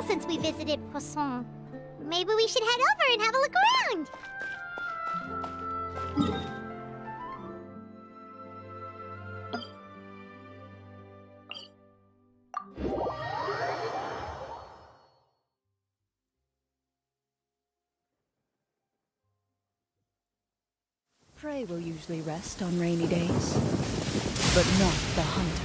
since we visited Poisson. Maybe we should head over and have a look around. Prey will usually rest on rainy days, but not the hunter.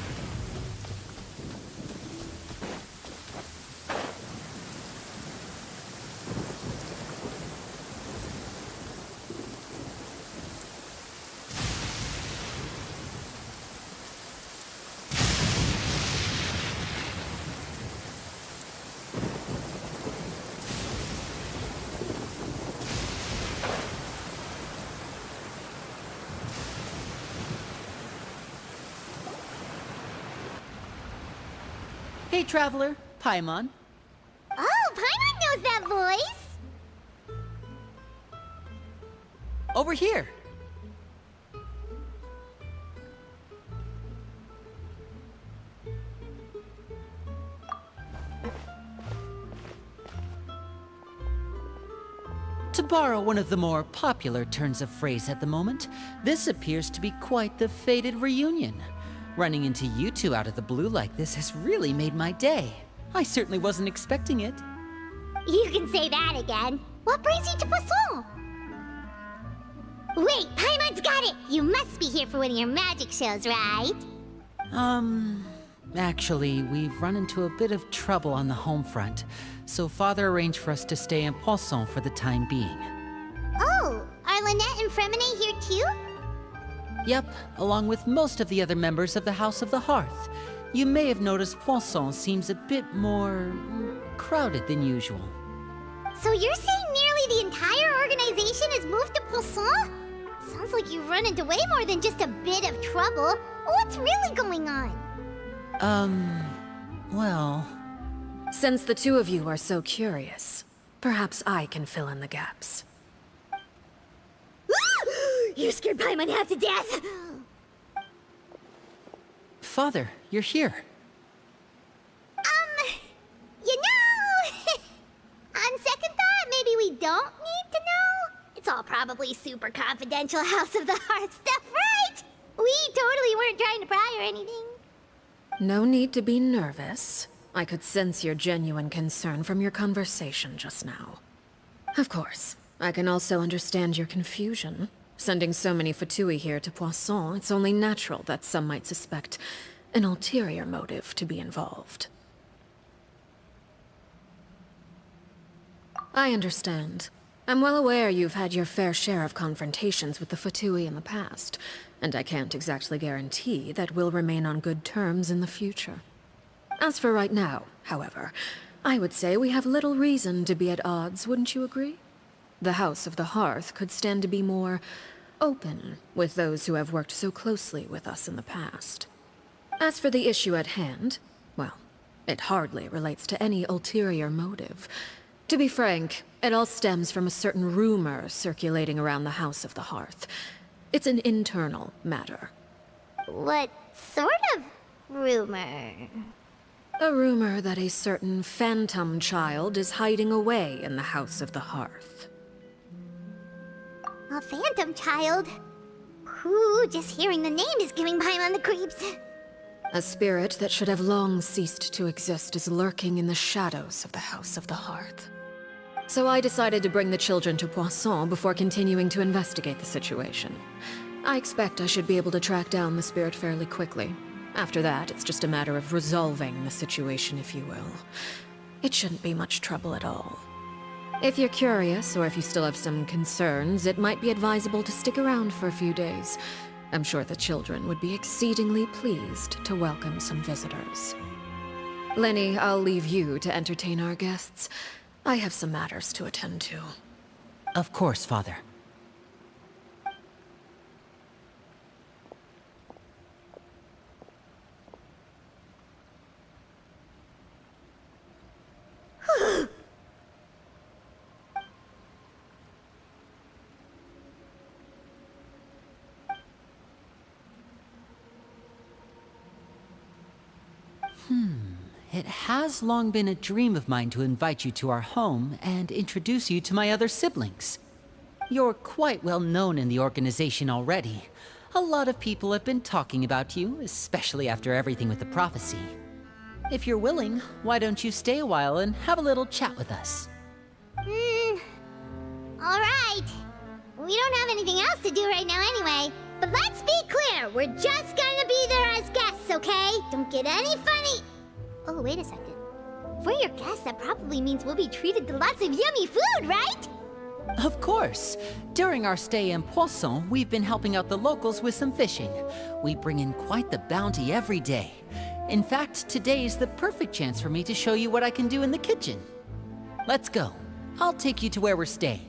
Hey, traveler. Paimon. Oh, Paimon knows that voice! Over here. To borrow one of the more popular turns of phrase at the moment, this appears to be quite the fated reunion. Running into you two out of the blue like this has really made my day. I certainly wasn't expecting it. You can say that again. What brings you to Poisson? Wait, Paimon's got it! You must be here for one of your magic shows, right? Actually, we've run into a bit of trouble on the home front, so Father arranged for us to stay in Poisson for the time being. Oh, are Lynette and Fremine here too? Yep, along with most of the other members of the House of the Hearth. You may have noticed Poisson seems a bit more crowded than usual. So you're saying nearly the entire organization has moved to Poisson? Sounds like you've run into way more than just a bit of trouble. What's really going on? Well... Since the two of you are so curious, perhaps I can fill in the gaps. You scared Paimon half to death! Father, you're here. You know... on second thought, maybe we don't need to know? It's all probably super confidential House of the Heart stuff, right? We totally weren't trying to pry or anything. No need to be nervous. I could sense your genuine concern from your conversation just now. Of course, I can also understand your confusion. Sending so many Fatui here to Poisson, it's only natural that some might suspect an ulterior motive to be involved. I understand. I'm well aware you've had your fair share of confrontations with the Fatui in the past, and I can't exactly guarantee that we'll remain on good terms in the future. As for right now, however, I would say we have little reason to be at odds, wouldn't you agree? The House of the Hearth could stand to be more open with those who have worked so closely with us in the past. As for the issue at hand, well, it hardly relates to any ulterior motive. To be frank, it all stems from a certain rumor circulating around the House of the Hearth. It's an internal matter. What sort of rumor? A rumor that a certain phantom child is hiding away in the House of the Hearth. A phantom child? Ooh, just hearing the name is giving Paimon the creeps. A spirit that should have long ceased to exist is lurking in the shadows of the House of the Hearth. So I decided to bring the children to Poisson before continuing to investigate the situation. I expect I should be able to track down the spirit fairly quickly. After that, it's just a matter of resolving the situation, if you will. It shouldn't be much trouble at all. If you're curious, or if you still have some concerns, it might be advisable to stick around for a few days. I'm sure the children would be exceedingly pleased to welcome some visitors. Lenny, I'll leave you to entertain our guests. I have some matters to attend to. Of course, Father. It has long been a dream of mine to invite you to our home and introduce you to my other siblings. You're quite well known in the organization already. A lot of people have been talking about you, especially after everything with the prophecy. If you're willing, why don't you stay a while and have a little chat with us? Alright. We don't have anything else to do right now anyway. But let's be clear, we're just gonna be there as guests, okay? Don't get any funny. Oh, wait a second. For your guests, that probably means we'll be treated to lots of yummy food, right? Of course. During our stay in Poisson, we've been helping out the locals with some fishing. We bring in quite the bounty every day. In fact, today's the perfect chance for me to show you what I can do in the kitchen. Let's go. I'll take you to where we're staying.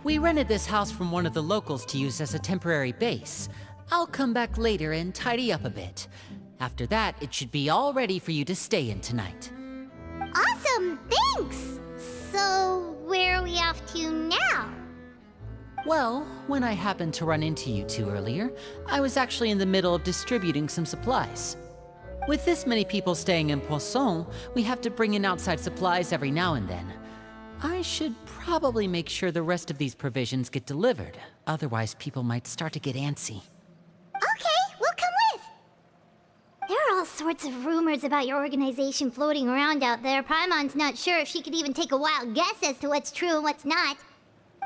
We rented this house from one of the locals to use as a temporary base. I'll come back later and tidy up a bit. After that, it should be all ready for you to stay in tonight. Awesome, thanks! So, where are we off to now? Well, when I happened to run into you two earlier, I was actually in the middle of distributing some supplies. With this many people staying in Poisson, we have to bring in outside supplies every now and then. I should probably make sure the rest of these provisions get delivered. Otherwise, people might start to get antsy. Okay, we'll come with! There are all sorts of rumors about your organization floating around out there. Paimon's not sure if she could even take a wild guess as to what's true and what's not.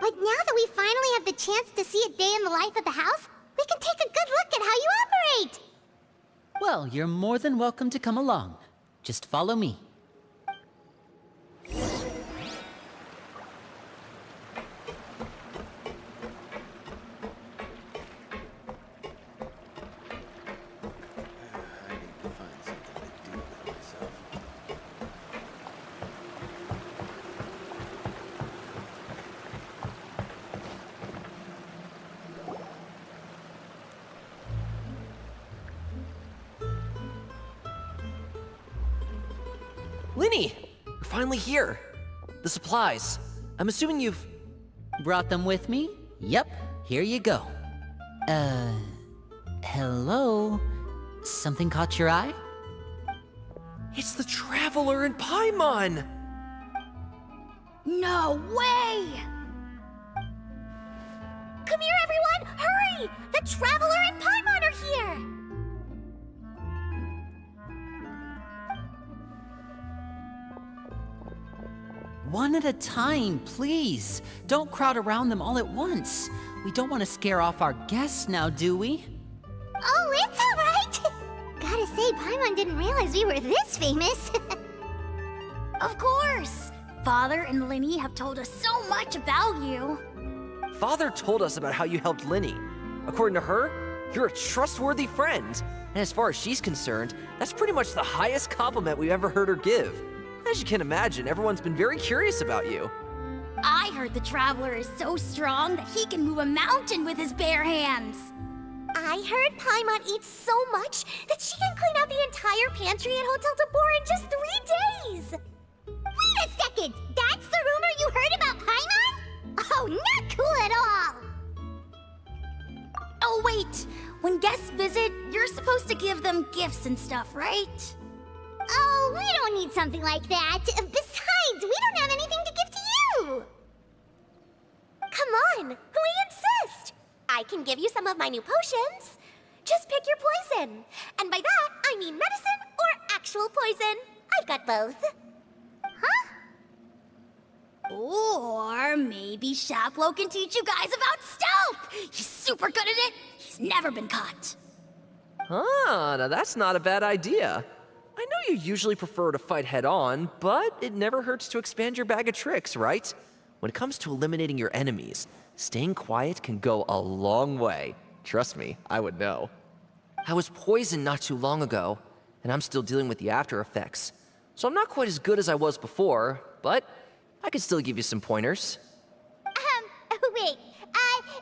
But now that we finally have the chance to see a day in the life of the house, we can take a good look at how you operate! Well, you're more than welcome to come along. Just follow me. Linny! You're finally here! The supplies. I'm assuming you've... Brought them with me? Yep, here you go. Hello? Something caught your eye? It's the Traveler in Paimon! No way! Come here, everyone! Hurry! The Traveler and Paimon are here! One at a time, please. Don't crowd around them all at once. We don't want to scare off our guests now, do we? Oh, it's all right! Gotta say, Paimon didn't realize we were this famous. Of course! Father and Linny have told us so much about you. Father told us about how you helped Linny. According to her, you're a trustworthy friend. And as far as she's concerned, that's pretty much the highest compliment we've ever heard her give. As you can imagine, everyone's been very curious about you. I heard the Traveler is so strong that he can move a mountain with his bare hands. I heard Paimon eats so much that she can clean out the entire pantry at Hotel Tabor in just 3 days! Wait a second! That's the rumor you heard about Paimon? Oh, not cool at all! Oh wait, when guests visit, you're supposed to give them gifts and stuff, right? Oh, we don't need something like that. Besides, we don't have anything to give to you! Come on, we insist! I can give you some of my new potions. Just pick your poison. And by that, I mean medicine or actual poison. I've got both. Huh? Or maybe Shaplo can teach you guys about stealth! He's super good at it! He's never been caught! Ah, now that's not a bad idea. I know you usually prefer to fight head-on, but it never hurts to expand your bag of tricks, right? When it comes to eliminating your enemies, staying quiet can go a long way. Trust me, I would know. I was poisoned not too long ago, and I'm still dealing with the after effects. so I'm not quite as good as I was before, but I could still give you some pointers. Wait,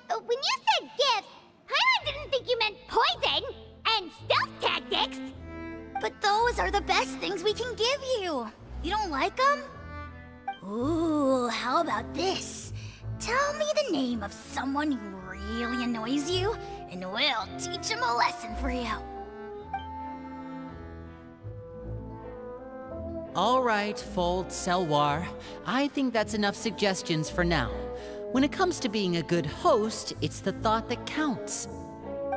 when you said gifts, I didn't think you meant poison and stealth tactics. But those are the best things we can give you. You don't like them? Ooh, how about this? Tell me the name of someone who really annoys you, and we'll teach him a lesson for you. All right, Fold, Selwar. I think that's enough suggestions for now. When it comes to being a good host, it's the thought that counts.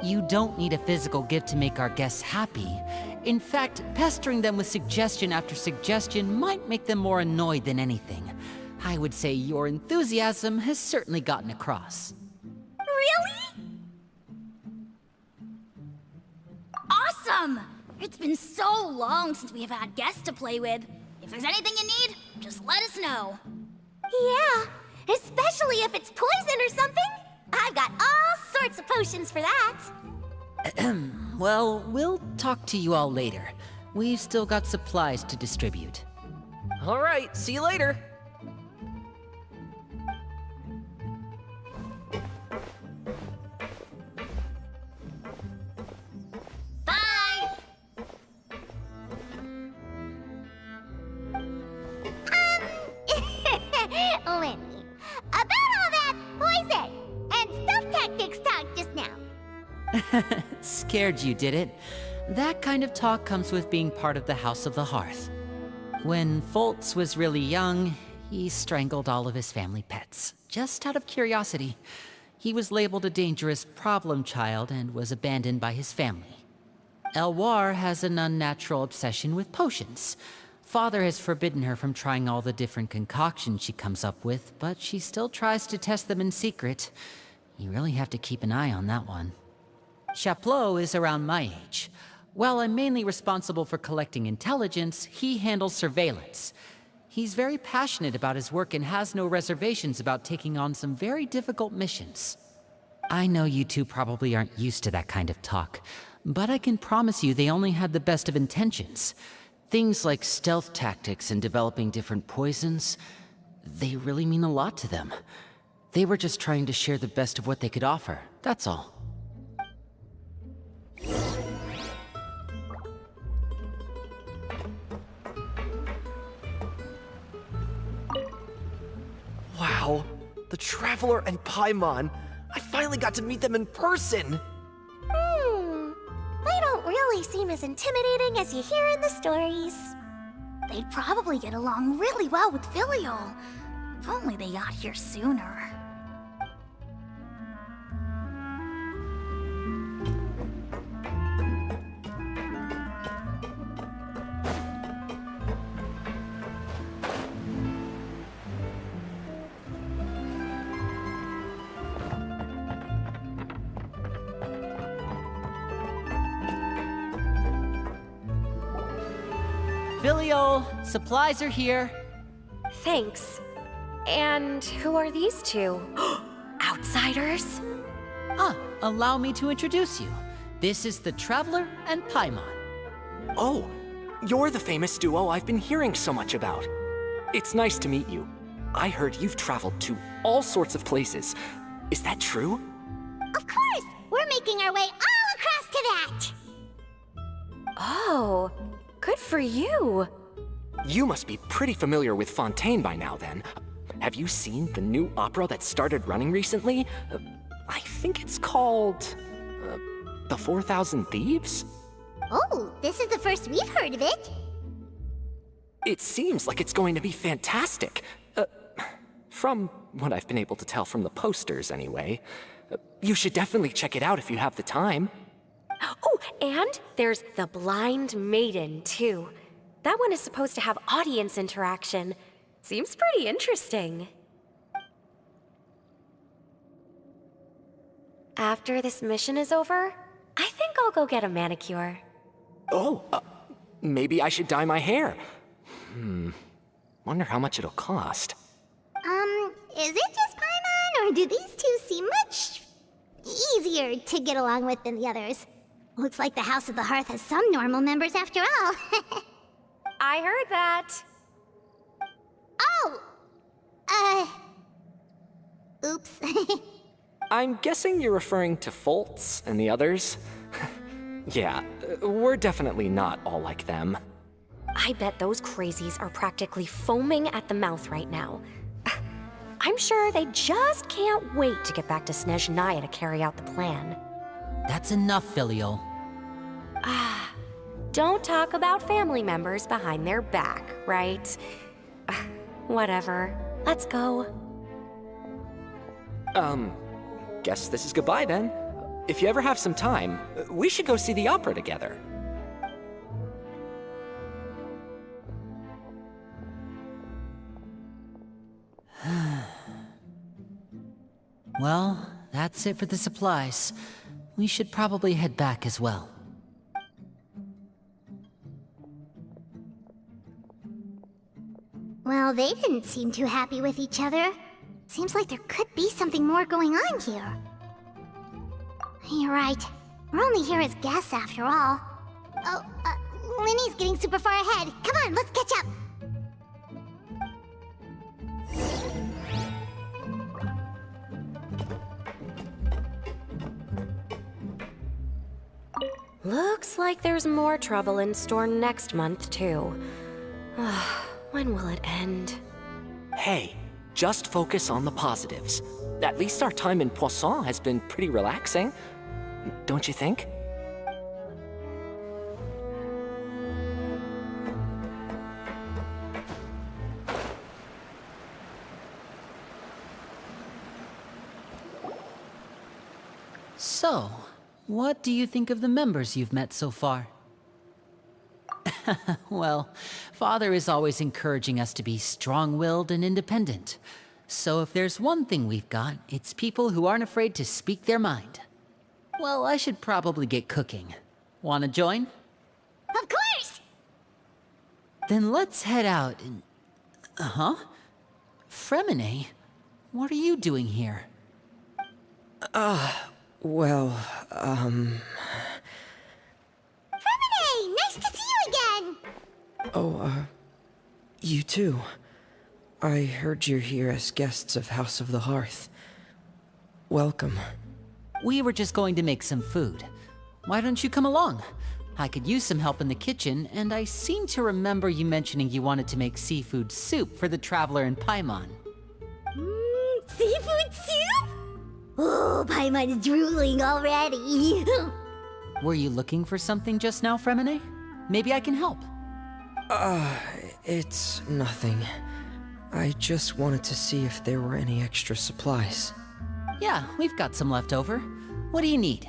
You don't need a physical gift to make our guests happy. In fact, pestering them with suggestion after suggestion might make them more annoyed than anything. I would say your enthusiasm has certainly gotten across. Really? Awesome! It's been so long since we have had guests to play with. If there's anything you need, just let us know. Yeah, especially if it's poison or something. I've got all sorts of potions for that. Well, we'll talk to you all later. We've still got supplies to distribute. All right, see you later. Bye! Lenny, about all that poison and stealth tactics talk just now. Scared you, did it? That kind of talk comes with being part of the House of the Hearth. When Foltz was really young, he strangled all of his family pets, just out of curiosity. He was labeled a dangerous problem child and was abandoned by his family. Elwar has an unnatural obsession with potions. Father has forbidden her from trying all the different concoctions she comes up with, but she still tries to test them in secret. You really have to keep an eye on that one. Chaplot is around my age. While I'm mainly responsible for collecting intelligence, he handles surveillance. He's very passionate about his work and has no reservations about taking on some very difficult missions. I know you two probably aren't used to that kind of talk, but I can promise you they only had the best of intentions. Things like stealth tactics and developing different poisons, they really mean a lot to them. They were just trying to share the best of what they could offer, that's all. Wow, the Traveler and Paimon. I finally got to meet them in person. They don't really seem as intimidating as you hear in the stories. They'd probably get along really well with Filial. If only they got here sooner. Filial, supplies are here. Thanks. And who are these two? Outsiders? Allow me to introduce you. This is the Traveler and Paimon. Oh, you're the famous duo I've been hearing so much about. It's nice to meet you. I heard you've traveled to all sorts of places. Is that true? Of course! We're making our way all across to that! Oh, good for you. You must be pretty familiar with Fontaine by now, then. Have you seen the new opera that started running recently? I think it's called... The 4,000 Thieves? Oh, this is the first we've heard of it. It seems like it's going to be fantastic. From what I've been able to tell from the posters, anyway. You should definitely check it out if you have the time. Oh, and there's The Blind Maiden, too. That one is supposed to have audience interaction. Seems pretty interesting. After this mission is over, I think I'll go get a manicure. Oh, maybe I should dye my hair. Wonder how much it'll cost. Is it just Paimon, or do these two seem much easier to get along with than the others? Looks like the House of the Hearth has some normal members after all. I heard that. Oh! Oops. I'm guessing you're referring to Foltz and the others? Yeah, we're definitely not all like them. I bet those crazies are practically foaming at the mouth right now. I'm sure they just can't wait to get back to Snezhnaya to carry out the plan. That's enough, Filial. Don't talk about family members behind their back, right? Whatever. Let's go. Guess this is goodbye then. If you ever have some time, we should go see the opera together. Well, that's it for the supplies. We should probably head back as well. Well, they didn't seem too happy with each other. Seems like there could be something more going on here. You're right. We're only here as guests after all. Oh, Linny's getting super far ahead. Come on, let's catch up. Looks like there's more trouble in store next month, too. When will it end? Hey, just focus on the positives. At least our time in Poisson has been pretty relaxing. Don't you think? So, what do you think of the members you've met so far? Well, Father is always encouraging us to be strong-willed and independent. So if there's one thing we've got, it's people who aren't afraid to speak their mind. Well, I should probably get cooking. Wanna join? Of course! Then let's head out and... Fremine? What are you doing here? Well, Fremine! Nice to see you again! you too. I heard you're here as guests of House of the Hearth. Welcome. We were just going to make some food. Why don't you come along? I could use some help in the kitchen, and I seem to remember you mentioning you wanted to make seafood soup for the traveler in Paimon. Seafood soup? Oh, Paimon's drooling already. Were you looking for something just now, Fremine? Maybe I can help. It's nothing. I just wanted to see if there were any extra supplies. Yeah, we've got some left over. What do you need?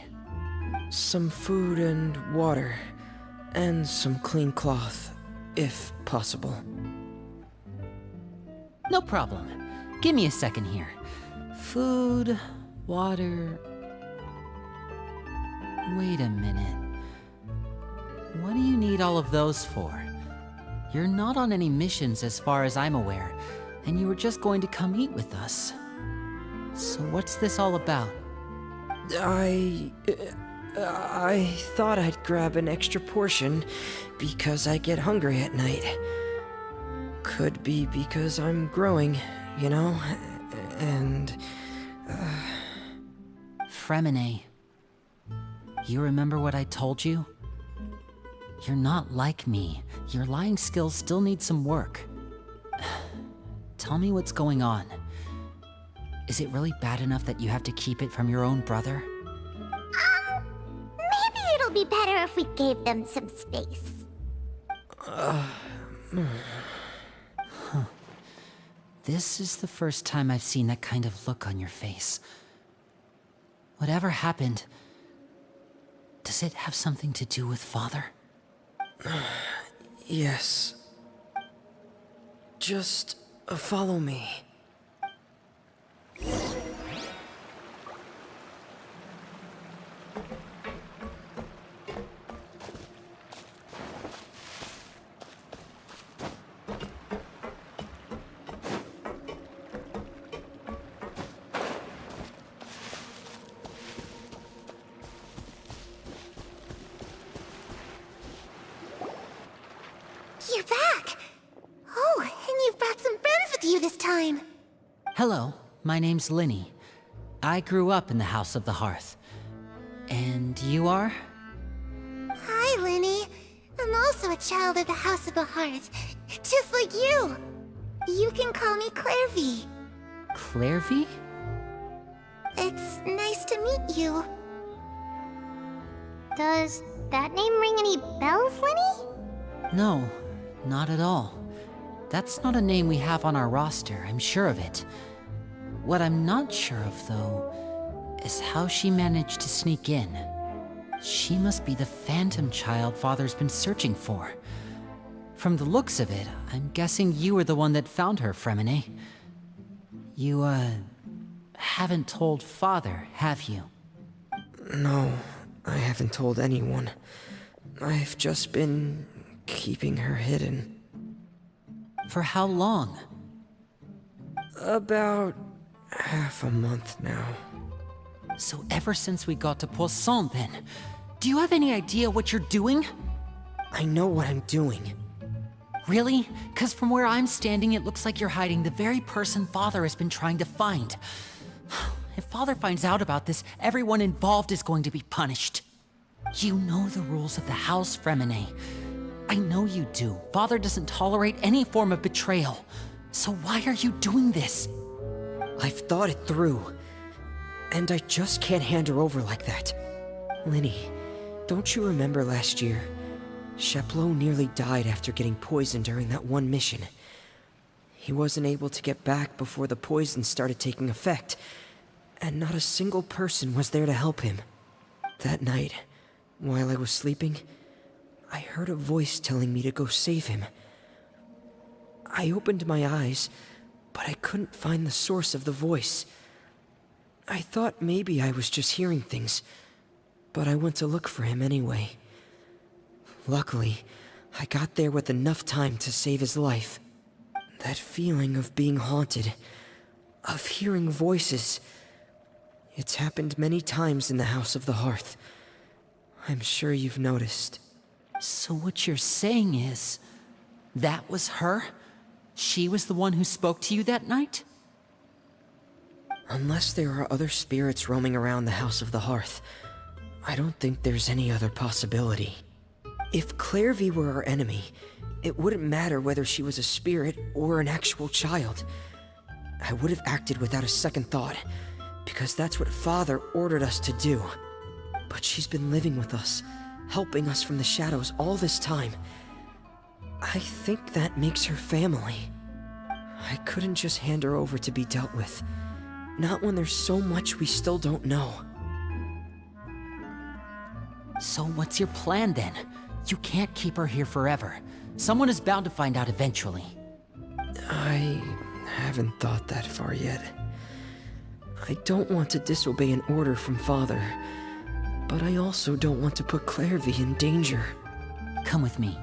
Some food and water, and some clean cloth, if possible. No problem. Give me a second here. Food, water... Wait a minute. What do you need all of those for? You're not on any missions as far as I'm aware, and you were just going to come eat with us. So what's this all about? I thought I'd grab an extra portion because I get hungry at night. Could be because I'm growing, you know? And... Fremine, you remember what I told you? You're not like me. Your lying skills still need some work. Tell me what's going on. Is it really bad enough that you have to keep it from your own brother? Maybe it'll be better if we gave them some space. This is the first time I've seen that kind of look on your face. Whatever happened, does it have something to do with Father? yes. Just follow me. You're back! Oh, and you've brought some friends with you this time! Hello, my name's Linny. I grew up in the House of the Hearth. And you are? Hi, Linny. I'm also a child of the House of the Hearth, just like you. You can call me Clairvy. Clairvy? It's nice to meet you. Does that name ring any bells, Linny? No, not at all. That's not a name we have on our roster, I'm sure of it. What I'm not sure of, though, is how she managed to sneak in. She must be the phantom child Father's been searching for. From the looks of it, I'm guessing you were the one that found her, Fremine. You, haven't told Father, have you? No, I haven't told anyone. I've just been keeping her hidden. For how long? About half a month now. So ever since we got to Poisson, then. Do you have any idea what you're doing? I know what I'm doing. Really? Because from where I'm standing, it looks like you're hiding the very person Father has been trying to find. If Father finds out about this, everyone involved is going to be punished. You know the rules of the house, Fremine. I know you do. Father doesn't tolerate any form of betrayal. So why are you doing this? I've thought it through. And I just can't hand her over like that. Linny, don't you remember last year? Sheplo nearly died after getting poisoned during that one mission. He wasn't able to get back before the poison started taking effect, and not a single person was there to help him. That night, while I was sleeping, I heard a voice telling me to go save him. I opened my eyes, but I couldn't find the source of the voice. I thought maybe I was just hearing things, but I went to look for him anyway. Luckily, I got there with enough time to save his life. That feeling of being haunted, of hearing voices, it's happened many times in the House of the Hearth. I'm sure you've noticed. So what you're saying is, that was her? She was the one who spoke to you that night? Unless there are other spirits roaming around the House of the Hearth, I don't think there's any other possibility. If Clairvy were our enemy, it wouldn't matter whether she was a spirit or an actual child. I would have acted without a second thought, because that's what Father ordered us to do. But she's been living with us, helping us from the shadows all this time. I think that makes her family. I couldn't just hand her over to be dealt with. Not when there's so much we still don't know. So what's your plan then? You can't keep her here forever. Someone is bound to find out eventually. I haven't thought that far yet. I don't want to disobey an order from Father, but I also don't want to put Clairvy in danger. Come with me.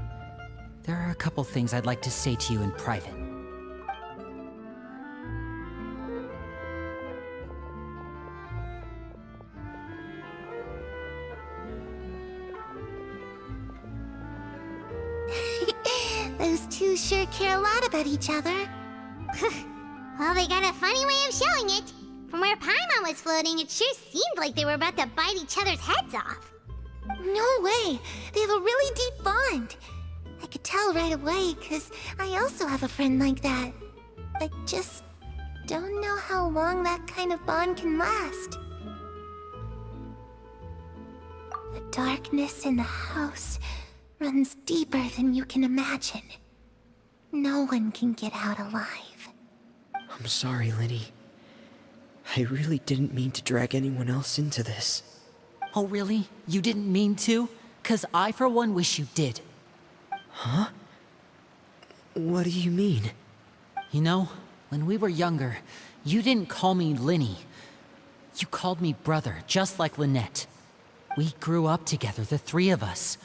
There are a couple things I'd like to say to you in private. Those two sure care a lot about each other. Well, they got a funny way of showing it. From where Paimon was floating, it sure seemed like they were about to bite each other's heads off. No way! They have a really deep bond. I could tell right away, because I also have a friend like that. I just don't know how long that kind of bond can last. The darkness in the house runs deeper than you can imagine. No one can get out alive. I'm sorry, Linny. I really didn't mean to drag anyone else into this. Oh really? You didn't mean to? 'Cause I for one wish you did. Huh? What do you mean? You know, when we were younger, you didn't call me Linny. You called me brother, just like Lynette. We grew up together, the three of us.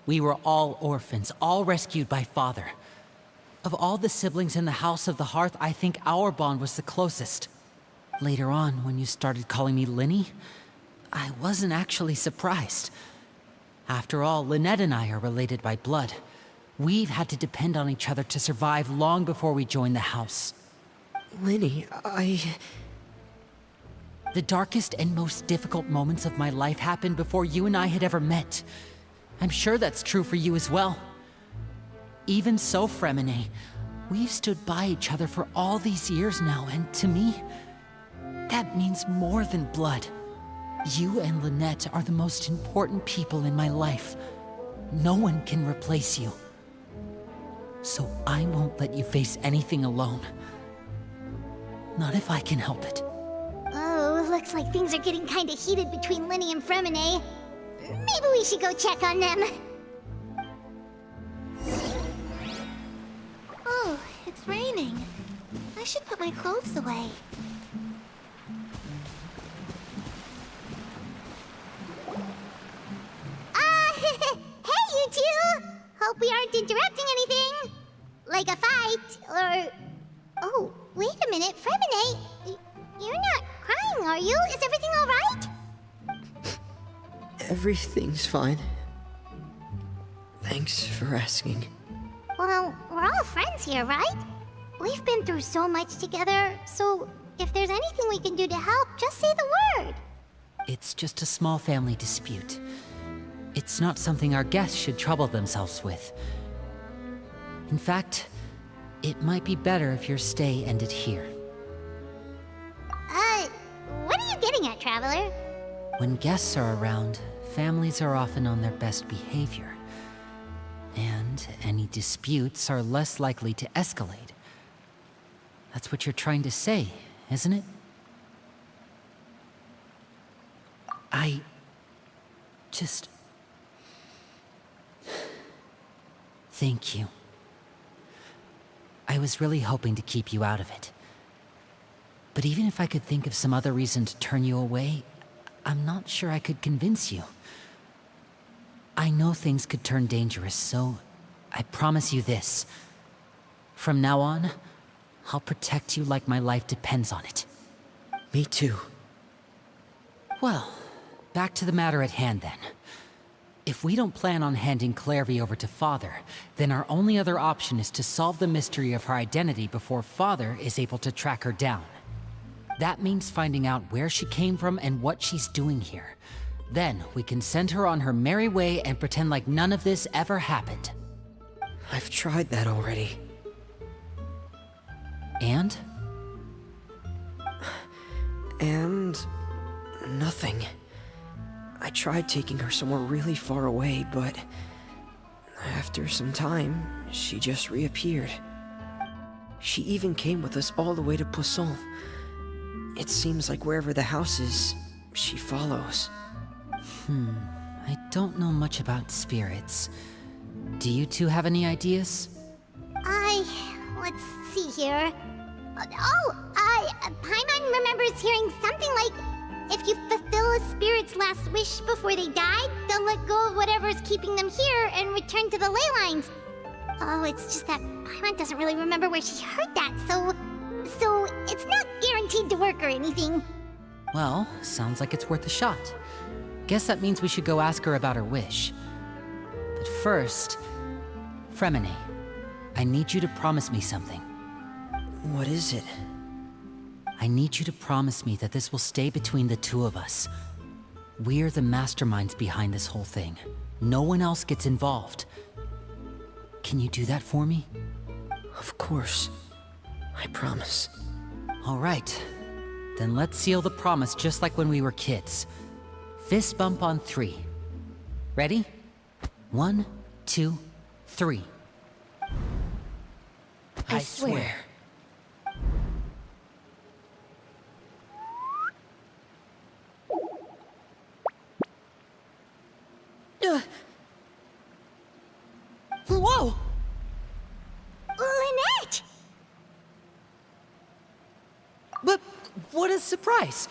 We were all orphans, all rescued by Father. Of all the siblings in the House of the Hearth, I think our bond was the closest. Later on, when you started calling me Linny, I wasn't actually surprised. After all, Lynette and I are related by blood. We've had to depend on each other to survive long before we joined the house. Linny, The darkest and most difficult moments of my life happened before you and I had ever met. I'm sure that's true for you as well. Even so, Fremine, we've stood by each other for all these years now, and to me, that means more than blood. You and Lynette are the most important people in my life. No one can replace you. So I won't let you face anything alone. Not if I can help it. Oh, looks like things are getting kinda heated between Linny and Fremine. Maybe we should go check on them. Oh, it's raining. I should put my clothes away. Hey, you two! Hope we aren't interrupting anything. Like a fight, or... Oh, wait a minute, Fremine. You're not crying, are you? Is everything alright? everything's fine. Thanks for asking. Well, we're all friends here, right? We've been through so much together, so if there's anything we can do to help, just say the word. It's just a small family dispute. It's not something our guests should trouble themselves with. In fact, it might be better if your stay ended here. What are you getting at, Traveler? When guests are around, families are often on their best behavior. And any disputes are less likely to escalate. That's what you're trying to say, isn't it? I just... Thank you. I was really hoping to keep you out of it. But even if I could think of some other reason to turn you away, I'm not sure I could convince you. I know things could turn dangerous, so I promise you this. From now on, I'll protect you like my life depends on it. Me too. Well, back to the matter at hand then. If we don't plan on handing Clairvy over to Father, then our only other option is to solve the mystery of her identity before Father is able to track her down. That means finding out where she came from and what she's doing here. Then we can send her on her merry way and pretend like none of this ever happened. I've tried that already. And? And... nothing. I tried taking her somewhere really far away, but... after some time, she just reappeared. She even came with us all the way to Poisson. It seems like wherever the house is, she follows. I don't know much about spirits. Do you two have any ideas? Let's see here. Paimon remembers hearing something like, if you fulfill a spirit's last wish before they die, they'll let go of whatever's keeping them here and return to the ley lines. Oh, it's just that Paimon doesn't really remember where she heard that, so it's not guaranteed to work or anything. Well, sounds like it's worth a shot. Guess that means we should go ask her about her wish. But first, Fremine, I need you to promise me something. What is it? I need you to promise me that this will stay between the two of us. We're the masterminds behind this whole thing. No one else gets involved. Can you do that for me? Of course. I promise. All right. Then let's seal the promise just like when we were kids. Fist bump on 3. Ready? 1, 2, 3. I swear. Whoa! Lynette! But what a surprise!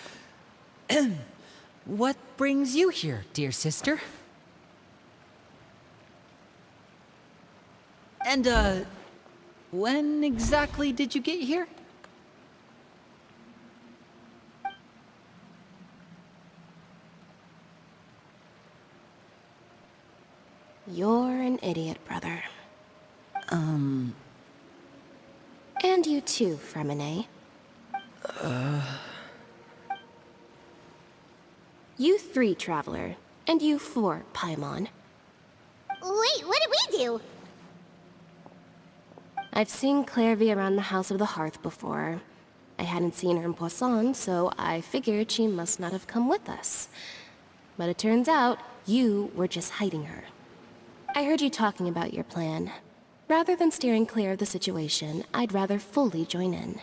What brings you here, dear sister? And, when exactly did you get here? You're an idiot, brother. And you too, Fremine. You 3, Traveler. And you 4, Paimon. Wait, what did we do? I've seen Clairvy around the House of the Hearth before. I hadn't seen her in Poisson, so I figured she must not have come with us. But it turns out, you were just hiding her. I heard you talking about your plan. Rather than steering clear of the situation, I'd rather fully join in.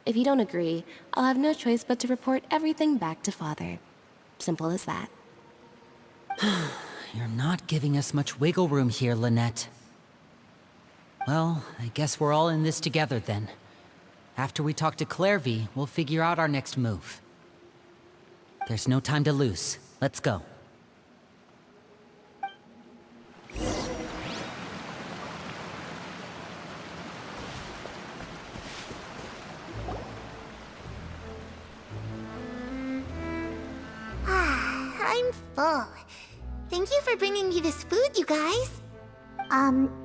If you don't agree, I'll have no choice but to report everything back to Father. Simple as that. You're not giving us much wiggle room here, Lynette. Well, I guess we're all in this together then. After we talk to Clairvy, we'll figure out our next move. There's no time to lose. Let's go. I'm full. Thank you for bringing me this food, you guys.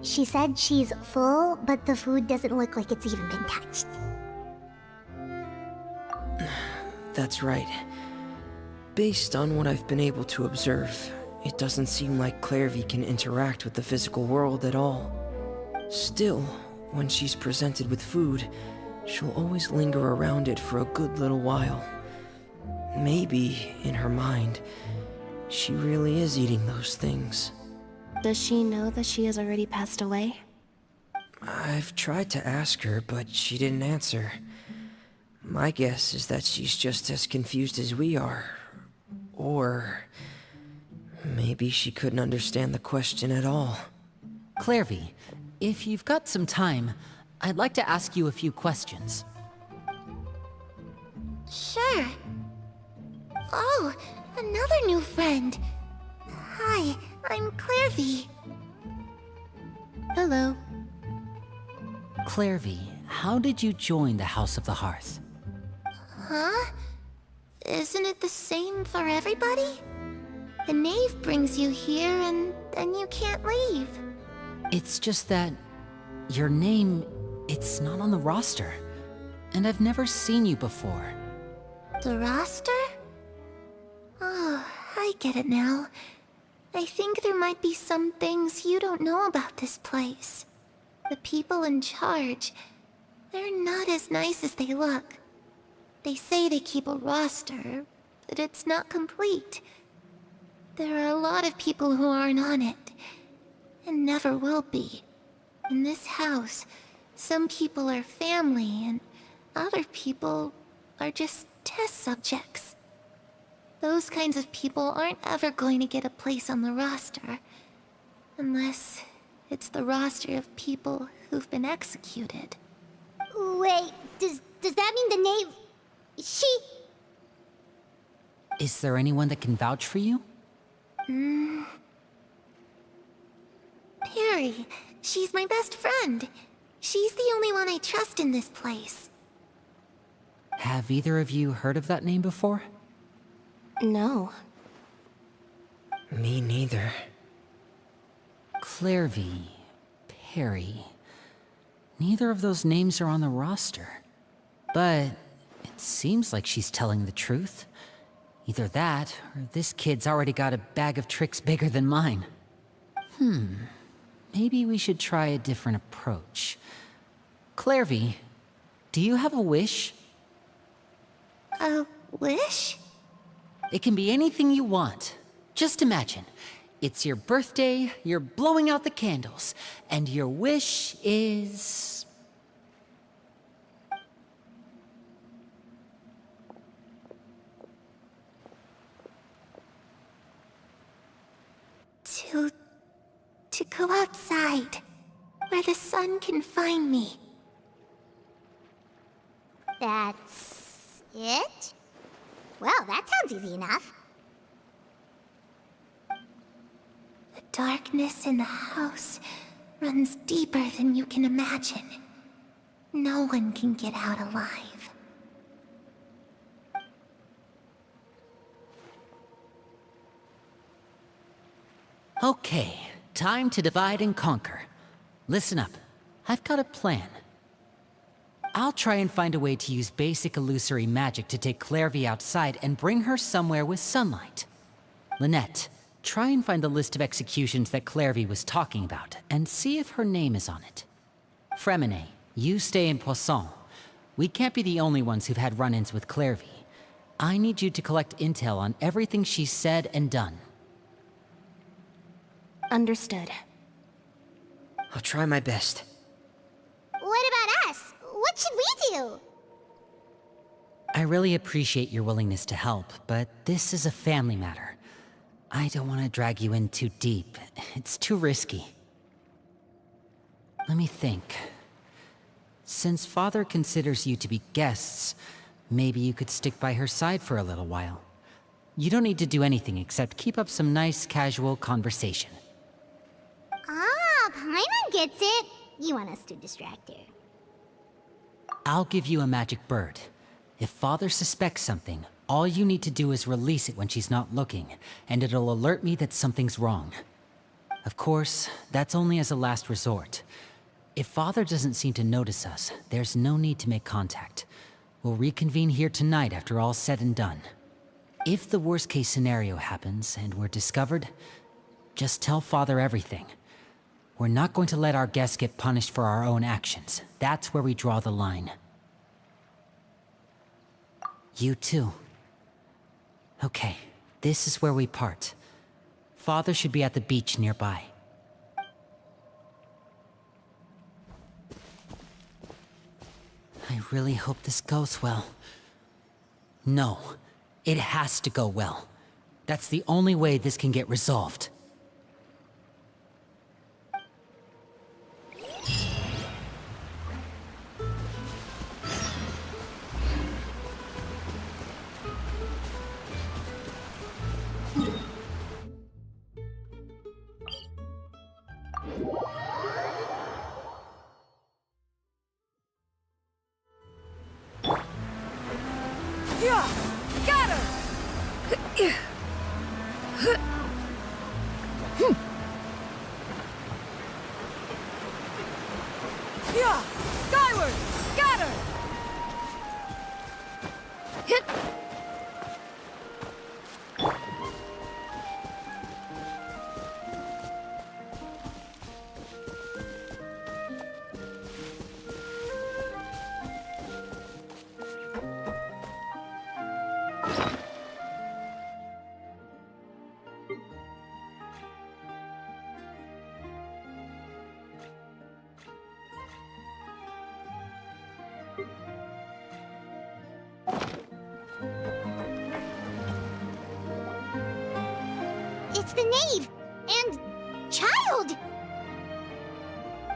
She said she's full, but the food doesn't look like it's even been touched. That's right. Based on what I've been able to observe, it doesn't seem like Clairvy can interact with the physical world at all. Still, when she's presented with food, she'll always linger around it for a good little while. Maybe, in her mind, she really is eating those things. Does she know that she has already passed away? I've tried to ask her, but she didn't answer. My guess is that she's just as confused as we are. Or maybe she couldn't understand the question at all. Clairvy, if you've got some time, I'd like to ask you a few questions. Sure. Oh, another new friend. Hi, I'm Clairvy. Hello. Clairvy, how did you join the House of the Hearth? Huh? Isn't it the same for everybody? The knave brings you here and then you can't leave. It's just that your name, it's not on the roster. And I've never seen you before. The roster? Oh, I get it now. I think there might be some things you don't know about this place. The people in charge, they're not as nice as they look. They say they keep a roster, but it's not complete. There are a lot of people who aren't on it, and never will be. In this house, some people are family, and other people are just test subjects. Those kinds of people aren't ever going to get a place on the roster, unless it's the roster of people who've been executed. Wait, does that mean the knave... She... Is there anyone that can vouch for you? Perry. She's my best friend. She's the only one I trust in this place. Have either of you heard of that name before? No. Me neither. Clairvy, Perry. Neither of those names are on the roster. But it seems like she's telling the truth. Either that, or this kid's already got a bag of tricks bigger than mine. Maybe we should try a different approach. Clairvy, do you have a wish? A wish? It can be anything you want. Just imagine. It's your birthday, you're blowing out the candles, and your wish is... To go outside, where the sun can find me. That's... it? Well, that sounds easy enough. The darkness in the house runs deeper than you can imagine. No one can get out alive. Okay, time to divide and conquer. Listen up, I've got a plan. I'll try and find a way to use basic illusory magic to take Clairvy outside and bring her somewhere with sunlight. Lynette, try and find the list of executions that Clairvy was talking about, and see if her name is on it. Fremine, you stay in Poisson. We can't be the only ones who've had run-ins with Clairvy. I need you to collect intel on everything she's said and done. Understood. I'll try my best. What about us? What should we do? I really appreciate your willingness to help, but this is a family matter. I don't want to drag you in too deep. It's too risky. Let me think. Since Father considers you to be guests, maybe you could stick by her side for a little while. You don't need to do anything except keep up some nice, casual conversation. Ah, Paimon gets it. You want us to distract her. I'll give you a magic bird. If Father suspects something, all you need to do is release it when she's not looking, and it'll alert me that something's wrong. Of course, that's only as a last resort. If Father doesn't seem to notice us, there's no need to make contact. We'll reconvene here tonight after all's said and done. If the worst-case scenario happens and we're discovered, just tell Father everything. We're not going to let our guests get punished for our own actions. That's where we draw the line. You too. Okay, this is where we part. Father should be at the beach nearby. I really hope this goes well. No, it has to go well. That's the only way this can get resolved. It's the knave! And... child!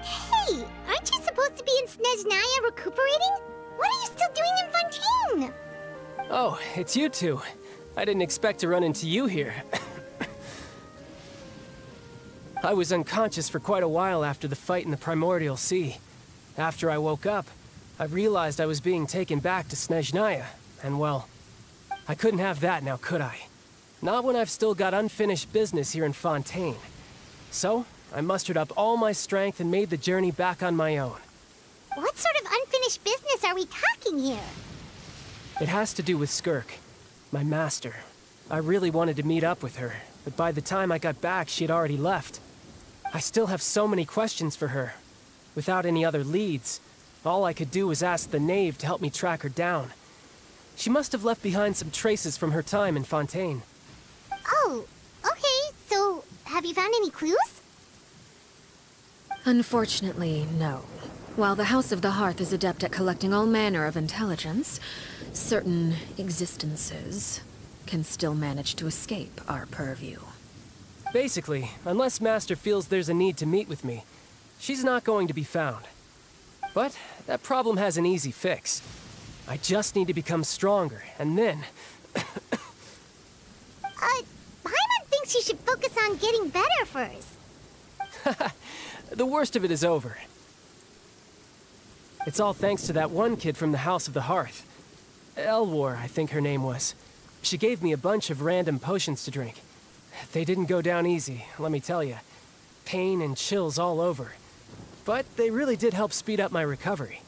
Hey, aren't you supposed to be in Snezhnaya recuperating? What are you still doing in Fontaine? Oh, it's you two. I didn't expect to run into you here. I was unconscious for quite a while after the fight in the Primordial Sea. After I woke up, I realized I was being taken back to Snezhnaya, and well, I couldn't have that now, could I? Not when I've still got unfinished business here in Fontaine. So, I mustered up all my strength and made the journey back on my own. What sort of unfinished business are we talking here? It has to do with Skirk, my master. I really wanted to meet up with her, but by the time I got back, she had already left. I still have so many questions for her. Without any other leads, all I could do was ask the knave to help me track her down. She must have left behind some traces from her time in Fontaine. Oh, okay, so have you found any clues? Unfortunately, no. While the House of the Hearth is adept at collecting all manner of intelligence, certain existences can still manage to escape our purview. Basically, unless Master feels there's a need to meet with me, she's not going to be found. But that problem has an easy fix. I just need to become stronger, and then... Paimon thinks you should focus on getting better first. The worst of it is over. It's all thanks to that one kid from the House of the Hearth. Elwar, I think her name was. She gave me a bunch of random potions to drink. They didn't go down easy, let me tell you. Pain and chills all over. But they really did help speed up my recovery.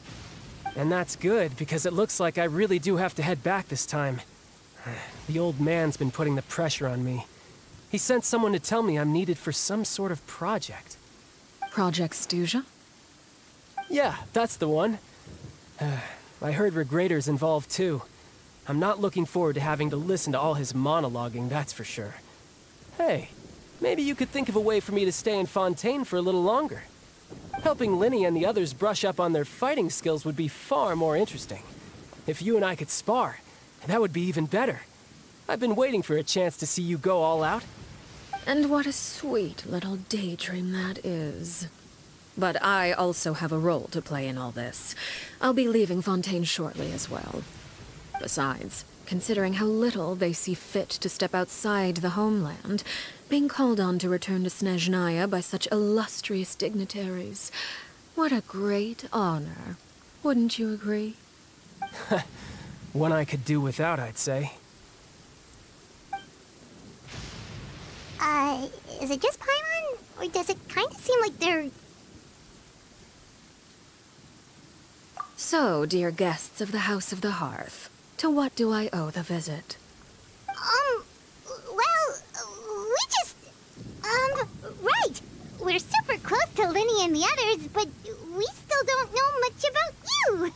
And that's good, because it looks like I really do have to head back this time. The old man's been putting the pressure on me. He sent someone to tell me I'm needed for some sort of project. Project Stuja? Yeah, that's the one. I heard Regrader's involved too. I'm not looking forward to having to listen to all his monologuing, that's for sure. Hey, maybe you could think of a way for me to stay in Fontaine for a little longer. Helping Linny and the others brush up on their fighting skills would be far more interesting. If you and I could spar, that would be even better. I've been waiting for a chance to see you go all out. And what a sweet little daydream that is. But I also have a role to play in all this. I'll be leaving Fontaine shortly as well. Besides, considering how little they see fit to step outside the homeland, being called on to return to Snezhnaya by such illustrious dignitaries, what a great honor. Wouldn't you agree? One I could do without, I'd say. Is it just Paimon? Or does it kind of seem like they're... So, dear guests of the House of the Hearth, to what do I owe the visit? Well, we just... right! We're super close to Linny and the others, but we still don't know much about you!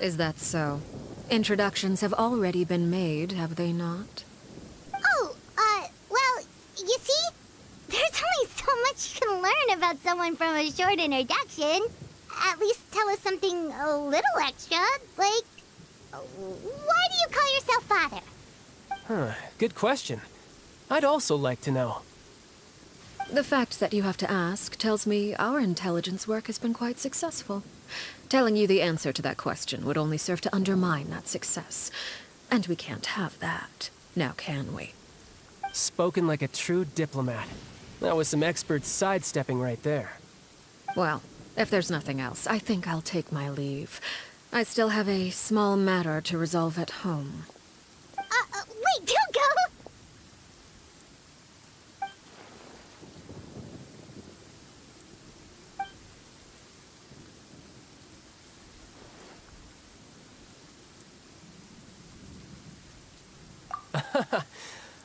Is that so? Introductions have already been made, have they not? Oh, well, you see? There's only so much you can learn about someone from a short introduction. At least tell us something a little extra, like... Why do you call yourself father? Huh, good question. I'd also like to know. The fact that you have to ask tells me our intelligence work has been quite successful. Telling you the answer to that question would only serve to undermine that success. And we can't have that, now can we? Spoken like a true diplomat. That was some expert sidestepping right there. Well, if there's nothing else, I think I'll take my leave. I still have a small matter to resolve at home. Wait, don't go!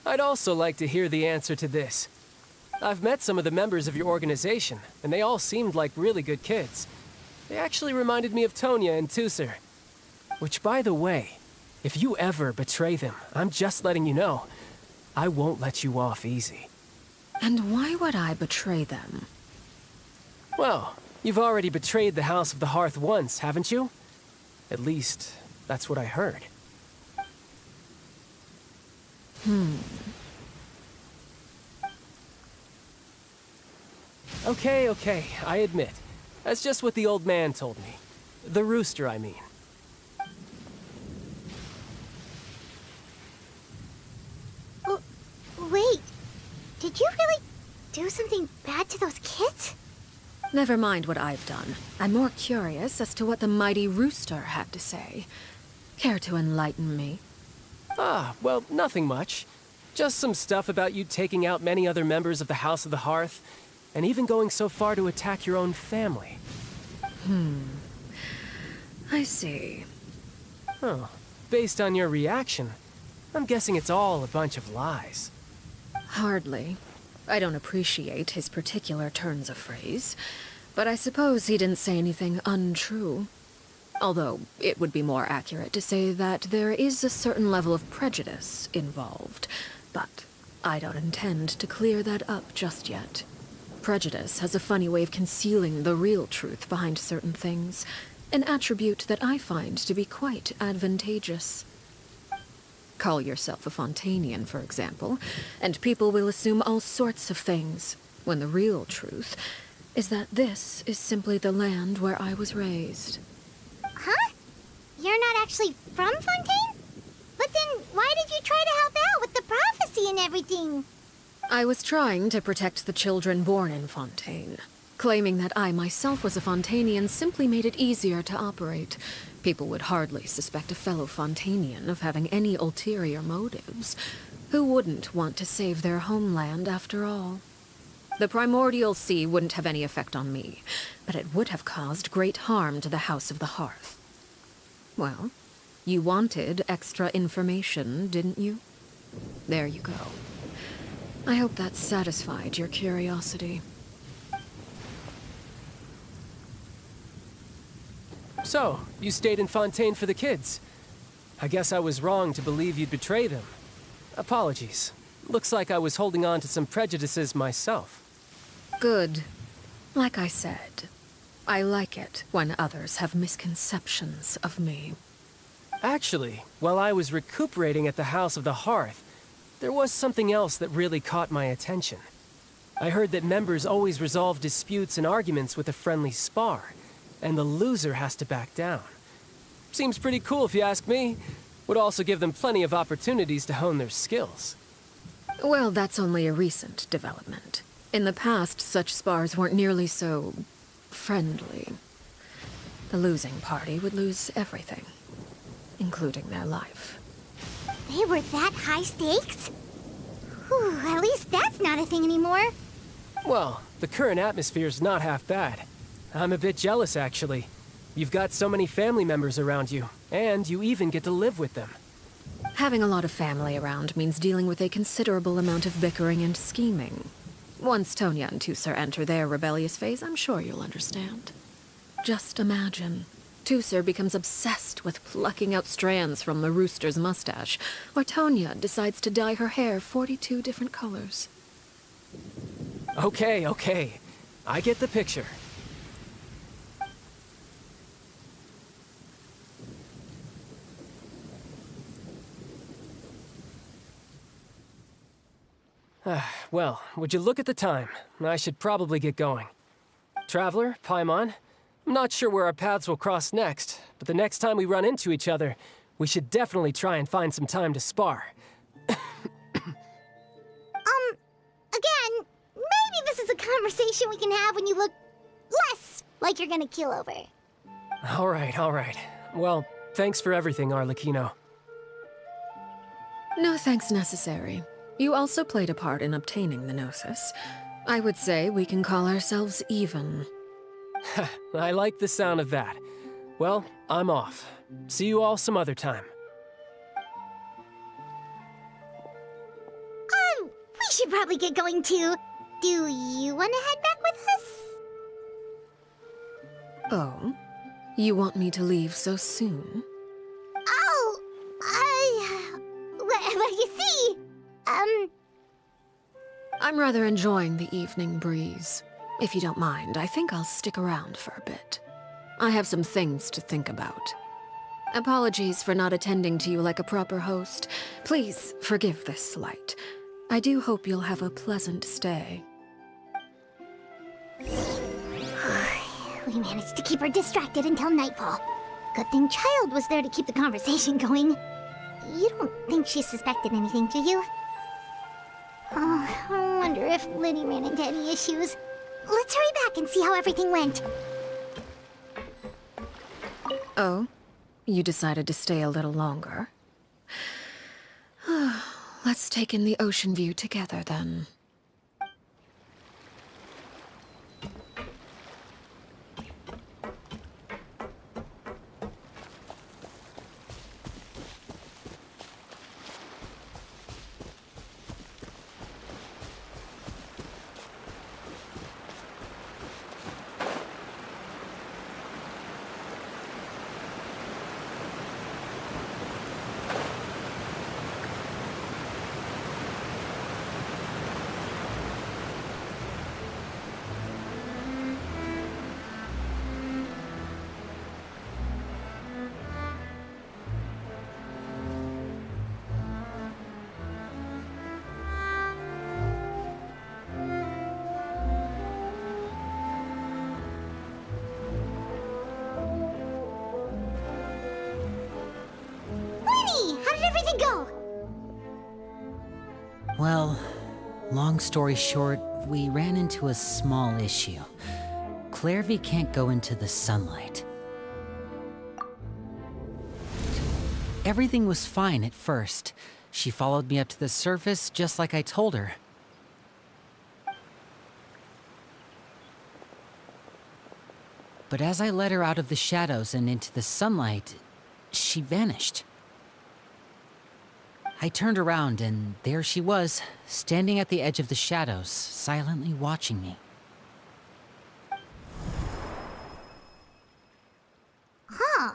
I'd also like to hear the answer to this. I've met some of the members of your organization, and they all seemed like really good kids. They actually reminded me of Tonya and Tusser. Which, by the way, if you ever betray them, I'm just letting you know, I won't let you off easy. And why would I betray them? Well, you've already betrayed the House of the Hearth once, haven't you? At least, that's what I heard. Okay, I admit. That's just what the old man told me. The rooster, I mean. Wait, did you really do something bad to those kids? Never mind what I've done. I'm more curious as to what the mighty rooster had to say. Care to enlighten me? Ah, well, nothing much. Just some stuff about you taking out many other members of the House of the Hearth, and even going so far to attack your own family. I see. Oh, based on your reaction, I'm guessing it's all a bunch of lies. Hardly. I don't appreciate his particular turns of phrase, but I suppose he didn't say anything untrue. Although, it would be more accurate to say that there is a certain level of prejudice involved, but I don't intend to clear that up just yet. Prejudice has a funny way of concealing the real truth behind certain things, an attribute that I find to be quite advantageous. Call yourself a Fontainian, for example, and people will assume all sorts of things, when the real truth is that this is simply the land where I was raised. Huh? You're not actually from Fontaine? But then why did you try to help out with the prophecy and everything? I was trying to protect the children born in Fontaine. Claiming that I myself was a Fontainian simply made it easier to operate. People would hardly suspect a fellow Fontainian of having any ulterior motives. Who wouldn't want to save their homeland after all? The primordial sea wouldn't have any effect on me, but it would have caused great harm to the House of the Hearth. Well, you wanted extra information, didn't you? There you go. I hope that satisfied your curiosity. So, you stayed in Fontaine for the kids. I guess I was wrong to believe you'd betray them. Apologies. Looks like I was holding on to some prejudices myself. Good. Like I said, I like it when others have misconceptions of me. Actually, while I was recuperating at the House of the Hearth, there was something else that really caught my attention. I heard that members always resolve disputes and arguments with a friendly spar, and the loser has to back down. Seems pretty cool if you ask me. Would also give them plenty of opportunities to hone their skills. Well, that's only a recent development. In the past, such spars weren't nearly so friendly. The losing party would lose everything, including their life. They were that high stakes? Whew, at least that's not a thing anymore. Well, the current atmosphere's not half bad. I'm a bit jealous, actually. You've got so many family members around you, and you even get to live with them. Having a lot of family around means dealing with a considerable amount of bickering and scheming. Once Tonya and Tusser enter their rebellious phase, I'm sure you'll understand. Just imagine. Tusser becomes obsessed with plucking out strands from the rooster's mustache, or Tonya decides to dye her hair 42 different colors. Okay. I get the picture. Well, would you look at the time? I should probably get going. Traveler, Paimon, I'm not sure where our paths will cross next, but the next time we run into each other, we should definitely try and find some time to spar. Again, maybe this is a conversation we can have when you look less like you're gonna kill over. All right. Well, thanks for everything, Arлекino. No thanks necessary. You also played a part in obtaining the Gnosis. I would say we can call ourselves even. I like the sound of that. Well, I'm off. See you all some other time. We should probably get going too. Do you want to head back with us? Oh? You want me to leave so soon? Well, you see, I'm rather enjoying the evening breeze. If you don't mind, I think I'll stick around for a bit. I have some things to think about. Apologies for not attending to you like a proper host. Please forgive this slight. I do hope you'll have a pleasant stay. We managed to keep her distracted until nightfall. Good thing Child was there to keep the conversation going. You don't think she suspected anything, do you? Oh, I wonder if Liddy ran into any issues. Let's hurry back and see how everything went. Oh? You decided to stay a little longer? Let's take in the ocean view together, then. Well, long story short, we ran into a small issue. Clairvy can't go into the sunlight. Everything was fine at first. She followed me up to the surface just like I told her. But as I led her out of the shadows and into the sunlight, she vanished. I turned around and there she was, standing at the edge of the shadows, silently watching me. Huh.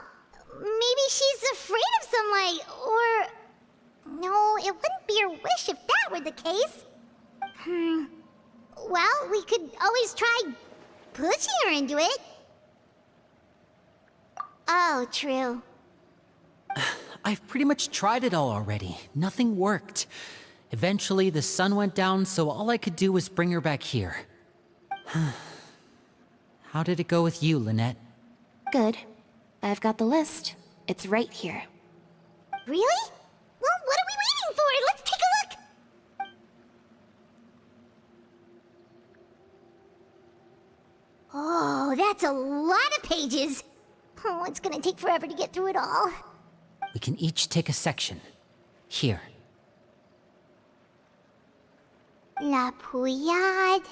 Maybe she's afraid of sunlight, or... No, it wouldn't be her wish if that were the case. Well, we could always try pushing her into it. Oh, true. I've pretty much tried it all already. Nothing worked. Eventually, the sun went down, so all I could do was bring her back here. How did it go with you, Lynette? Good. I've got the list. It's right here. Really? Well, what are we waiting for? Let's take a look! Oh, that's a lot of pages. Oh, it's gonna take forever to get through it all. We can each take a section. Here. La Pouillade,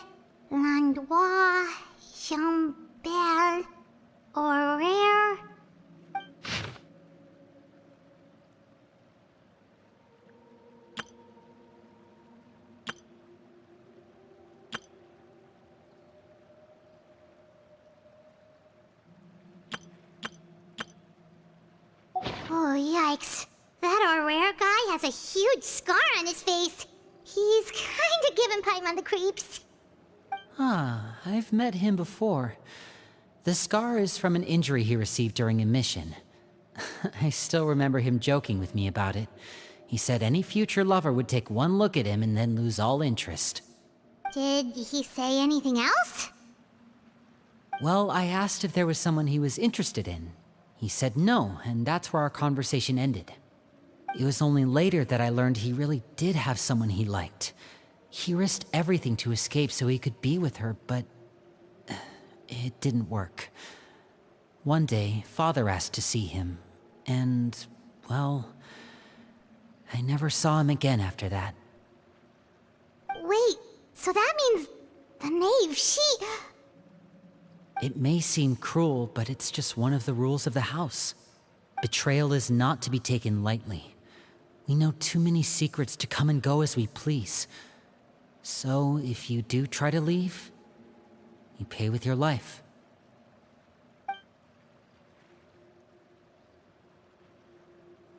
l'endroit, Chambel, horaire. Oh, yikes. That Aurore guy has a huge scar on his face. He's kinda giving Paimon the creeps. Ah, I've met him before. The scar is from an injury he received during a mission. I still remember him joking with me about it. He said any future lover would take one look at him and then lose all interest. Did he say anything else? Well, I asked if there was someone he was interested in. He said no, and that's where our conversation ended. It was only later that I learned he really did have someone he liked. He risked everything to escape so he could be with her, but it didn't work. One day, Father asked to see him, and, well, I never saw him again after that. Wait, so that means the knave, It may seem cruel, but it's just one of the rules of the house. Betrayal is not to be taken lightly. We know too many secrets to come and go as we please. So, if you do try to leave, you pay with your life.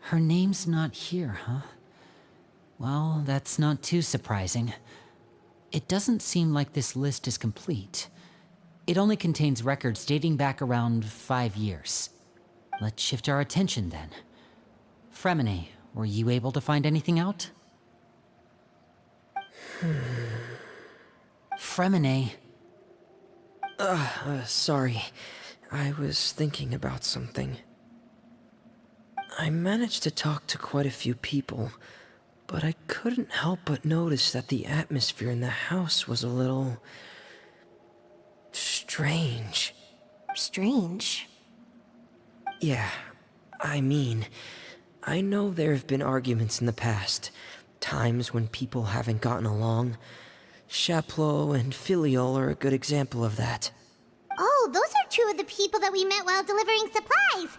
Her name's not here, huh? Well, that's not too surprising. It doesn't seem like this list is complete. It only contains records dating back around 5 years. Let's shift our attention then. Fremine, were you able to find anything out? Fremine. Sorry. I was thinking about something. I managed to talk to quite a few people, but I couldn't help but notice that the atmosphere in the house was a little... strange. Strange. Yeah, I mean, I know there have been arguments in the past, times when people haven't gotten along. Chaplot and Filiol are a good example of that. Oh, those are two of the people that we met while delivering supplies.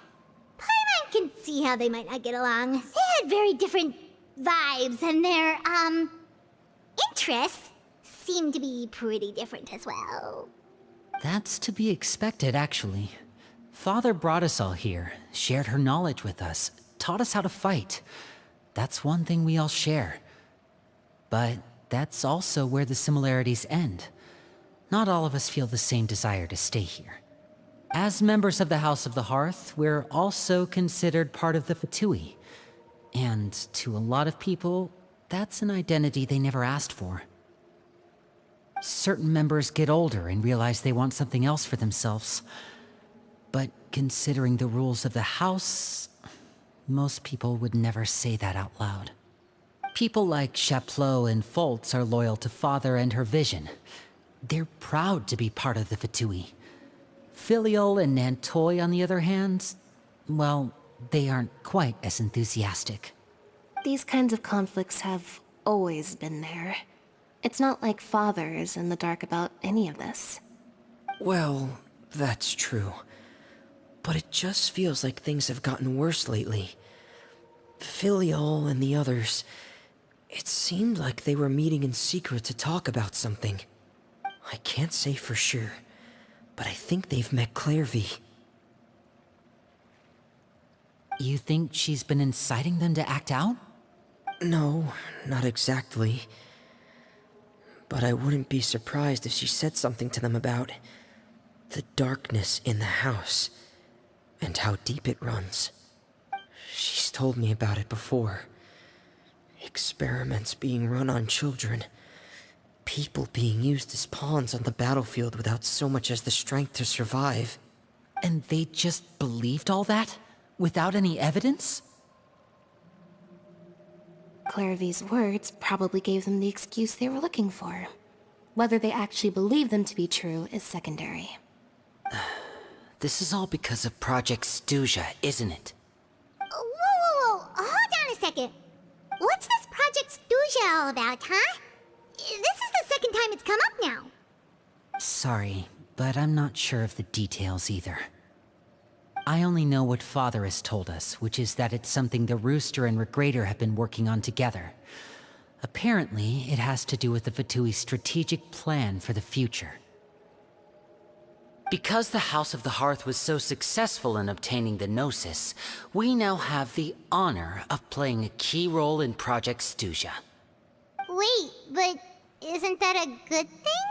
Paimon can see how they might not get along. They had very different vibes, and their, interests seem to be pretty different as well. That's to be expected, actually. Father brought us all here, shared her knowledge with us, taught us how to fight. That's one thing we all share. But that's also where the similarities end. Not all of us feel the same desire to stay here. As members of the House of the Hearth, we're also considered part of the Fatui. And to a lot of people, that's an identity they never asked for. Certain members get older and realize they want something else for themselves. But considering the rules of the house, most people would never say that out loud. People like Chaplot and Foltz are loyal to Father and her vision. They're proud to be part of the Fatui. Filiol and Nantoy, on the other hand, well, they aren't quite as enthusiastic. These kinds of conflicts have always been there. It's not like Father is in the dark about any of this. Well, that's true. But it just feels like things have gotten worse lately. Filial and the others, it seemed like they were meeting in secret to talk about something. I can't say for sure, but I think they've met Clairvy. You think she's been inciting them to act out? No, not exactly. But I wouldn't be surprised if she said something to them about the darkness in the house and how deep it runs. She's told me about it before. Experiments being run on children. People being used as pawns on the battlefield without so much as the strength to survive. And they just believed all that? Without any evidence? Clairvy's words probably gave them the excuse they were looking for. Whether they actually believe them to be true is secondary. This is all because of Project Stuja, isn't it? Whoa. Hold on a second. What's this Project Stuja all about, huh? This is the second time it's come up now. Sorry, but I'm not sure of the details either. I only know what Father has told us, which is that it's something the Rooster and Regrator have been working on together. Apparently, it has to do with the Vatui's strategic plan for the future. Because the House of the Hearth was so successful in obtaining the Gnosis, we now have the honor of playing a key role in Project Stuja. Wait, but isn't that a good thing?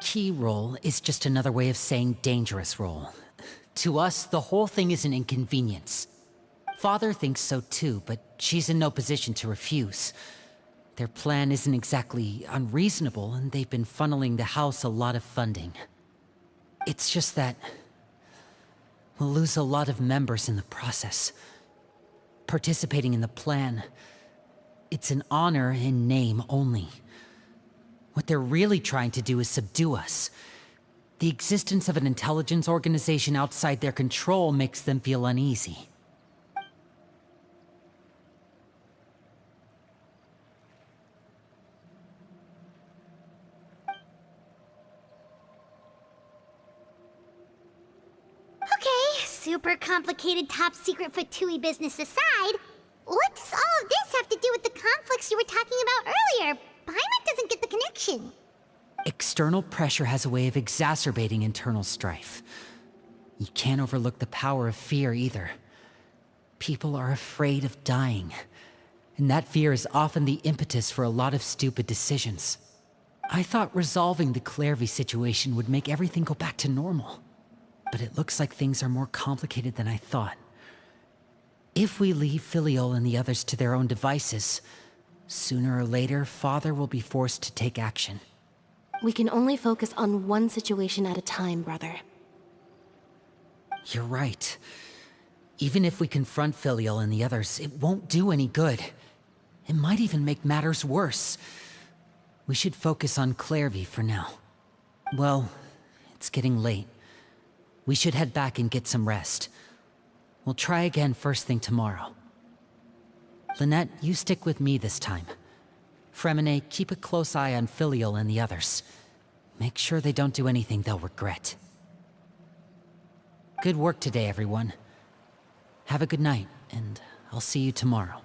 Key role is just another way of saying dangerous role. To us, the whole thing is an inconvenience. Father thinks so too, but she's in no position to refuse. Their plan isn't exactly unreasonable, and they've been funneling the house a lot of funding. It's just that we'll lose a lot of members in the process. Participating in the plan, it's an honor in name only. What they're really trying to do is subdue us. The existence of an intelligence organization outside their control makes them feel uneasy. Okay, super complicated top secret Fatui business aside, what does all of this have to do with the conflicts you were talking about earlier? Paimon doesn't get the connection. External pressure has a way of exacerbating internal strife. You can't overlook the power of fear either. People are afraid of dying, and that fear is often the impetus for a lot of stupid decisions. I thought resolving the Clairvy situation would make everything go back to normal, but it looks like things are more complicated than I thought. If we leave Filial and the others to their own devices, sooner or later, Father will be forced to take action. We can only focus on one situation at a time, brother. You're right. Even if we confront Filial and the others, it won't do any good. It might even make matters worse. We should focus on Clairvy for now. Well, it's getting late. We should head back and get some rest. We'll try again first thing tomorrow. Lynette, you stick with me this time. Fremine, keep a close eye on Filial and the others. Make sure they don't do anything they'll regret. Good work today, everyone. Have a good night, and I'll see you tomorrow.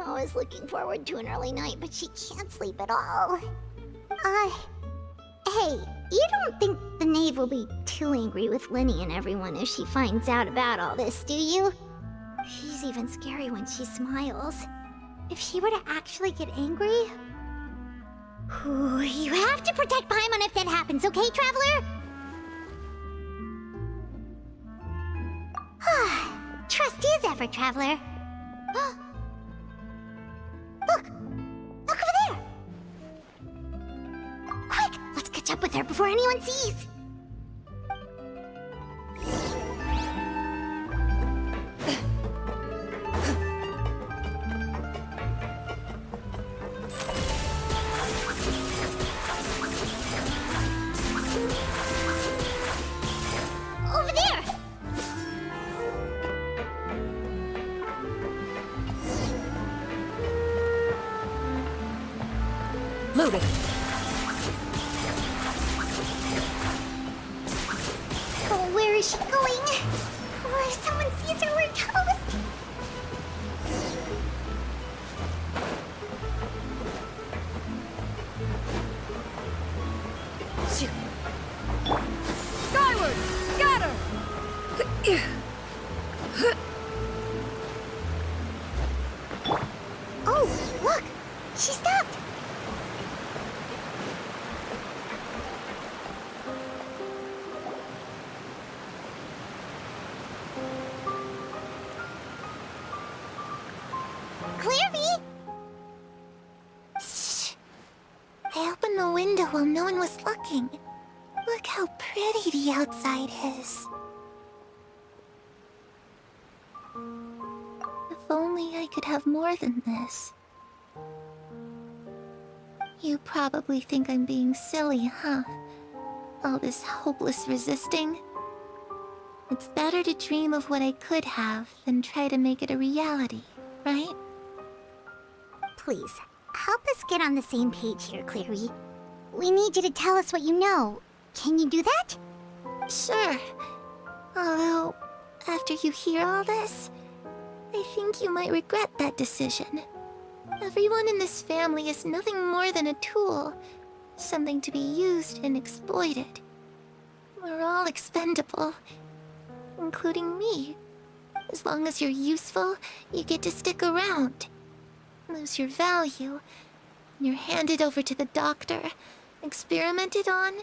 I was looking forward to an early night, but she can't sleep at all. Hey, you don't think the knave will be too angry with Linny and everyone if she finds out about all this, do you? She's even scary when she smiles. If she were to actually get angry... Ooh, you have to protect Paimon if that happens, okay, Traveler? Trusty as ever, Traveler. Look! Look over there! Quick! Let's catch up with her before anyone sees! Loaded. Oh, where is she going? Oh, if someone sees her, we're toast! Skyward! Scatter! Oh, look! She stopped! Clairvy! Shh. I opened the window while no one was looking. Look how pretty the outside is. If only I could have more than this. You probably think I'm being silly, huh? All this hopeless resisting. It's better to dream of what I could have than try to make it a reality, right? Please, help us get on the same page here, Clary. We need you to tell us what you know. Can you do that? Sure. Although, after you hear all this, I think you might regret that decision. Everyone in this family is nothing more than a tool, something to be used and exploited. We're all expendable, including me. As long as you're useful, you get to stick around. Lose your value, and you're handed over to the doctor, experimented on,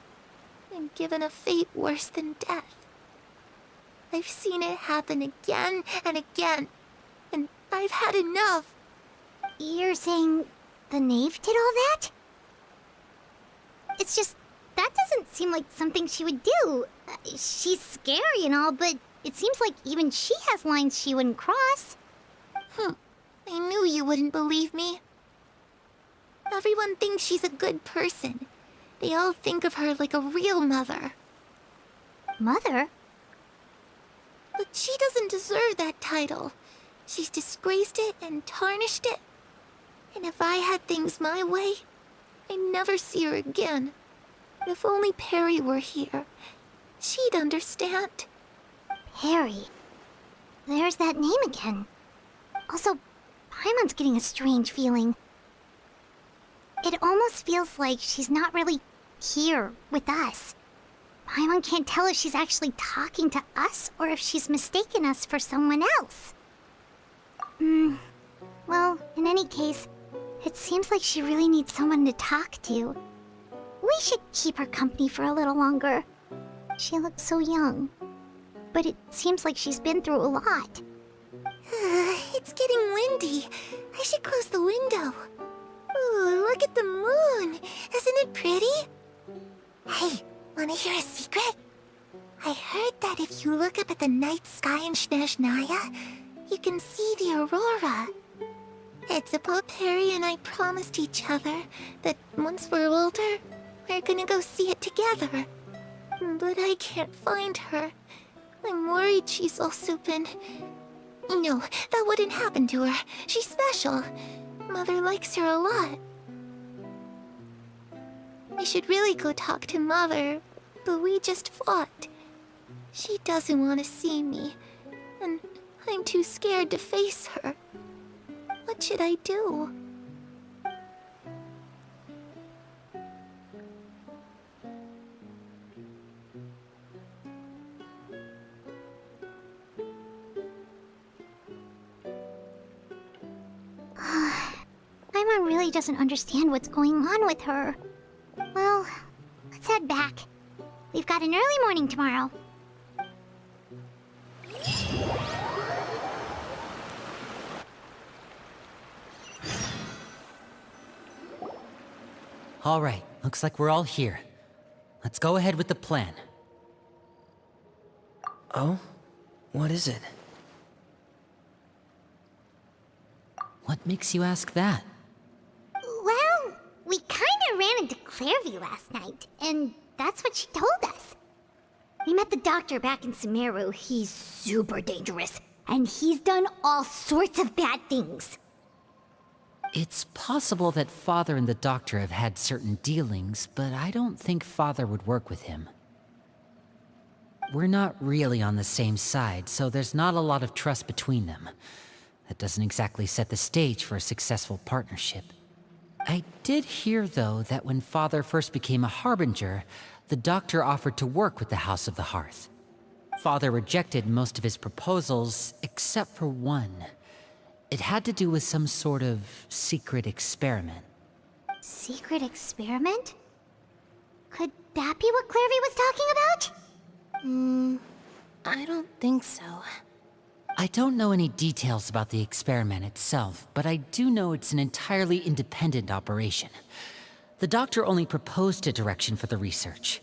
and given a fate worse than death. I've seen it happen again and again, and I've had enough. You're saying the knave did all that? It's just, that doesn't seem like something she would do. She's scary and all, but it seems like even she has lines she wouldn't cross. I knew you wouldn't believe me. Everyone thinks she's a good person. They all think of her like a real mother. Mother? But she doesn't deserve that title. She's disgraced it and tarnished it. And if I had things my way, I'd never see her again. If only Perry were here, she'd understand. Perry. There's that name again. Also, Paimon's getting a strange feeling. It almost feels like she's not really here with us. Paimon can't tell if she's actually talking to us or if she's mistaken us for someone else. Well, in any case, it seems like she really needs someone to talk to. We should keep her company for a little longer. She looks so young. But it seems like she's been through a lot. It's getting windy. I should close the window. Ooh, look at the moon. Isn't it pretty? Hey, wanna hear a secret? I heard that if you look up at the night sky in Snezhnaya, you can see the aurora. It's about Perry and I promised each other that once we're older, we're gonna go see it together. But I can't find her. I'm worried she's also been... No, that wouldn't happen to her. She's special. Mother likes her a lot. I should really go talk to Mother, but we just fought. She doesn't want to see me, and I'm too scared to face her. What should I do? Paimon really doesn't understand what's going on with her. Well, let's head back. We've got an early morning tomorrow. All right, looks like we're all here. Let's go ahead with the plan. Oh? What is it? What makes you ask that? Well, we kinda ran into Clairvy last night, and that's what she told us. We met the doctor back in Sumeru. He's super dangerous, and he's done all sorts of bad things. It's possible that Father and the Doctor have had certain dealings, but I don't think Father would work with him. We're not really on the same side, so there's not a lot of trust between them. That doesn't exactly set the stage for a successful partnership. I did hear, though, that when Father first became a Harbinger, the Doctor offered to work with the House of the Hearth. Father rejected most of his proposals, except for one. It had to do with some sort of secret experiment. Secret experiment? Could that be what Clairvy was talking about? I don't think so. I don't know any details about the experiment itself, but I do know it's an entirely independent operation. The Doctor only proposed a direction for the research.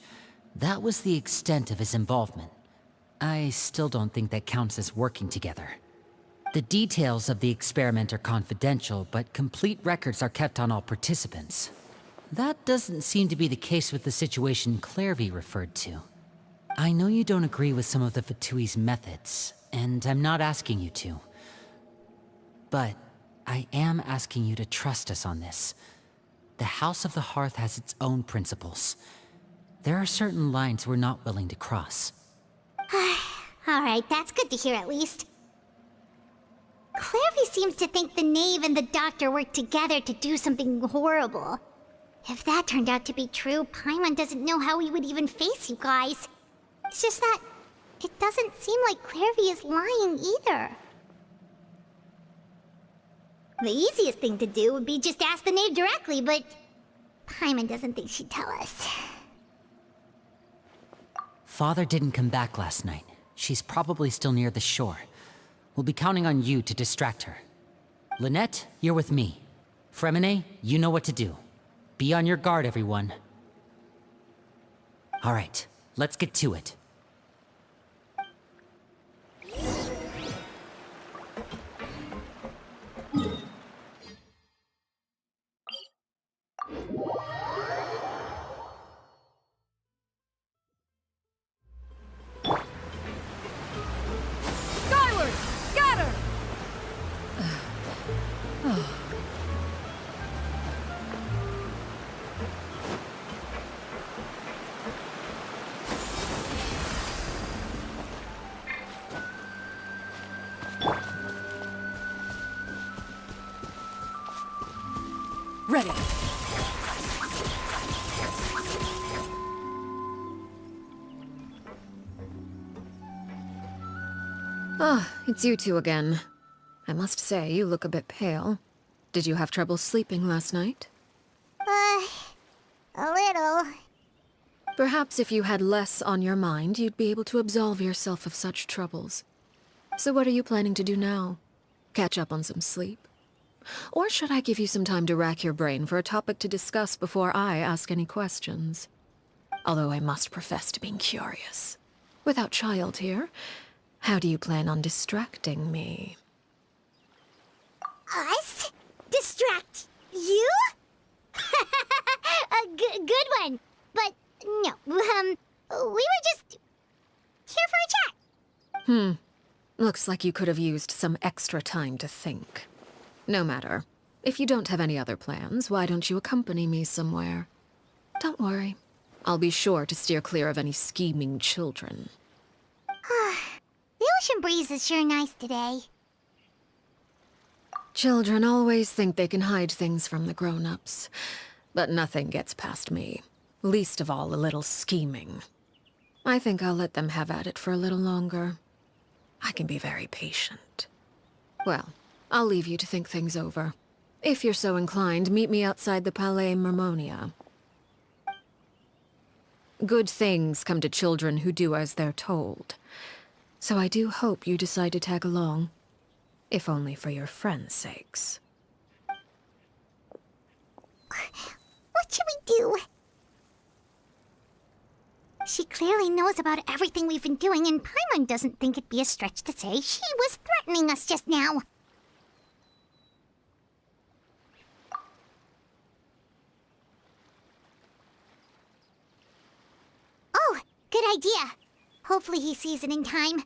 That was the extent of his involvement. I still don't think that counts as working together. The details of the experiment are confidential, but complete records are kept on all participants. That doesn't seem to be the case with the situation Clairvy referred to. I know you don't agree with some of the Fatui's methods, and I'm not asking you to. But I am asking you to trust us on this. The House of the Hearth has its own principles. There are certain lines we're not willing to cross. Alright, that's good to hear at least. Clairvy seems to think the Knave and the Doctor worked together to do something horrible. If that turned out to be true, Paimon doesn't know how he would even face you guys. It's just that it doesn't seem like Clairvy is lying either. The easiest thing to do would be just ask the Knave directly, but Paimon doesn't think she'd tell us. Father didn't come back last night. She's probably still near the shore. We'll be counting on you to distract her. Lynette, you're with me. Fremine, you know what to do. Be on your guard, everyone. All right, let's get to it. Ready. Ah, it's you two again. I must say, you look a bit pale. Did you have trouble sleeping last night? A little. Perhaps if you had less on your mind, you'd be able to absolve yourself of such troubles. So what are you planning to do now? Catch up on some sleep? Or should I give you some time to rack your brain for a topic to discuss before I ask any questions? Although I must profess to being curious. Without Child here, how do you plan on distracting me? Us? Distract you? Good one. But no, we were just here for a chat. Looks like you could have used some extra time to think. No matter. If you don't have any other plans, why don't you accompany me somewhere? Don't worry. I'll be sure to steer clear of any scheming children. The ocean breeze is sure nice today. Children always think they can hide things from the grown-ups. But nothing gets past me. Least of all a little scheming. I think I'll let them have at it for a little longer. I can be very patient. Well, I'll leave you to think things over. If you're so inclined, meet me outside the Palais Mermonia. Good things come to children who do as they're told. So I do hope you decide to tag along. If only for your friends' sakes. What should we do? She clearly knows about everything we've been doing, and Paimon doesn't think it'd be a stretch to say she was threatening us just now. Oh, good idea. Hopefully he sees it in time.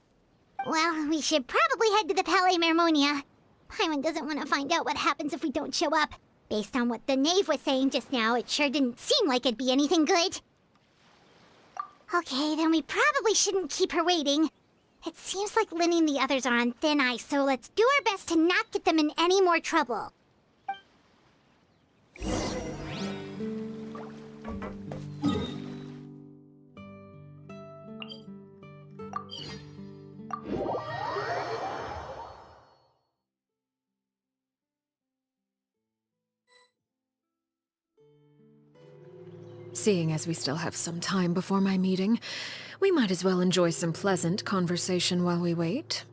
Well, we should probably head to the Palais Mermonia. Paimon doesn't want to find out what happens if we don't show up. Based on what the knave was saying just now, it sure didn't seem like it'd be anything good. Okay, then we probably shouldn't keep her waiting. It seems like Linny and the others are on thin ice, so let's do our best to not get them in any more trouble. Seeing as we still have some time before my meeting, we might as well enjoy some pleasant conversation while we wait.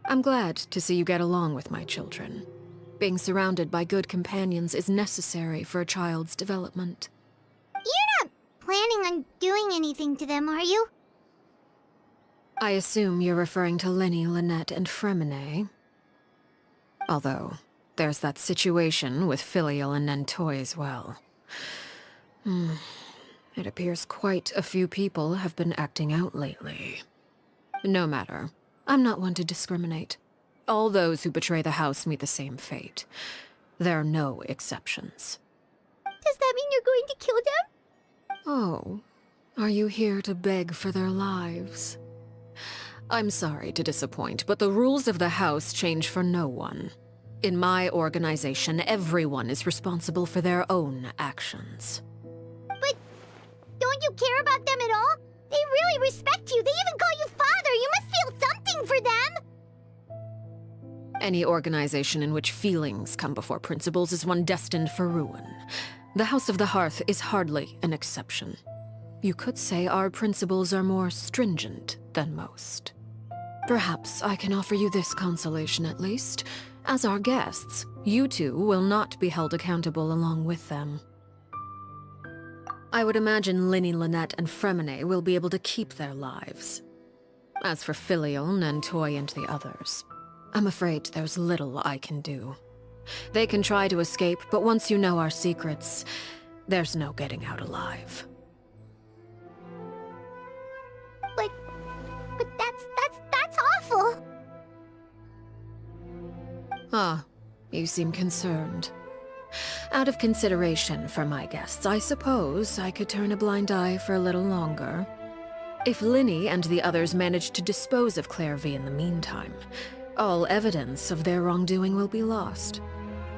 I'm glad to see you get along with my children. Being surrounded by good companions is necessary for a child's development. You're not planning on doing anything to them, are you? I assume you're referring to Lenny, Lynette, and Fremine. Although, there's that situation with Filial and Nentoy as well. It appears quite a few people have been acting out lately. No matter. I'm not one to discriminate. All those who betray the house meet the same fate. There are no exceptions. Does that mean you're going to kill them? Oh, are you here to beg for their lives? I'm sorry to disappoint, but the rules of the house change for no one. In my organization, everyone is responsible for their own actions. But don't you care about them at all? They really respect you. They even call you father. You must feel something for them. Any organization in which feelings come before principles is one destined for ruin. The House of the Hearth is hardly an exception. You could say our principles are more stringent than most. Perhaps I can offer you this consolation at least. As our guests, you two will not be held accountable along with them. I would imagine Linny, Lynette, and Fremine will be able to keep their lives. As for Filial, Nentoy, and the others, I'm afraid there's little I can do. They can try to escape, but once you know our secrets, there's no getting out alive. But that's awful. Ah, you seem concerned. Out of consideration for my guests, I suppose I could turn a blind eye for a little longer. If Linny and the others manage to dispose of Clairvy in the meantime, all evidence of their wrongdoing will be lost.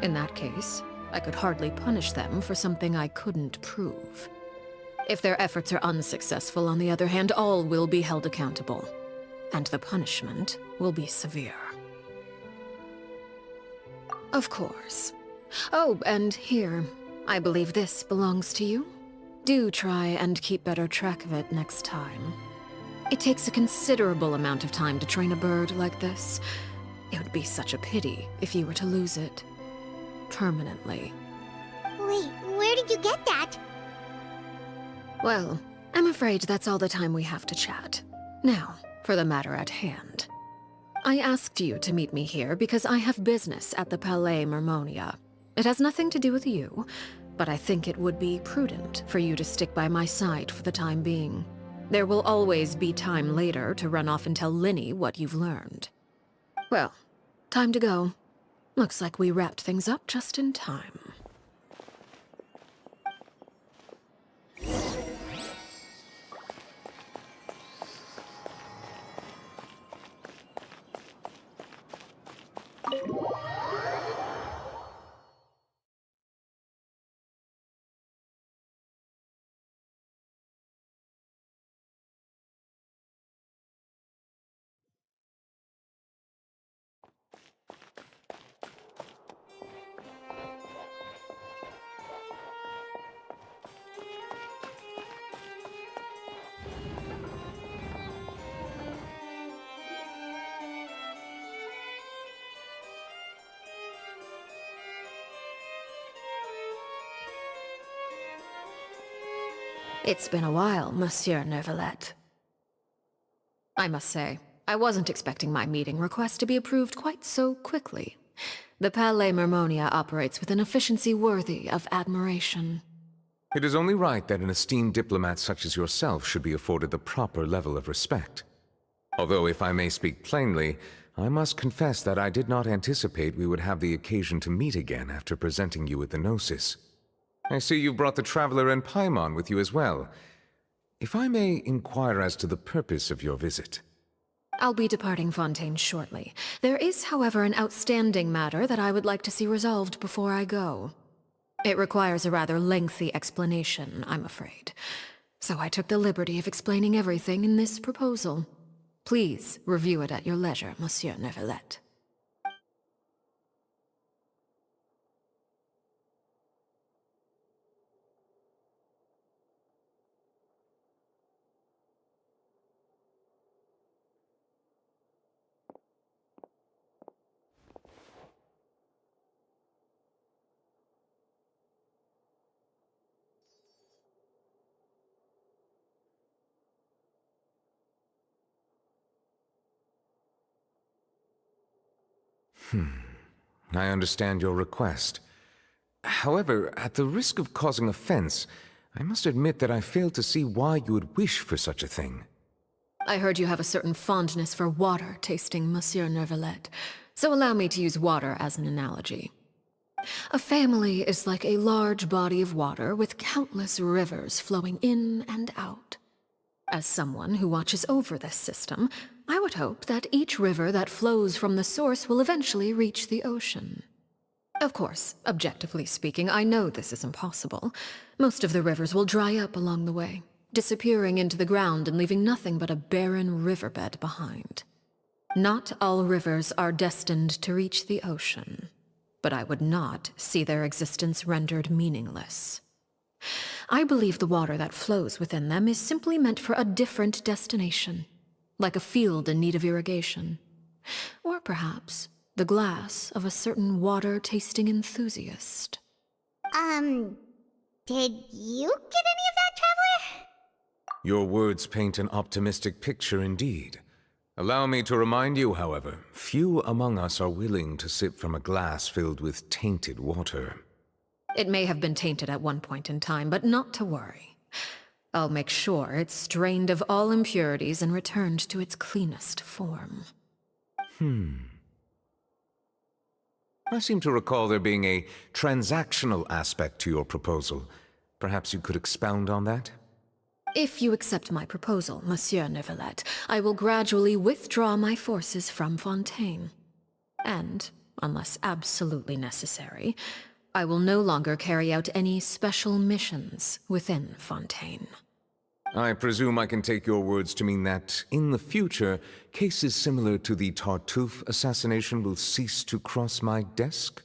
In that case, I could hardly punish them for something I couldn't prove. If their efforts are unsuccessful, on the other hand, all will be held accountable, and the punishment will be severe. Of course. Oh, and here, I believe this belongs to you. Do try and keep better track of it next time. It takes a considerable amount of time to train a bird like this. It would be such a pity if you were to lose it. Permanently. Wait, where did you get that? Well, I'm afraid that's all the time we have to chat. Now, for the matter at hand. I asked you to meet me here because I have business at the Palais Mermonia. It has nothing to do with you, but I think it would be prudent for you to stick by my side for the time being. There will always be time later to run off and tell Linny what you've learned. Well, time to go. Looks like we wrapped things up just in time. It's been a while, Monsieur Neuvillette. I must say, I wasn't expecting my meeting request to be approved quite so quickly. The Palais Mermonia operates with an efficiency worthy of admiration. It is only right that an esteemed diplomat such as yourself should be afforded the proper level of respect. Although, if I may speak plainly, I must confess that I did not anticipate we would have the occasion to meet again after presenting you with the Gnosis. I see you brought the Traveler and Paimon with you as well. If I may inquire as to the purpose of your visit. I'll be departing Fontaine shortly. There is, however, an outstanding matter that I would like to see resolved before I go. It requires a rather lengthy explanation, I'm afraid. So I took the liberty of explaining everything in this proposal. Please review it at your leisure, Monsieur Neuvillette. I understand your request. However, at the risk of causing offense, I must admit that I fail to see why you would wish for such a thing. I heard you have a certain fondness for water tasting, Monsieur Neuvillette, so allow me to use water as an analogy. A family is like a large body of water with countless rivers flowing in and out. As someone who watches over this system, I would hope that each river that flows from the source will eventually reach the ocean. Of course, objectively speaking, I know this is impossible. Most of the rivers will dry up along the way, disappearing into the ground and leaving nothing but a barren riverbed behind. Not all rivers are destined to reach the ocean, but I would not see their existence rendered meaningless. I believe the water that flows within them is simply meant for a different destination, like a field in need of irrigation. Or perhaps the glass of a certain water-tasting enthusiast. Did you get any of that, Traveler? Your words paint an optimistic picture indeed. Allow me to remind you, however, few among us are willing to sip from a glass filled with tainted water. It may have been tainted at one point in time, but not to worry. I'll make sure it's strained of all impurities and returned to its cleanest form. I seem to recall there being a transactional aspect to your proposal. Perhaps you could expound on that? If you accept my proposal, Monsieur Neuvillette, I will gradually withdraw my forces from Fontaine. And, unless absolutely necessary, I will no longer carry out any special missions within Fontaine. I presume I can take your words to mean that, in the future, cases similar to the Tartuffe assassination will cease to cross my desk?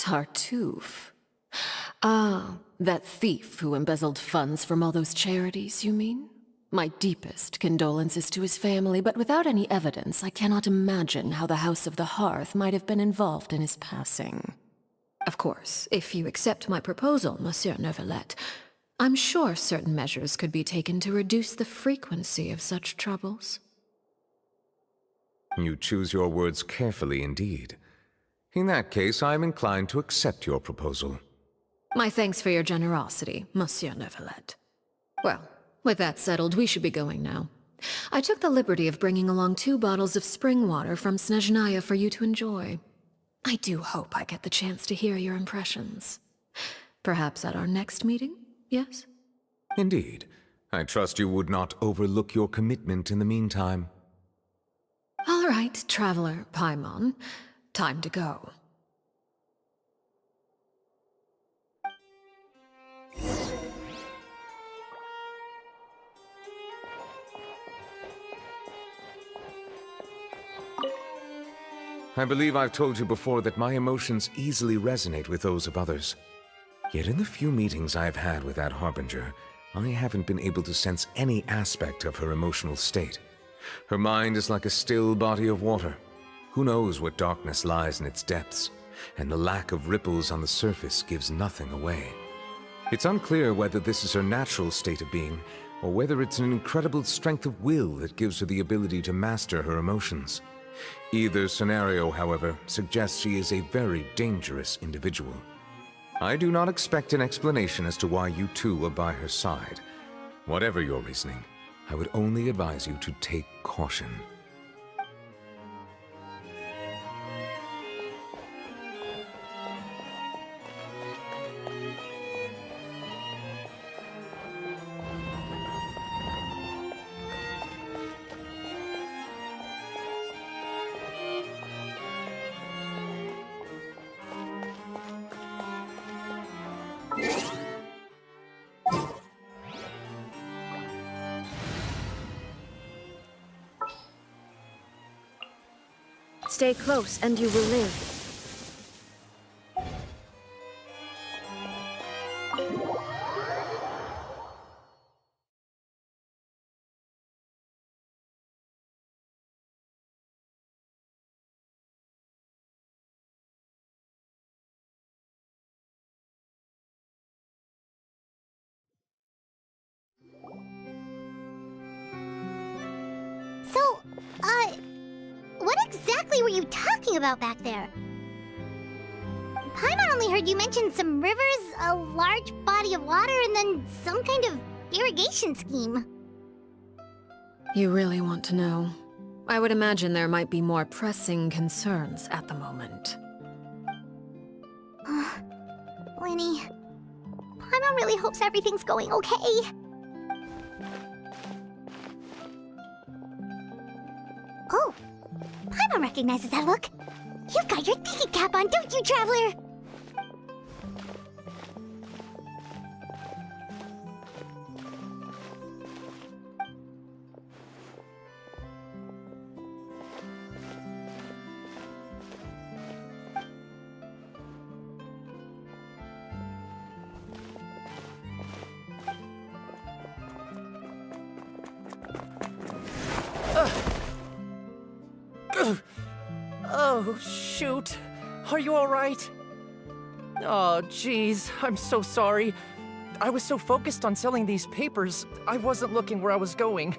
Tartuffe? Ah, that thief who embezzled funds from all those charities, you mean? My deepest condolences to his family, but without any evidence, I cannot imagine how the House of the Hearth might have been involved in his passing. Of course, if you accept my proposal, Monsieur Neuvillette, I'm sure certain measures could be taken to reduce the frequency of such troubles. You choose your words carefully indeed. In that case, I am inclined to accept your proposal. My thanks for your generosity, Monsieur Neuvillette. Well, with that settled, we should be going now. I took the liberty of bringing along 2 bottles of spring water from Snezhnaya for you to enjoy. I do hope I get the chance to hear your impressions. Perhaps at our next meeting, yes? Indeed. I trust you would not overlook your commitment in the meantime. All right, Traveler Paimon. Time to go. I believe I've told you before that my emotions easily resonate with those of others. Yet in the few meetings I've had with that Harbinger, I haven't been able to sense any aspect of her emotional state. Her mind is like a still body of water. Who knows what darkness lies in its depths, and the lack of ripples on the surface gives nothing away. It's unclear whether this is her natural state of being, or whether it's an incredible strength of will that gives her the ability to master her emotions. Either scenario, however, suggests she is a very dangerous individual. I do not expect an explanation as to why you two are by her side. Whatever your reasoning, I would only advise you to take caution. Stay close and you will live. So, what exactly were you talking about back there? Paimon only heard you mention some rivers, a large body of water, and then some kind of irrigation scheme. You really want to know? I would imagine there might be more pressing concerns at the moment. Winnie, Paimon really hopes everything's going okay. Oh, Paimon recognizes that look. You've got your thinking cap on, don't you, Traveler? Oh, shoot. Are you alright? Oh, jeez. I'm so sorry. I was so focused on selling these papers, I wasn't looking where I was going.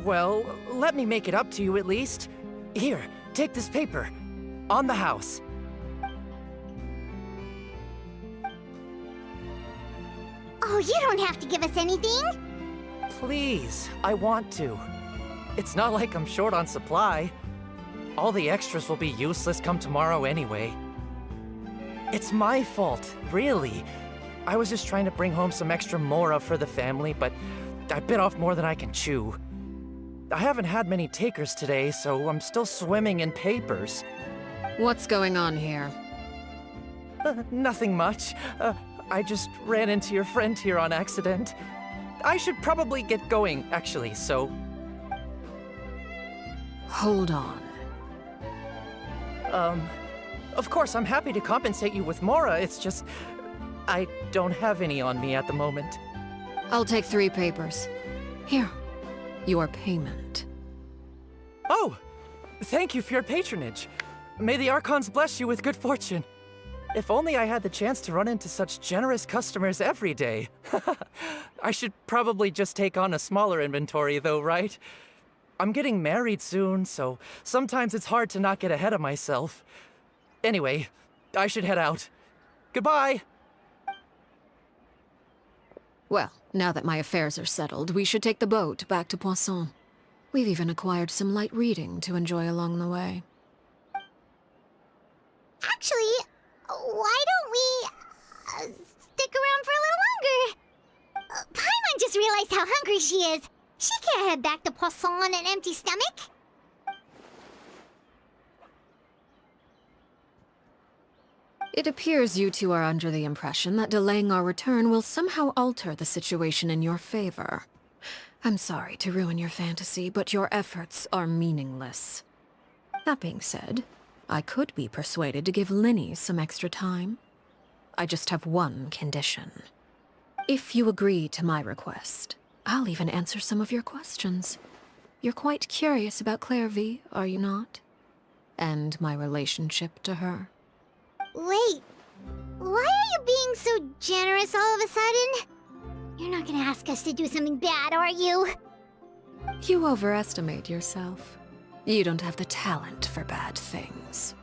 Well, let me make it up to you at least. Here, take this paper. On the house. Oh, you don't have to give us anything. Please, I want to. It's not like I'm short on supply. All the extras will be useless come tomorrow anyway. It's my fault, really. I was just trying to bring home some extra mora for the family, but I bit off more than I can chew. I haven't had many takers today, so I'm still swimming in papers. What's going on here? Nothing much. I just ran into your friend here on accident. I should probably get going, actually, so... Hold on. Of course, I'm happy to compensate you with mora, it's just... I don't have any on me at the moment. I'll take 3 papers. Here, your payment. Oh! Thank you for your patronage. May the Archons bless you with good fortune. If only I had the chance to run into such generous customers every day. I should probably just take on a smaller inventory though, right? I'm getting married soon, so sometimes it's hard to not get ahead of myself. Anyway, I should head out. Goodbye! Well, now that my affairs are settled, we should take the boat back to Poisson. We've even acquired some light reading to enjoy along the way. Actually, why don't we stick around for a little longer? Paimon just realized how hungry she is. She can't head back to Poisson on an empty stomach. It appears you two are under the impression that delaying our return will somehow alter the situation in your favor. I'm sorry to ruin your fantasy, but your efforts are meaningless. That being said, I could be persuaded to give Linny some extra time. I just have one condition. If you agree to my request, I'll even answer some of your questions. You're quite curious about Clairvy, are you not? And my relationship to her. Wait, why are you being so generous all of a sudden? You're not gonna ask us to do something bad, are you? You overestimate yourself. You don't have the talent for bad things.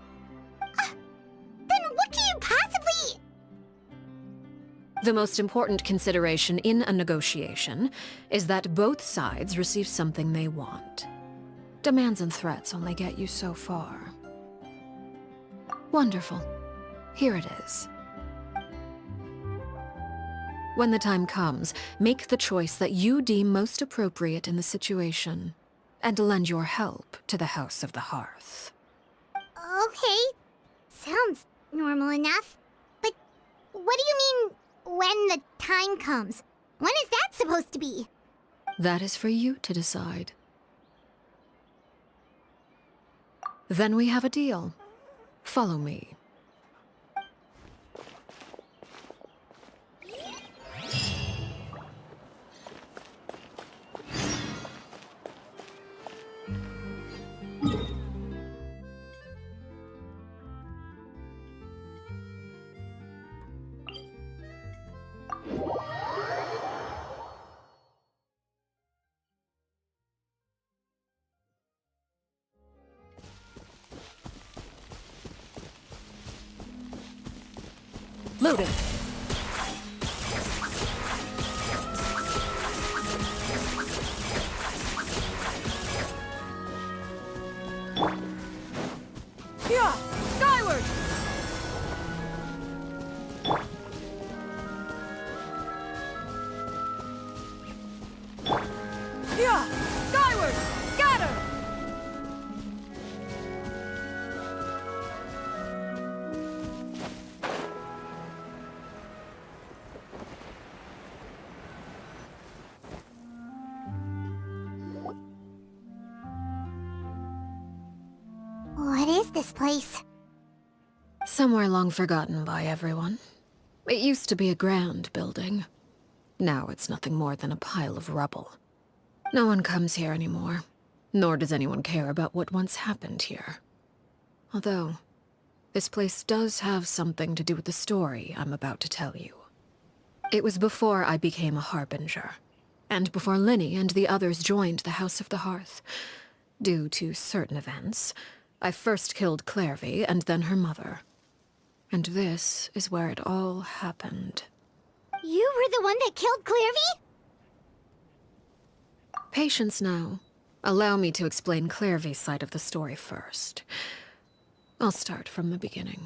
Then what can you possibly... The most important consideration in a negotiation is that both sides receive something they want. Demands and threats only get you so far. Wonderful. Here it is. When the time comes, make the choice that you deem most appropriate in the situation, and lend your help to the House of the Hearth. Okay, sounds normal enough. But what do you mean, when the time comes? When is that supposed to be? That is for you to decide. Then we have a deal. Follow me. Loaded. Yeah! Skyward! Yeah! Skyward! Scatter! What is this place? Somewhere long forgotten by everyone. It used to be a grand building. Now it's nothing more than a pile of rubble. No one comes here anymore, nor does anyone care about what once happened here. Although, this place does have something to do with the story I'm about to tell you. It was before I became a Harbinger, and before Linny and the others joined the House of the Hearth. Due to certain events, I first killed Clairvy and then her mother. And this is where it all happened. You were the one that killed Clairvy? Patience now. Allow me to explain Clairvy's side of the story first. I'll start from the beginning.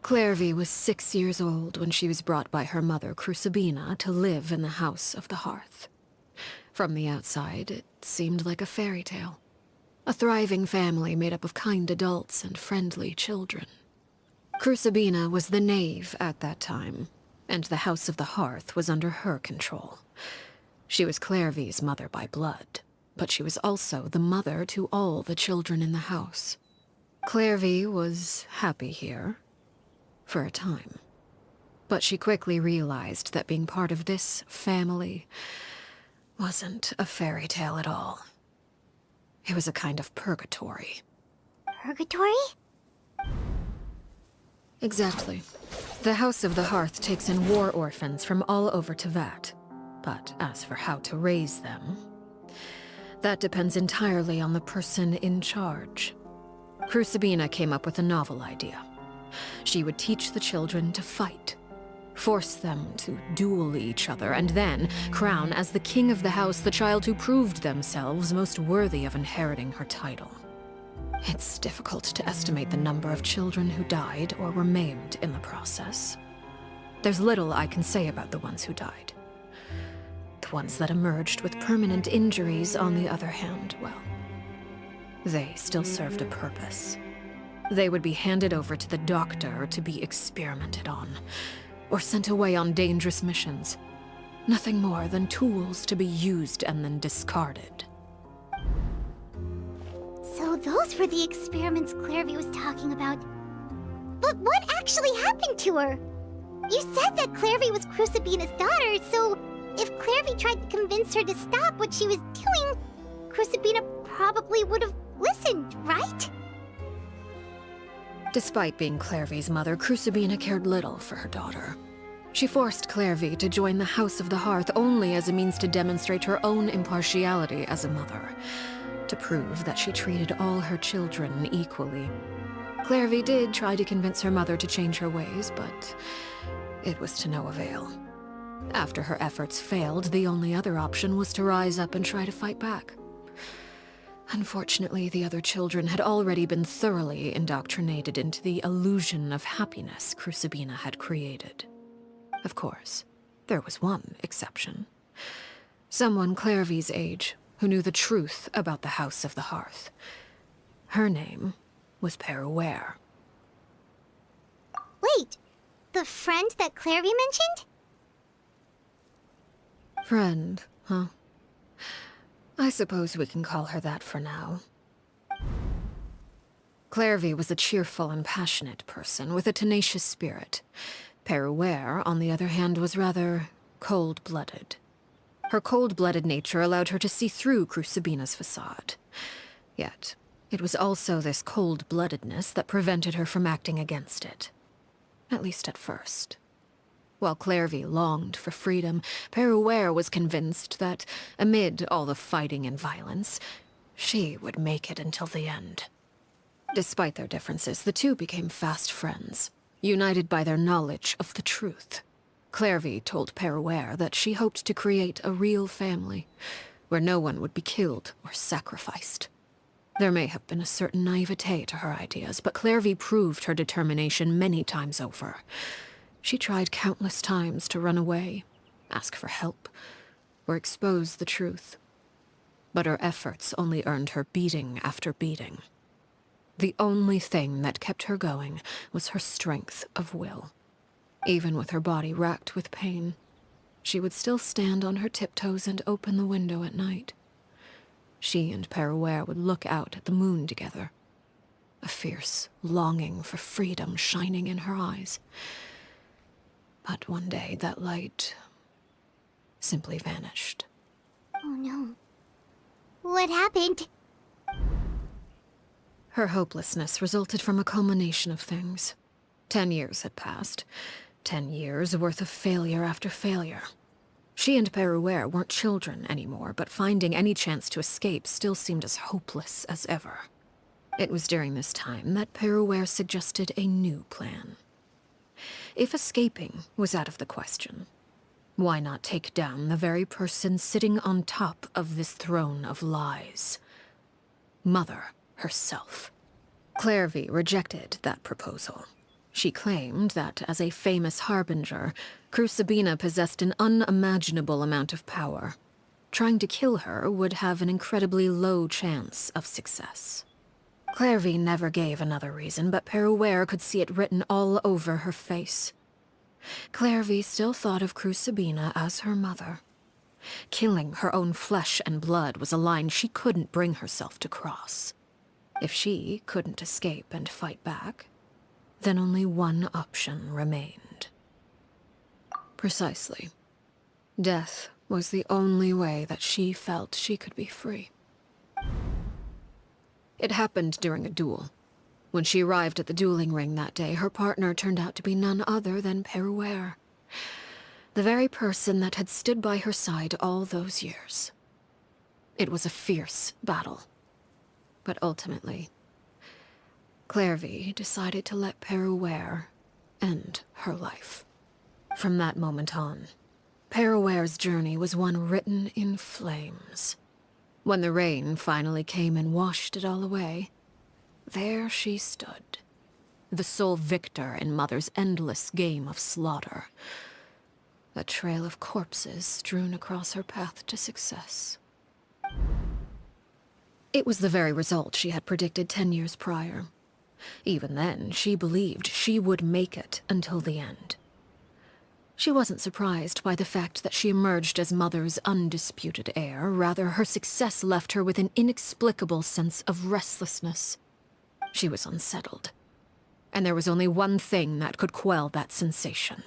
Clairvy was 6 years old when she was brought by her mother, Crucibina, to live in the House of the Hearth. From the outside, it seemed like a fairy tale. A thriving family made up of kind adults and friendly children. Crucibina was the knave at that time, and the House of the Hearth was under her control. She was Clairvy's mother by blood, but she was also the mother to all the children in the house. Clairvy was happy here, for a time. But she quickly realized that being part of this family wasn't a fairy tale at all. It was a kind of purgatory. Purgatory? Exactly. The House of the Hearth takes in war orphans from all over Tevat. But as for how to raise them, that depends entirely on the person in charge. Crucibina came up with a novel idea. She would teach the children to fight, force them to duel each other, and then crown as the king of the house the child who proved themselves most worthy of inheriting her title. It's difficult to estimate the number of children who died or were maimed in the process. There's little I can say about the ones who died. The ones that emerged with permanent injuries, on the other hand, well, they still served a purpose. They would be handed over to the doctor to be experimented on, or sent away on dangerous missions. Nothing more than tools to be used and then discarded. So those were the experiments Clairvy was talking about. But what actually happened to her? You said that Clairvy was Crucibina's daughter, so if Clairvy tried to convince her to stop what she was doing, Crucibina probably would have listened, right? Despite being Clairvy's mother, Crucibina cared little for her daughter. She forced Clairvy to join the House of the Hearth only as a means to demonstrate her own impartiality as a mother, to prove that she treated all her children equally. Clairvy did try to convince her mother to change her ways, but it was to no avail. After her efforts failed, the only other option was to rise up and try to fight back. Unfortunately, the other children had already been thoroughly indoctrinated into the illusion of happiness Crucibina had created. Of course, there was one exception. Someone Clairvy's age who knew the truth about the House of the Hearth. Her name was Peruere. Wait, the friend that Clairvy mentioned? Friend, huh? I suppose we can call her that for now. Clairvy was a cheerful and passionate person with a tenacious spirit. Perouer, on the other hand, was rather cold-blooded. Her cold-blooded nature allowed her to see through Crucibina's facade. Yet, it was also this cold-bloodedness that prevented her from acting against it. At least at first. While Clairvy longed for freedom, Perouer was convinced that, amid all the fighting and violence, she would make it until the end. Despite their differences, the two became fast friends, united by their knowledge of the truth. Clairvy told Perouer that she hoped to create a real family, where no one would be killed or sacrificed. There may have been a certain naivete to her ideas, but Clairvy proved her determination many times over. She tried countless times to run away, ask for help, or expose the truth. But her efforts only earned her beating after beating. The only thing that kept her going was her strength of will. Even with her body racked with pain, she would still stand on her tiptoes and open the window at night. She and Perouer would look out at the moon together, a fierce longing for freedom shining in her eyes. But one day that light simply vanished. Oh no. What happened? Her hopelessness resulted from a culmination of things. 10 years had passed. 10 years worth of failure after failure. She and Perouer weren't children anymore, but finding any chance to escape still seemed as hopeless as ever. It was during this time that Perouer suggested a new plan. If escaping was out of the question, why not take down the very person sitting on top of this throne of lies? Mother herself. Clairvy rejected that proposal. She claimed that, as a famous harbinger, Crucibina possessed an unimaginable amount of power. Trying to kill her would have an incredibly low chance of success. Clairvy never gave another reason, but Perouer could see it written all over her face. Clairvy still thought of Crucibina as her mother. Killing her own flesh and blood was a line she couldn't bring herself to cross. If she couldn't escape and fight back, then only one option remained. Precisely. Death was the only way that she felt she could be free. It happened during a duel. When she arrived at the dueling ring that day, her partner turned out to be none other than Perouer, the very person that had stood by her side all those years. It was a fierce battle. But ultimately, Clairvy decided to let Perouer end her life. From that moment on, Perouer's journey was one written in flames. When the rain finally came and washed it all away, there she stood, the sole victor in Mother's endless game of slaughter. A trail of corpses strewn across her path to success. It was the very result she had predicted 10 years prior. Even then, she believed she would make it until the end. She wasn't surprised by the fact that she emerged as Mother's undisputed heir. Rather, her success left her with an inexplicable sense of restlessness. She was unsettled, and there was only one thing that could quell that sensation.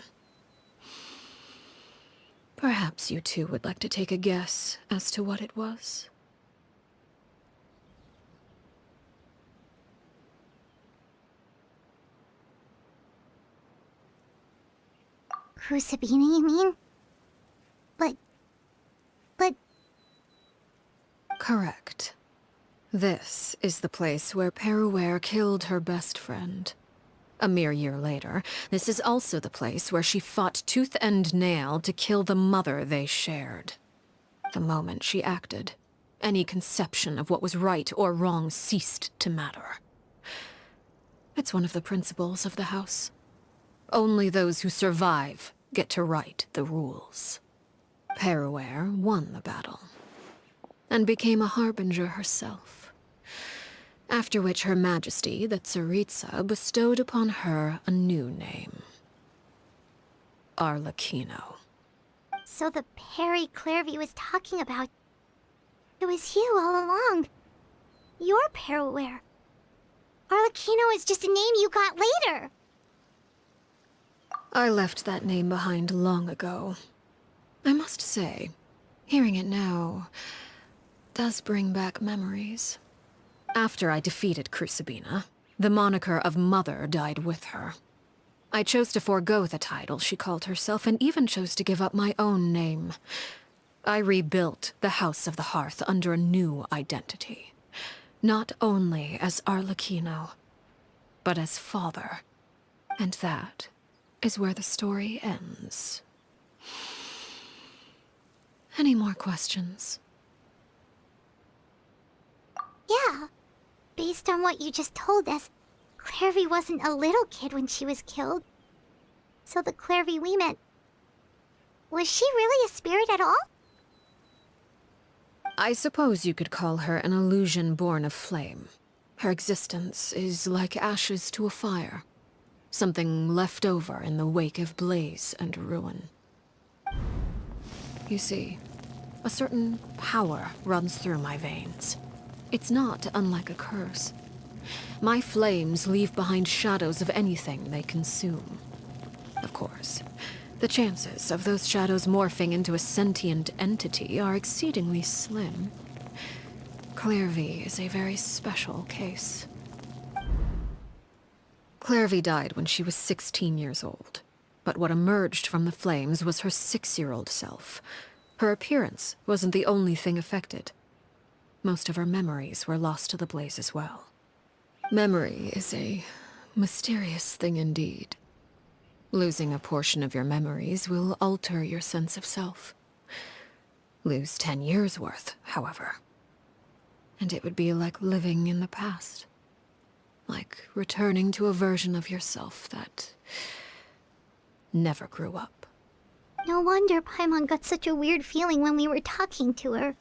Perhaps you two would like to take a guess as to what it was? Crucibina, you mean? But... Correct. This is the place where Perouer killed her best friend. A mere year later, this is also the place where she fought tooth and nail to kill the mother they shared. The moment she acted, any conception of what was right or wrong ceased to matter. It's one of the principles of the house. Only those who survive get to write the rules. Perouer won the battle, and became a harbinger herself. After which Her Majesty, the Tsaritsa, bestowed upon her a new name. Arлекино. So the Perry Clairvy was talking about... It was you all along. You're Paraware. Arлекino is just a name you got later. I left that name behind long ago. I must say, hearing it now does bring back memories. After I defeated Crucibina, the moniker of Mother died with her. I chose to forego the title she called herself and even chose to give up my own name. I rebuilt the House of the Hearth under a new identity. Not only as Arлекino, but as father. And that is where the story ends. Any more questions? Yeah. Based on what you just told us, Clairvy wasn't a little kid when she was killed. So the Clairvy we met... was she really a spirit at all? I suppose you could call her an illusion born of flame. Her existence is like ashes to a fire. Something left over in the wake of blaze and ruin. You see, a certain power runs through my veins. It's not unlike a curse. My flames leave behind shadows of anything they consume. Of course, the chances of those shadows morphing into a sentient entity are exceedingly slim. Clairvy is a very special case. Clairvy died when she was 16 years old, but what emerged from the flames was her 6-year-old self. Her appearance wasn't the only thing affected. Most of her memories were lost to the blaze as well. Memory is a mysterious thing indeed. Losing a portion of your memories will alter your sense of self. Lose 10 years' worth, however, and it would be like living in the past. Like returning to a version of yourself that never grew up. No wonder Paimon got such a weird feeling when we were talking to her.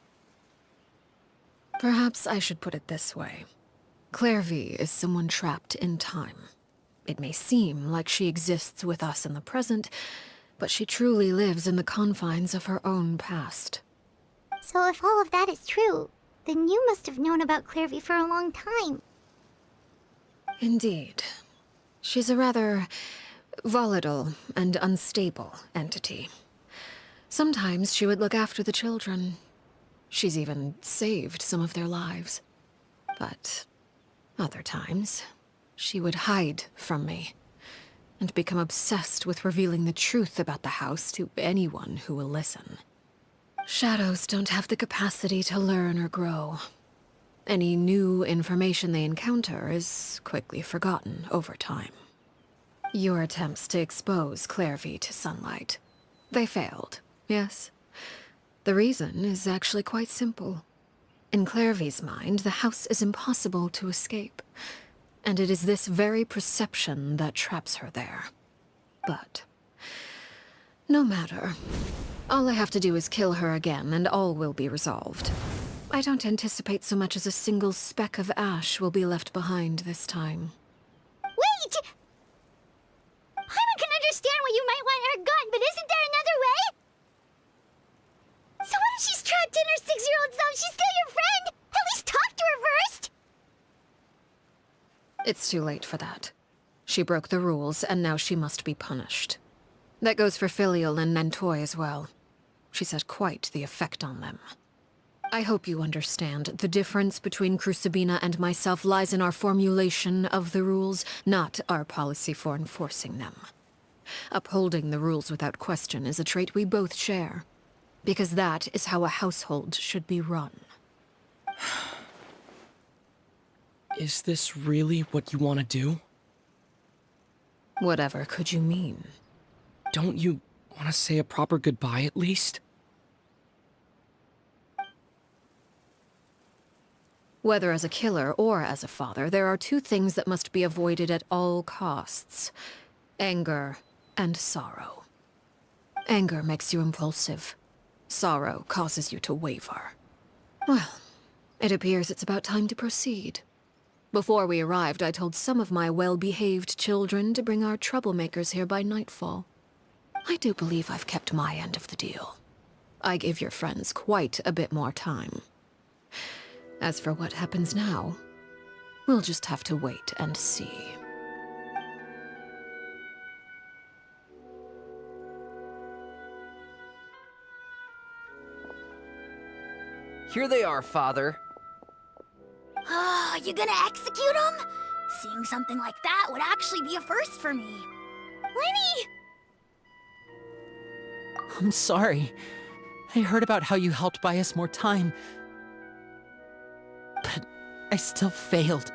Perhaps I should put it this way. Clairvy is someone trapped in time. It may seem like she exists with us in the present, but she truly lives in the confines of her own past. So if all of that is true, then you must have known about Clairvy for a long time. Indeed. She's a rather volatile and unstable entity. Sometimes she would look after the children. She's even saved some of their lives. But other times, she would hide from me and become obsessed with revealing the truth about the house to anyone who will listen. Shadows don't have the capacity to learn or grow. Any new information they encounter is quickly forgotten over time. Your attempts to expose Clairvy to sunlight. They failed, yes? The reason is actually quite simple. In Clairvy's mind, the house is impossible to escape, and it is this very perception that traps her there. But no matter. All I have to do is kill her again, and all will be resolved. I don't anticipate so much as a single speck of ash will be left behind this time. Wait! Paimon can understand why you might want her gone, but isn't there another way? So what if she's trapped in her 6-year-old self? She's still your friend! At least talk to her first! It's too late for that. She broke the rules, and now she must be punished. That goes for Filial and Nantoy as well. She's had quite the effect on them. I hope you understand. The difference between Crucibina and myself lies in our formulation of the rules, not our policy for enforcing them. Upholding the rules without question is a trait we both share, because that is how a household should be run. Is this really what you want to do? Whatever could you mean? Don't you want to say a proper goodbye at least? Whether as a killer or as a father, there are two things that must be avoided at all costs: anger and sorrow. Anger makes you impulsive. Sorrow causes you to waver. Well, it appears it's about time to proceed. Before we arrived, I told some of my well-behaved children to bring our troublemakers here by nightfall. I do believe I've kept my end of the deal. I gave your friends quite a bit more time. As for what happens now, we'll just have to wait and see. Here they are, Father. You gonna execute him? Seeing something like that would actually be a first for me. Lenny! I'm sorry. I heard about how you helped buy us more time. But I still failed.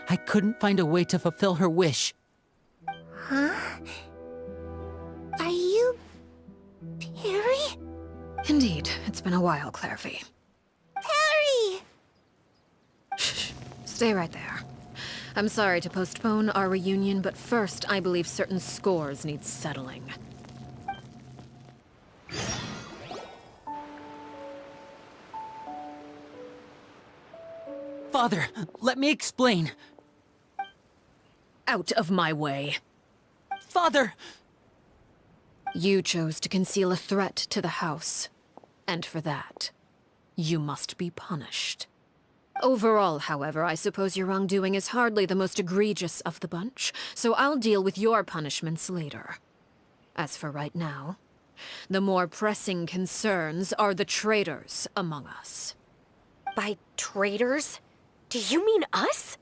I couldn't find a way to fulfill her wish. Huh? Are you... Perry? Indeed, it's been a while, Clairvy. Perry! Shh, stay right there. I'm sorry to postpone our reunion, but first I believe certain scores need settling. Father, let me explain. Out of my way. Father! You chose to conceal a threat to the house. And for that, you must be punished. Overall, however, I suppose your wrongdoing is hardly the most egregious of the bunch, so I'll deal with your punishments later. As for right now, the more pressing concerns are the traitors among us. By traitors? Do you mean us?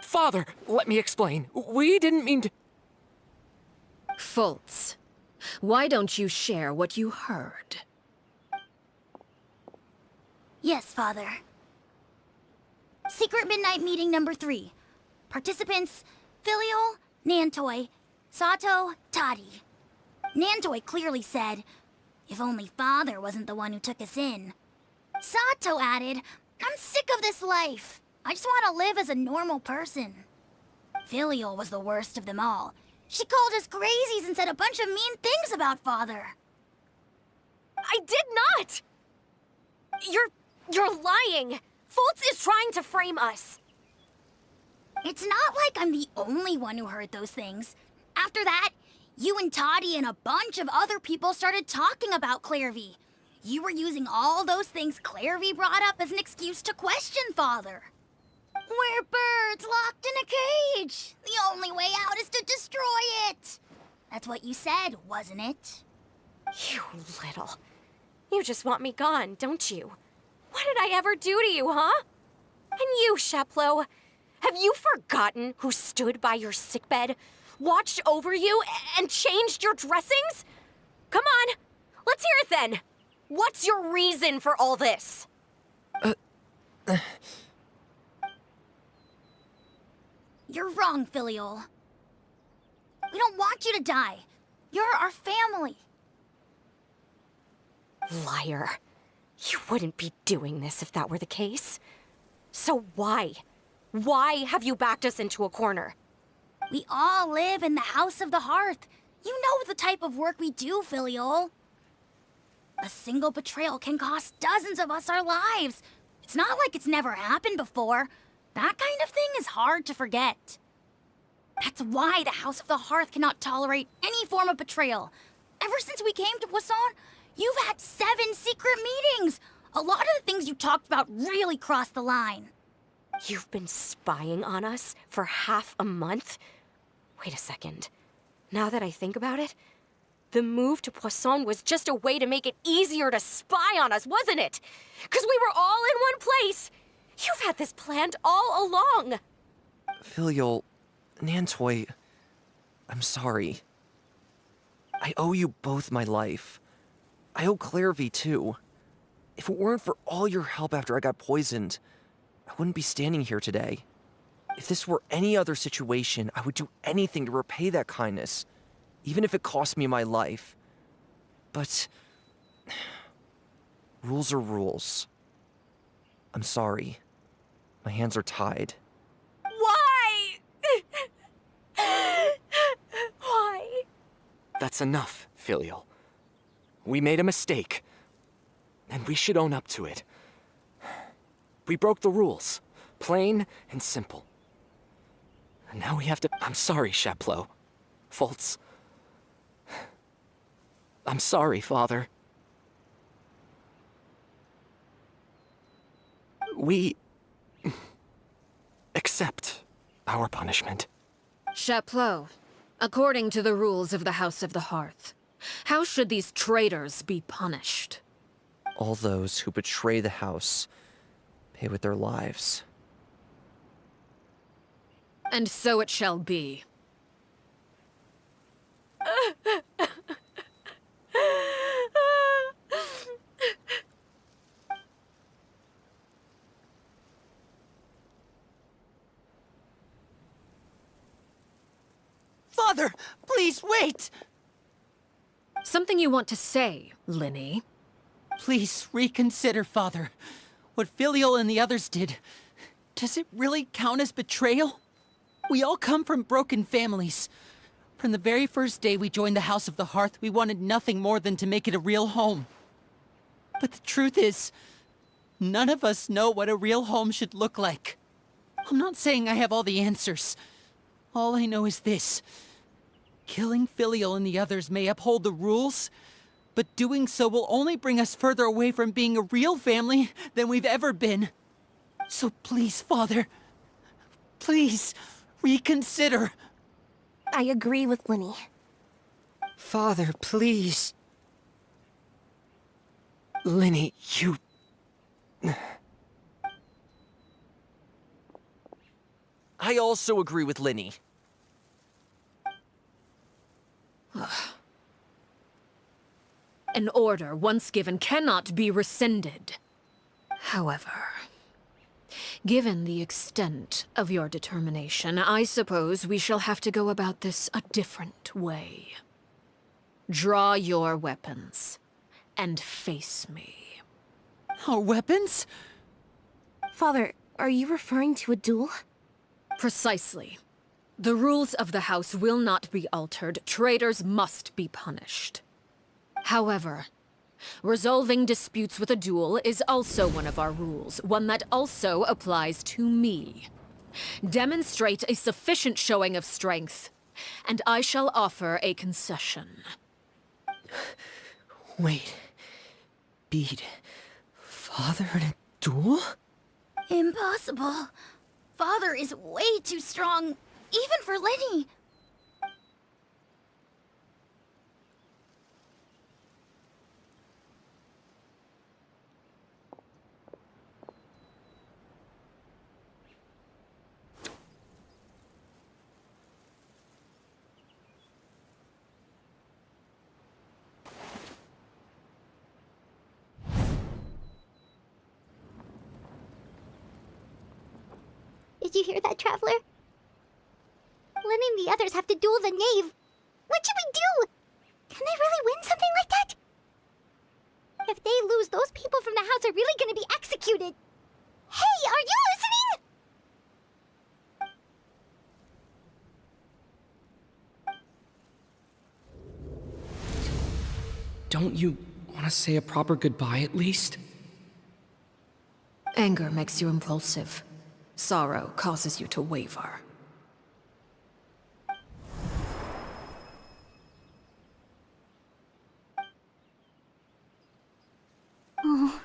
Father, let me explain. We didn't mean to... Fultz, why don't you share what you heard? Yes, Father. Secret Midnight Meeting number 3. Participants, Filial, Nantoy, Sato, Toddy. Nantoy clearly said, if only Father wasn't the one who took us in. Sato added, I'm sick of this life. I just want to live as a normal person. Filial was the worst of them all. She called us crazies and said a bunch of mean things about Father. I did not! You're lying! Fultz is trying to frame us. It's not like I'm the only one who heard those things. After that, you and Toddy and a bunch of other people started talking about Clairvy. You were using all those things Clairvy brought up as an excuse to question Father. We're birds locked in a cage. The only way out is to destroy it. That's what you said, wasn't it? You little... You just want me gone, don't you? What did I ever do to you, huh? And you, Sheplo, have you forgotten who stood by your sickbed, watched over you, and changed your dressings? Come on, let's hear it then. What's your reason for all this? You're wrong, Filial. We don't want you to die. You're our family. Liar. You wouldn't be doing this if that were the case. So why? Why have you backed us into a corner? We all live in the House of the Hearth. You know the type of work we do, Filial. A single betrayal can cost dozens of us our lives. It's not like it's never happened before. That kind of thing is hard to forget. That's why the House of the Hearth cannot tolerate any form of betrayal. Ever since we came to Poisson, you've had 7 secret meetings. A lot of the things you talked about really crossed the line. You've been spying on us for half a month? Wait a second. Now that I think about it, the move to Poisson was just a way to make it easier to spy on us, wasn't it? Because we were all in one place. You've had this planned all along. Filial, Nantoy, I'm sorry. I owe you both my life. I owe Clairvy too. If it weren't for all your help after I got poisoned, I wouldn't be standing here today. If this were any other situation, I would do anything to repay that kindness, even if it cost me my life. But rules are rules. I'm sorry. My hands are tied. Why? Why? That's enough, Filial. We made a mistake, and we should own up to it. We broke the rules, plain and simple. And now we have to... I'm sorry, Sheplo. Fultz. I'm sorry, Father. We accept our punishment. Chaplot, according to the rules of the House of the Hearth, how should these traitors be punished? All those who betray the house pay with their lives. And so it shall be. Father, please wait! Something you want to say, Linny? Please reconsider, Father. What Filial and the others did, does it really count as betrayal? We all come from broken families. From the very first day we joined the House of the Hearth, we wanted nothing more than to make it a real home. But the truth is, none of us know what a real home should look like. I'm not saying I have all the answers. All I know is this. Killing Filial and the others may uphold the rules, but doing so will only bring us further away from being a real family than we've ever been. So please, Father, please reconsider. I agree with Linny. Father, please. Linny, you... I also agree with Linny. An order once given cannot be rescinded. However, given the extent of your determination, I suppose we shall have to go about this a different way. Draw your weapons and face me. Our weapons? Father, are you referring to a duel? Precisely. The rules of the House will not be altered. Traitors must be punished. However, resolving disputes with a duel is also one of our rules, one that also applies to me. Demonstrate a sufficient showing of strength, and I shall offer a concession. Wait. Beat Father in a duel? Impossible. Father is way too strong, even for Linny. Did you hear that, Traveler? Lenny and the others have to duel the knave. What should we do? Can they really win something like that? If they lose, those people from the house are really gonna be executed. Hey, are you listening? Don't you want to say a proper goodbye at least? Anger makes you impulsive. Sorrow causes you to waver. Oh.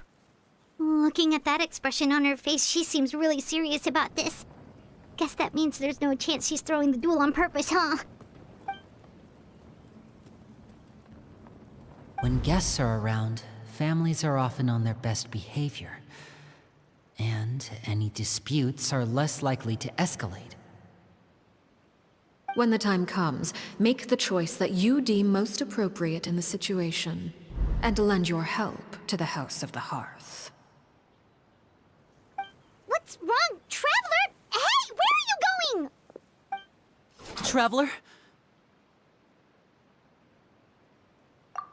Looking at that expression on her face, she seems really serious about this. Guess that means there's no chance she's throwing the duel on purpose, huh? When guests are around, families are often on their best behavior. And any disputes are less likely to escalate. When the time comes, make the choice that you deem most appropriate in the situation, and lend your help to the House of the Hearth. What's wrong, Traveler? Hey, where are you going? Traveler?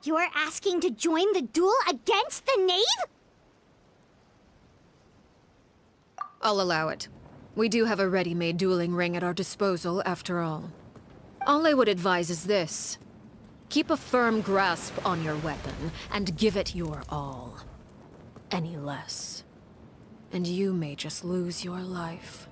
You're asking to join the duel against the knave? I'll allow it. We do have a ready-made dueling ring at our disposal, after all. All I would advise is this. Keep a firm grasp on your weapon, and give it your all. Any less, and you may just lose your life.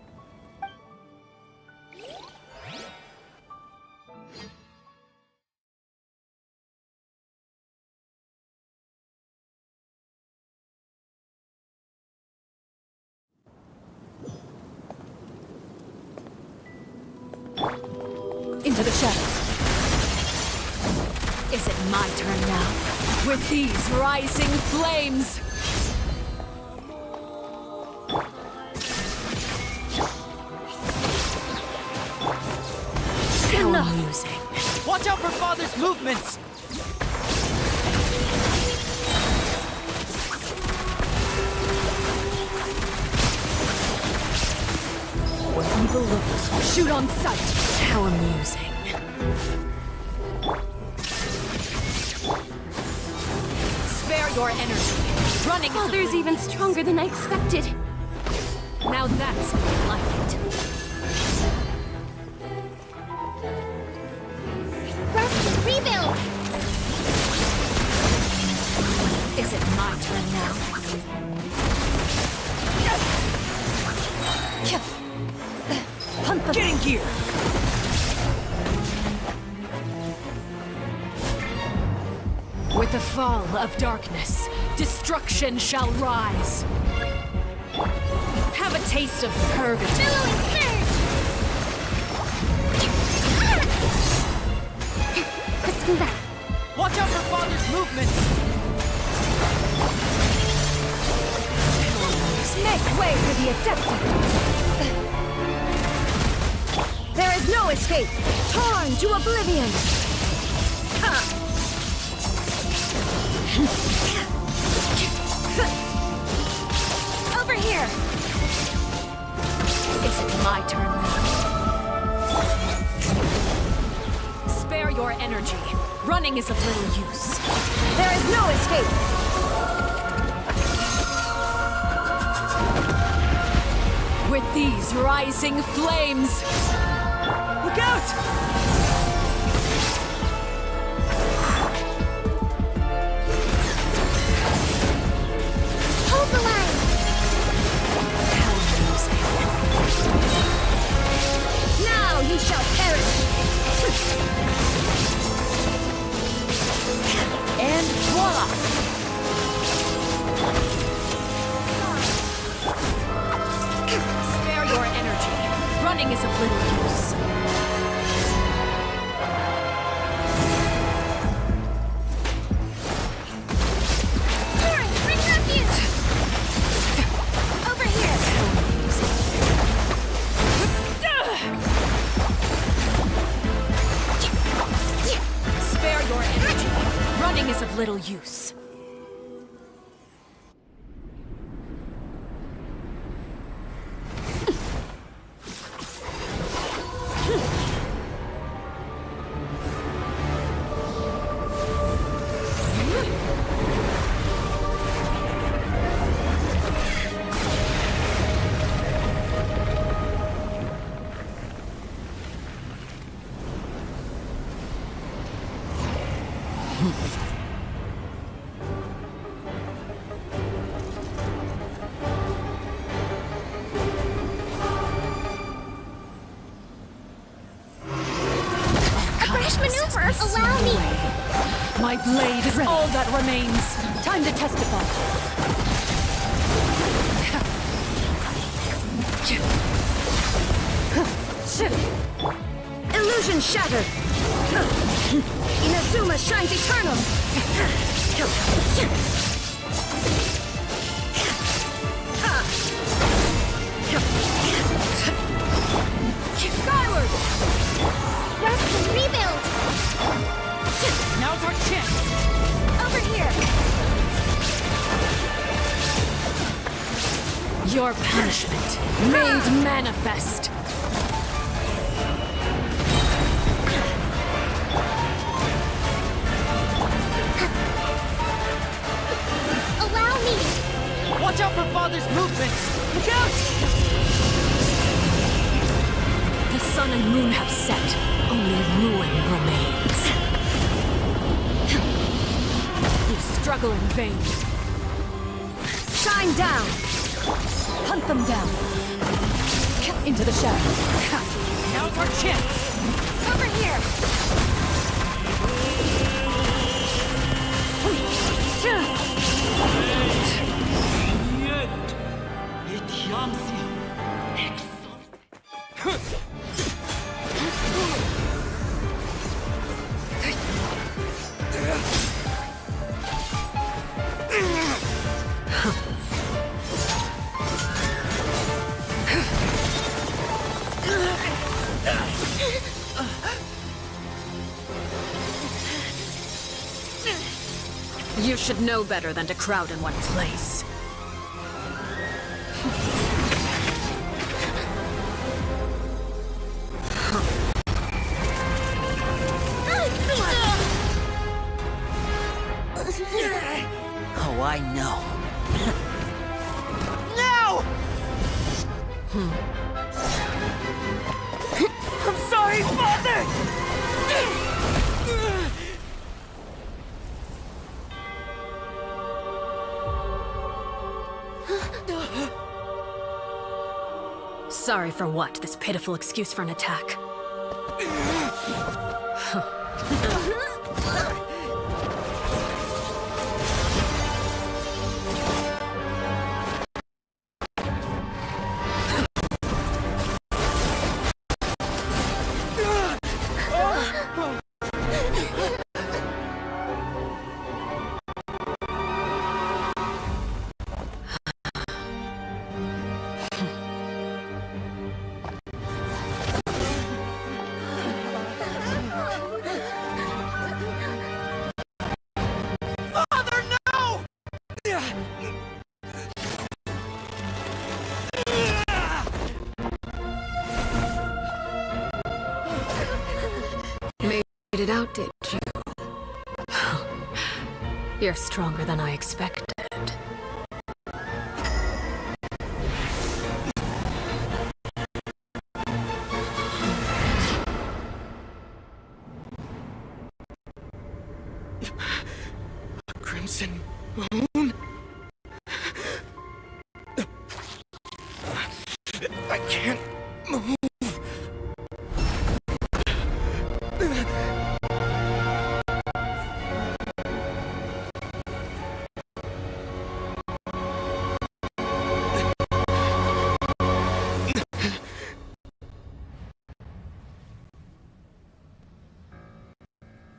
into the shadows. Is it my turn now? With these rising flames! How amusing. Watch out for Father's movements! What evil looks, shoot on sight! How amusing. Spare your energy. Running Father's is even stronger than I expected. Now that's how I like it. Rest and rebuild! Is it my turn now? Hunt them. Get in gear! With the fall of darkness, destruction shall rise. Have a taste of purgatory. Billowing surge! Let's move out. Watch out for Father's movements! Make way for the Adepta! There is no escape! Torn to oblivion! Over here! Is it my turn now? Spare your energy. Running is of little use. There is no escape! With these rising flames! Look out! Hold the line! How amusing. Now you shall perish! And voila! Spare your energy. Running is of little use. Torrent, bring refuge! Over here! Spare your energy. Running is of little use. Allow me! My blade is all that remains. Time to testify. Illusion shattered. Inazuma shines eternal. Skyward! Rest and rebuild! Now's our chance! Over here! Your punishment made manifest. Allow me! Watch out for Father's movements! Look out! The sun and moon have set. Only ruin remains. You struggle in vain. Shine down! Hunt them down! Into the shadows. Now's our chance! Over here! You should know better than to crowd in one place. Oh, I know. No! I'm sorry, Father! Sorry for what? This pitiful excuse for an attack. Made it out, did you? You're stronger than I expected. Crimson Moon? I can't move.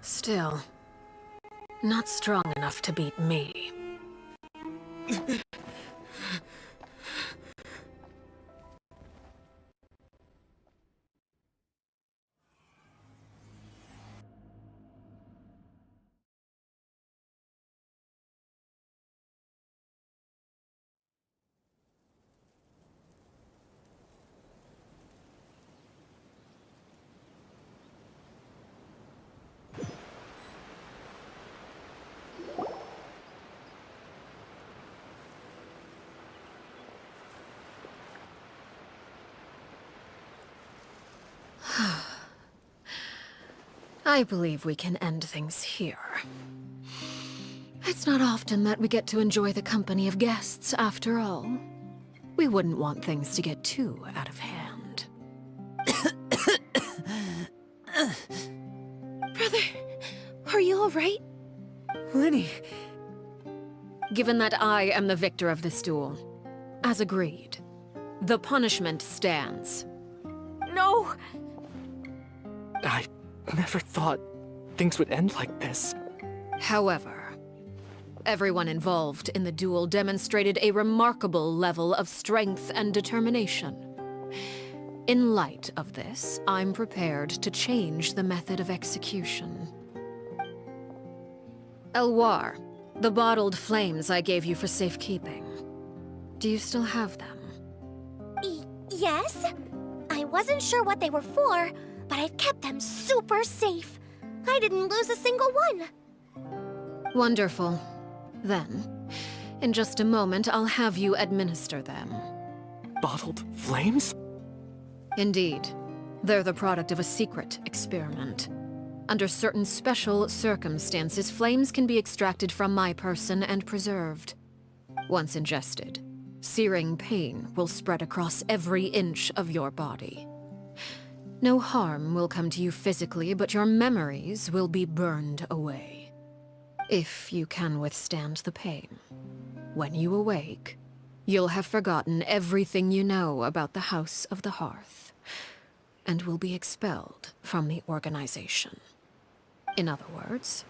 Still, not strong enough to beat me. I believe we can end things here. It's not often that we get to enjoy the company of guests, after all. We wouldn't want things to get too out of hand. Brother, are you alright? Lenny! Given that I am the victor of this duel, as agreed, the punishment stands. No! I never thought things would end like this. However, everyone involved in the duel demonstrated a remarkable level of strength and determination. In light of this, I'm prepared to change the method of execution. Elwar, the bottled flames I gave you for safekeeping. Do you still have them? Yes? I wasn't sure what they were for, but I've kept them super safe. I didn't lose a single one. Wonderful. Then, in just a moment, I'll have you administer them. Bottled flames? Indeed. They're the product of a secret experiment. Under certain special circumstances, flames can be extracted from my person and preserved. Once ingested, searing pain will spread across every inch of your body. No harm will come to you physically, but your memories will be burned away. If you can withstand the pain. When you awake, you'll have forgotten everything you know about the House of the Hearth, and will be expelled from the organization. In other words,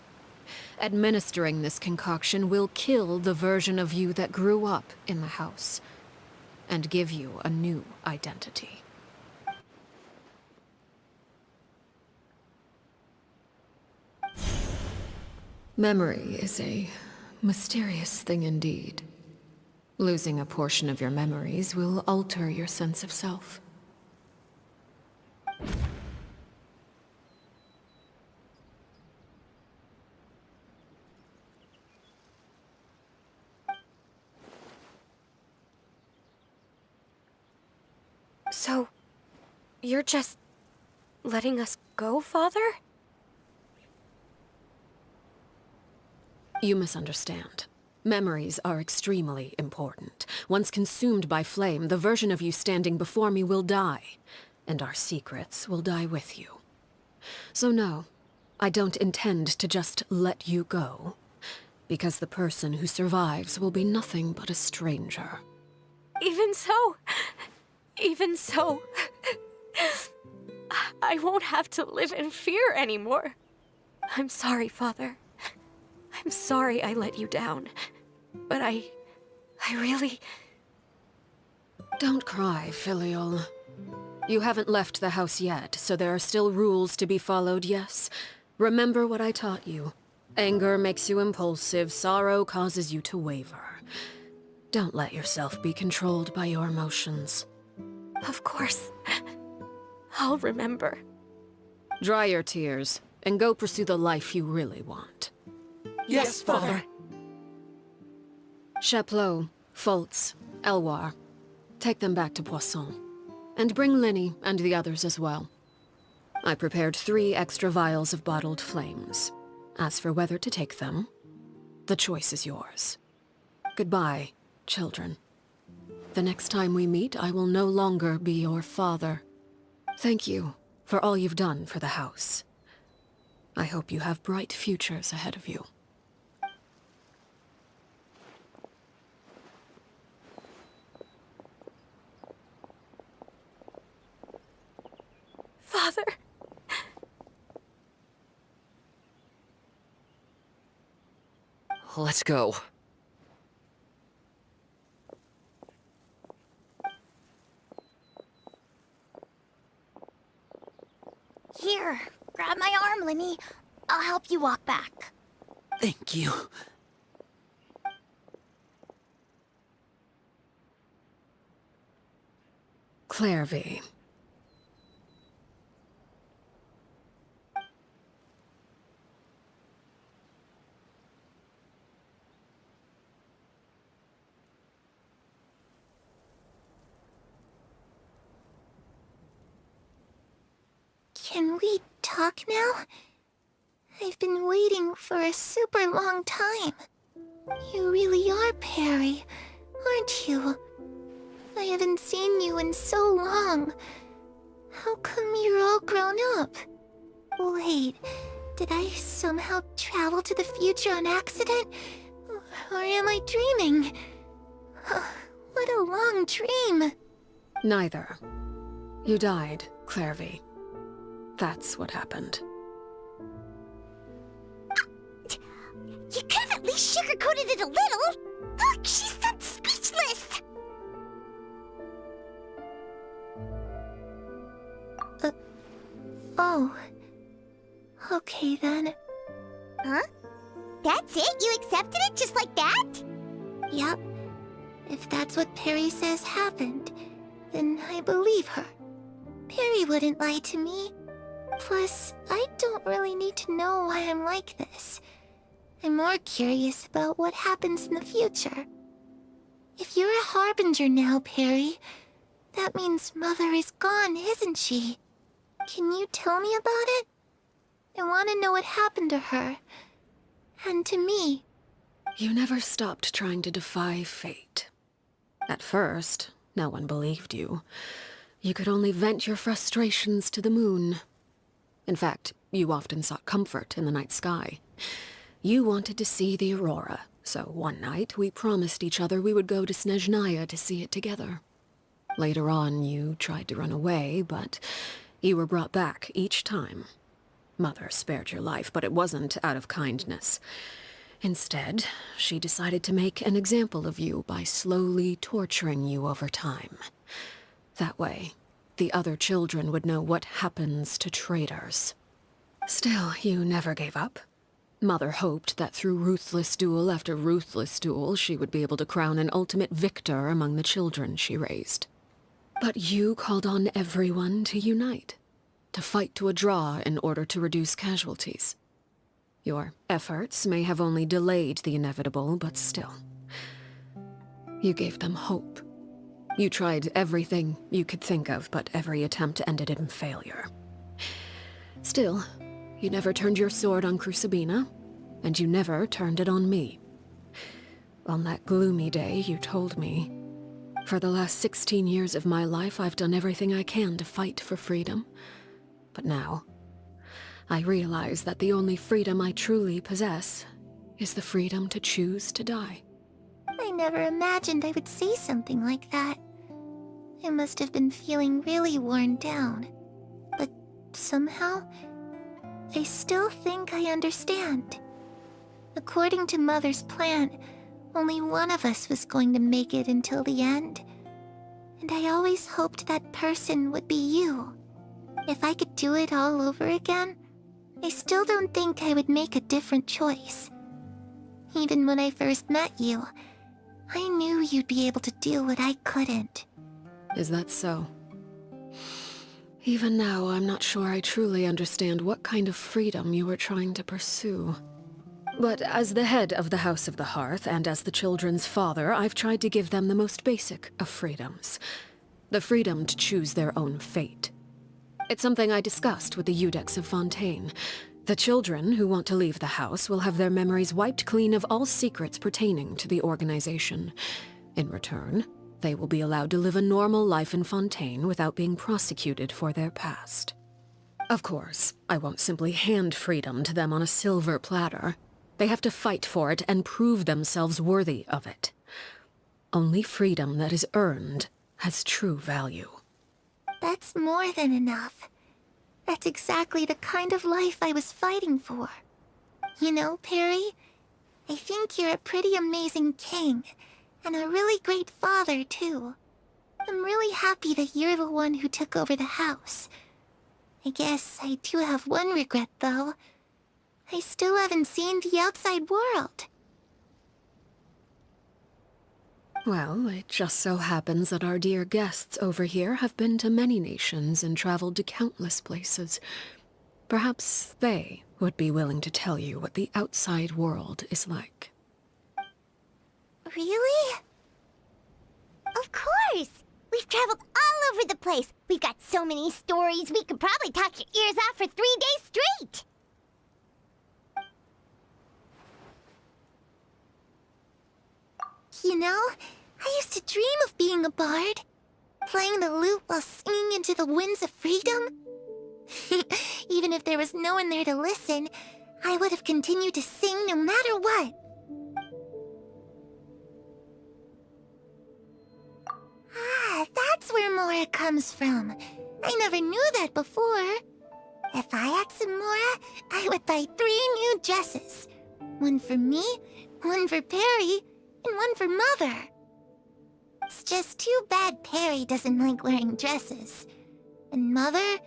administering this concoction will kill the version of you that grew up in the house, and give you a new identity. Memory is a Mysterious thing indeed. Losing a portion of your memories will alter your sense of self. So, you're just letting us go, Father? You misunderstand. Memories are extremely important. Once consumed by flame, the version of you standing before me will die, and our secrets will die with you. So no, I don't intend to just let you go, because the person who survives will be nothing but a stranger. Even so, I won't have to live in fear anymore. I'm sorry, Father. I'm sorry I let you down. But I really... Don't cry, Filial. You haven't left the house yet, so there are still rules to be followed, yes? Remember what I taught you. Anger makes you impulsive, sorrow causes you to waver. Don't let yourself be controlled by your emotions. Of course. I'll remember. Dry your tears, and go pursue the life you really want. Yes, Father. Chaplot, Foltz, Elwar. Take them back to Poisson. And bring Linny and the others as well. I prepared 3 extra vials of bottled flames. As for whether to take them, the choice is yours. Goodbye, children. The next time we meet, I will no longer be your father. Thank you for all you've done for the house. I hope you have bright futures ahead of you. Father. Let's go. Here, grab my arm, Linny. I'll help you walk back. Thank you. Clairvy. Can we talk now? I've been waiting for a super long time. You really are Perry, aren't you? I haven't seen you in so long. How come you're all grown up? Wait, did I somehow travel to the future on accident? Or am I dreaming? What a long dream. Neither. You died, Clairvy. That's what happened. You could have at least sugarcoated it a little. Look, she's done speechless. Oh. Okay then. Huh? That's it? You accepted it just like that? Yep. If that's what Perry says happened, then I believe her. Perry wouldn't lie to me. Plus, I don't really need to know why I'm like this. I'm more curious about what happens in the future. If you're a harbinger now, Perry, that means Mother is gone, isn't she? Can you tell me about it? I want to know what happened to her. And to me. You never stopped trying to defy fate. At first, no one believed you. You could only vent your frustrations to the moon. In fact, you often sought comfort in the night sky. You wanted to see the aurora, so one night we promised each other we would go to Snezhnaya to see it together. Later on, you tried to run away, but you were brought back each time. Mother spared your life, but it wasn't out of kindness. Instead, she decided to make an example of you by slowly torturing you over time. That way, the other children would know what happens to traitors. Still, you never gave up. Mother hoped that through ruthless duel after ruthless duel, she would be able to crown an ultimate victor among the children she raised. But you called on everyone to unite, to fight to a draw in order to reduce casualties. Your efforts may have only delayed the inevitable, but still. You gave them hope. You tried everything you could think of, but every attempt ended in failure. Still, you never turned your sword on Crucibina, and you never turned it on me. On that gloomy day, you told me, "For the last 16 years of my life, I've done everything I can to fight for freedom. But now, I realize that the only freedom I truly possess is the freedom to choose to die." I never imagined I would say something like that. I must have been feeling really worn down. But somehow, I still think I understand. According to Mother's plan, only one of us was going to make it until the end. And I always hoped that person would be you. If I could do it all over again, I still don't think I would make a different choice. Even when I first met you, I knew you'd be able to do what I couldn't. Is that so? Even now, I'm not sure I truly understand what kind of freedom you were trying to pursue. But as the head of the House of the Hearth, and as the children's father, I've tried to give them the most basic of freedoms. The freedom to choose their own fate. It's something I discussed with the Iudex of Fontaine. The children who want to leave the house will have their memories wiped clean of all secrets pertaining to the organization. In return, they will be allowed to live a normal life in Fontaine without being prosecuted for their past. Of course, I won't simply hand freedom to them on a silver platter. They have to fight for it and prove themselves worthy of it. Only freedom that is earned has true value. That's more than enough. That's exactly the kind of life I was fighting for. You know, Perry, I think you're a pretty amazing king, and a really great father, too. I'm really happy that you're the one who took over the house. I guess I do have one regret, though. I still haven't seen the outside world. Well, it just so happens that our dear guests over here have been to many nations and traveled to countless places. Perhaps they would be willing to tell you what the outside world is like. Really? Of course! We've traveled all over the place. We've got so many stories, we could probably talk your ears off for 3 days straight. You know, I used to dream of being a bard. Playing the lute while singing into the winds of freedom. Even if there was no one there to listen, I would have continued to sing no matter what. Ah, that's where Mora comes from. I never knew that before. If I asked Mora, I would buy 3 new dresses. One for me, one for Perry, and one for Mother. It's just too bad Perry doesn't like wearing dresses. And Mother,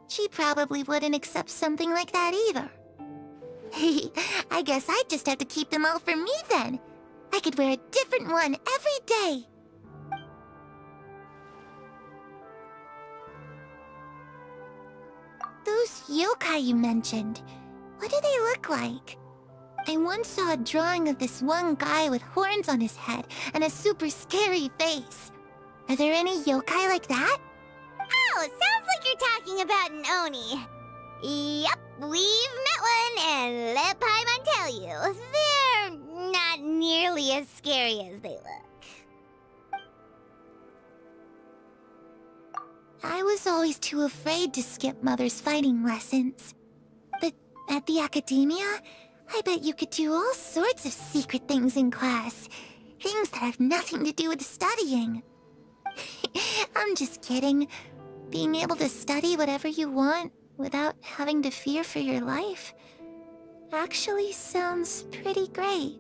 she probably wouldn't accept something like that either. I guess I'd just have to keep them all for me then. I could wear a different one every day. Those yokai you mentioned, what do they look like? I once saw a drawing of this one guy with horns on his head and a super scary face. Are there any yokai like that? Oh, sounds like you're talking about an Oni. Yep, we've met one, and let Paimon tell you, they're not nearly as scary as they look. I was always too afraid to skip Mother's fighting lessons. But at the academia, I bet you could do all sorts of secret things in class. Things that have nothing to do with studying. I'm just kidding. Being able to study whatever you want without having to fear for your life actually sounds pretty great.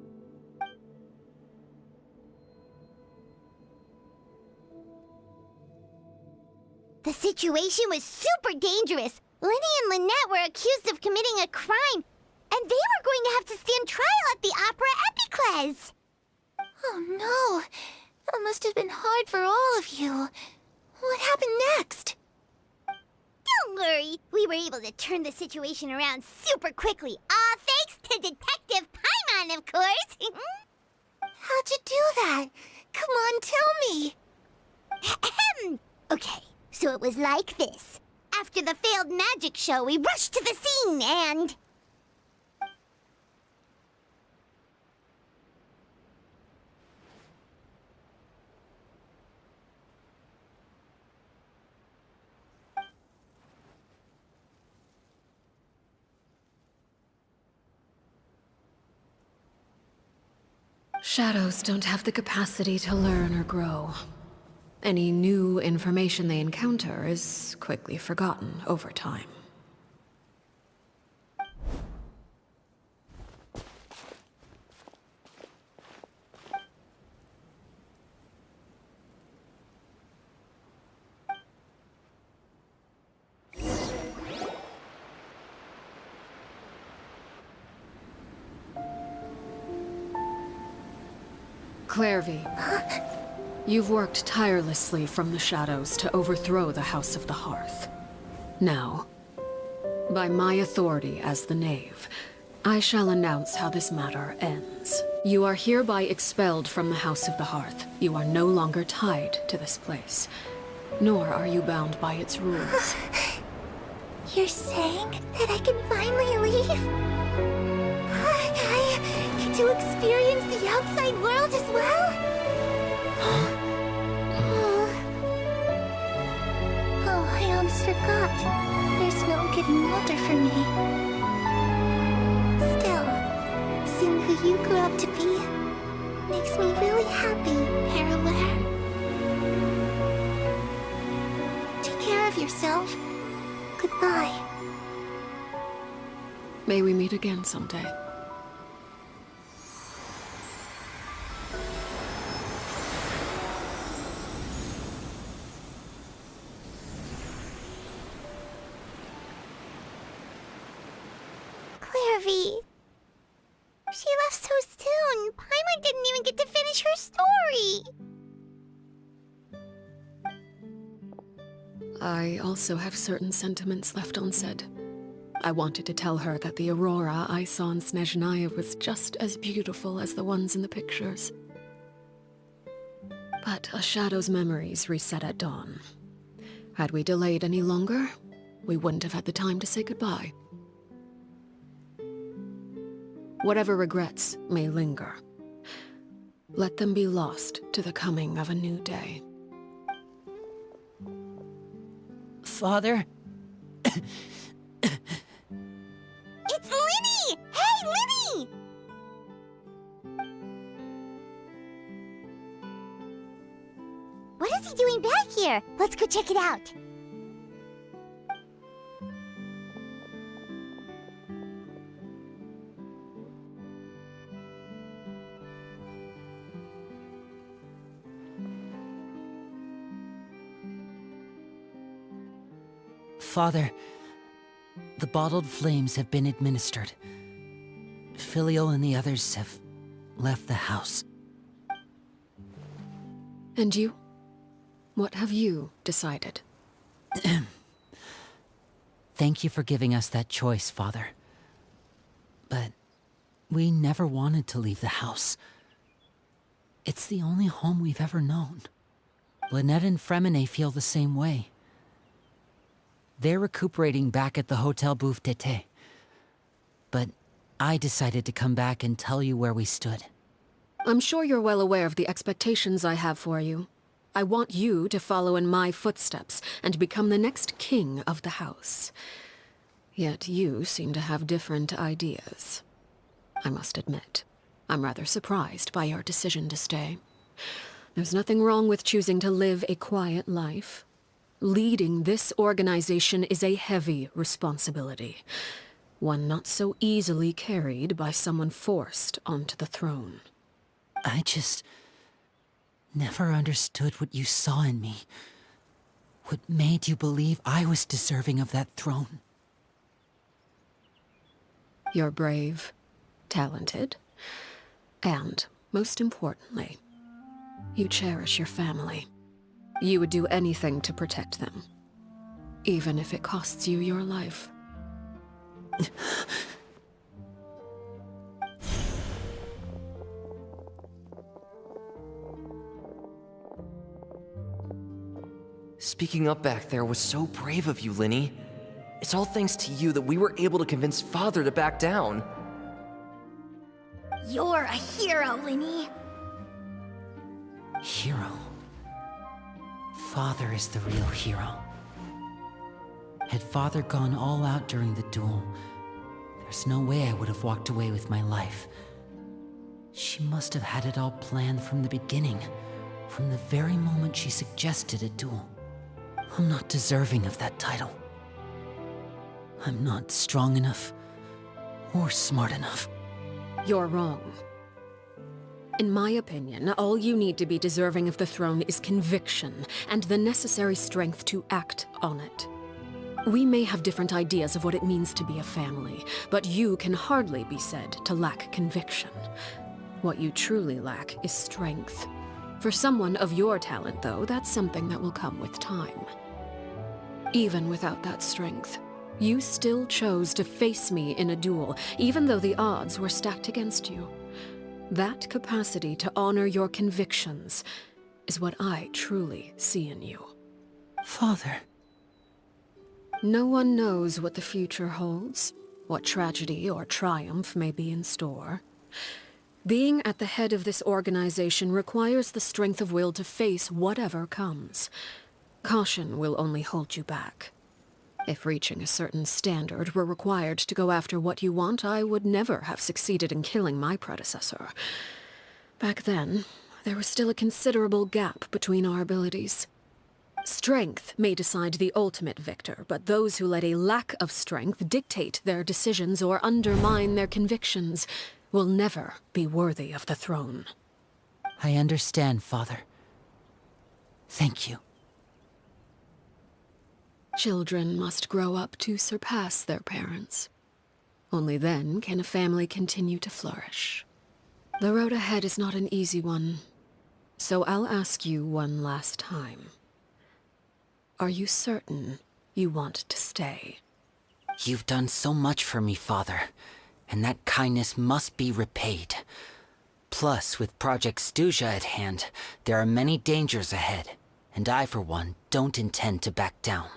The situation was super dangerous. Lenny and Lynette were accused of committing a crime, and they to stand trial at the Opera Epicles. Oh no, that must have been hard for all of you. What happened next? Don't worry, we were able to turn the situation around super quickly. All thanks to Detective Paimon, of course. How'd you do that? Come on, tell me. Okay, so it was like this. After the failed magic show, we rushed to the scene and... Shadows don't have the capacity to learn or grow. Any new information they encounter is quickly forgotten over time. Clairvy, you've worked tirelessly from the shadows to overthrow the House of the Hearth. Now, by my authority as the Knave, I shall announce how this matter ends. You are hereby expelled from the House of the Hearth. You are no longer tied to this place, nor are you bound by its rules. You're saying that I can finally leave? I get to experience the outside world as well? Oh, I almost forgot. There's no getting older for me. Still, seeing who you grew up to be makes me really happy, Parallel. Take care of yourself. Goodbye. May we meet again someday. Clairvy. She left so soon. Paimon didn't even get to finish her story. I also have certain sentiments left unsaid. I wanted to tell her that the aurora I saw in Snezhnaya was just as beautiful as the ones in the pictures. But a shadow's memories reset at dawn. Had we delayed any longer, we wouldn't have had the time to say goodbye. Whatever regrets may linger, let them be lost to the coming of a new day. Father? It's Linny! Hey, Linny! What is he doing back here? Let's go check it out. Father, the bottled flames have been administered. Filial and the others have left the house. And you? What have you decided? Thank you for giving us that choice, Father. But we never wanted to leave the house. It's the only home we've ever known. Lynette and Fremine feel the same way. They're recuperating back at the Hotel Bouffe d'été. But I decided to come back and tell you where we stood. I'm sure you're well aware of the expectations I have for you. I want you to follow in my footsteps and become the next king of the house. Yet you seem to have different ideas. I must admit, I'm rather surprised by your decision to stay. There's nothing wrong with choosing to live a quiet life. Leading this organization is a heavy responsibility, one not so easily carried by someone forced onto the throne. I just never understood what you saw in me. What made you believe I was deserving of that throne? You're brave, talented, and, most importantly, you cherish your family. You would do anything to protect them, even if it costs you your life. Speaking up back there was so brave of you, Linny. It's all thanks to you that we were able to convince Father to back down. You're a hero, Linny. Hero. Father is the real hero. Had Father gone all out during the duel, there's no way I would have walked away with my life. She must have had it all planned from the beginning, from the very moment she suggested a duel. I'm not deserving of that title. I'm not strong enough or smart enough. You're wrong. In my opinion, all you need to be deserving of the throne is conviction and the necessary strength to act on it. We may have different ideas of what it means to be a family, but you can hardly be said to lack conviction. What you truly lack is strength. For someone of your talent, though, that's something that will come with time. Even without that strength, you still chose to face me in a duel, even though the odds were stacked against you. That capacity to honor your convictions is what I truly see in you. Father. No one knows what the future holds, what tragedy or triumph may be in store. Being at the head of this organization requires the strength of will to face whatever comes. Caution will only hold you back. If reaching a certain standard were required to go after what you want, I would never have succeeded in killing my predecessor. Back then, there was still a considerable gap between our abilities. Strength may decide the ultimate victor, but those who let a lack of strength dictate their decisions or undermine their convictions will never be worthy of the throne. I understand, Father. Thank you. Children must grow up to surpass their parents. Only then can a family continue to flourish. The road ahead is not an easy one, so I'll ask you one last time. Are you certain you want to stay? You've done so much for me, Father, and that kindness must be repaid. Plus, with Project Stuja at hand, there are many dangers ahead, and I, for one, don't intend to back down.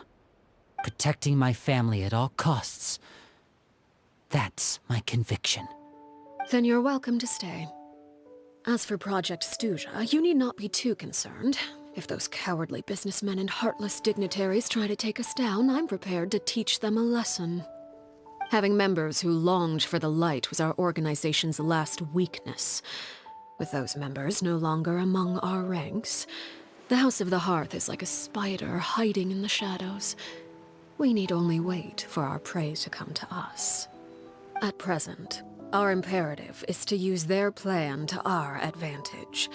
Protecting my family at all costs. That's my conviction. Then you're welcome to stay. As for Project Stuja, you need not be too concerned. If those cowardly businessmen and heartless dignitaries try to take us down, I'm prepared to teach them a lesson. Having members who longed for the light was our organization's last weakness. With those members no longer among our ranks, the House of the Hearth is like a spider hiding in the shadows. We need only wait for our prey to come to us. At present, our imperative is to use their plan to our advantage.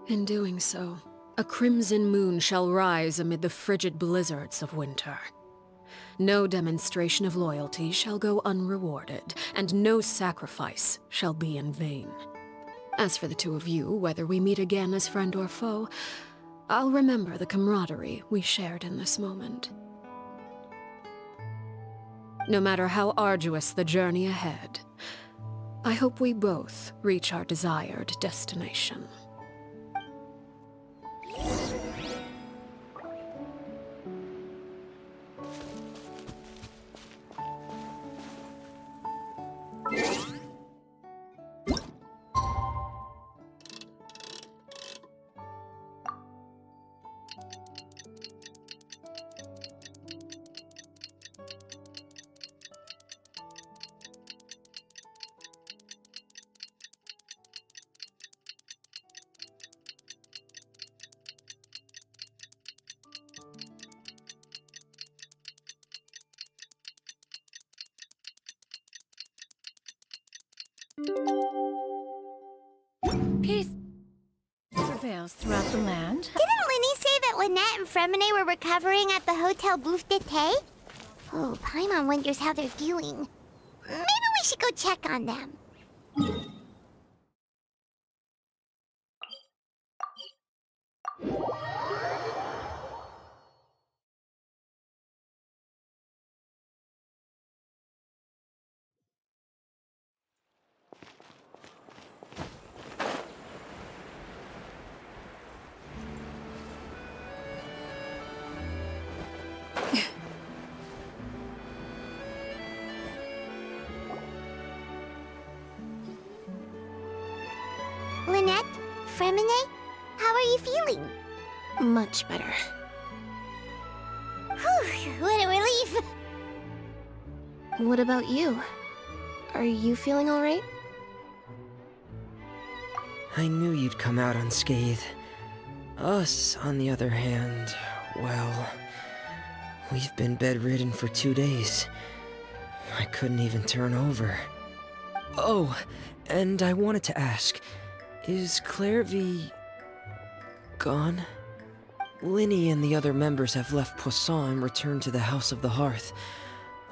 In doing so, a crimson moon shall rise amid the frigid blizzards of winter. No demonstration of loyalty shall go unrewarded, and no sacrifice shall be in vain. As for the two of you, whether we meet again as friend or foe, I'll remember the camaraderie we shared in this moment. No matter how arduous the journey ahead, I hope we both reach our desired destination. Peace prevails throughout the land. Didn't Linny say that Lynette and Fremine were recovering at the Hotel Bouffe d'été? Oh, Paimon wonders how they're doing. Maybe we should go check on them. Lynette? Fremine? How are you feeling? Much better. Whew, what a relief! What about you? Are you feeling alright? I knew you'd come out unscathed. Us, on the other hand, well, we've been bedridden for 2 days. I couldn't even turn over. Oh, and I wanted to ask, is Clairvy gone? Linny and the other members have left Poisson and returned to the House of the Hearth.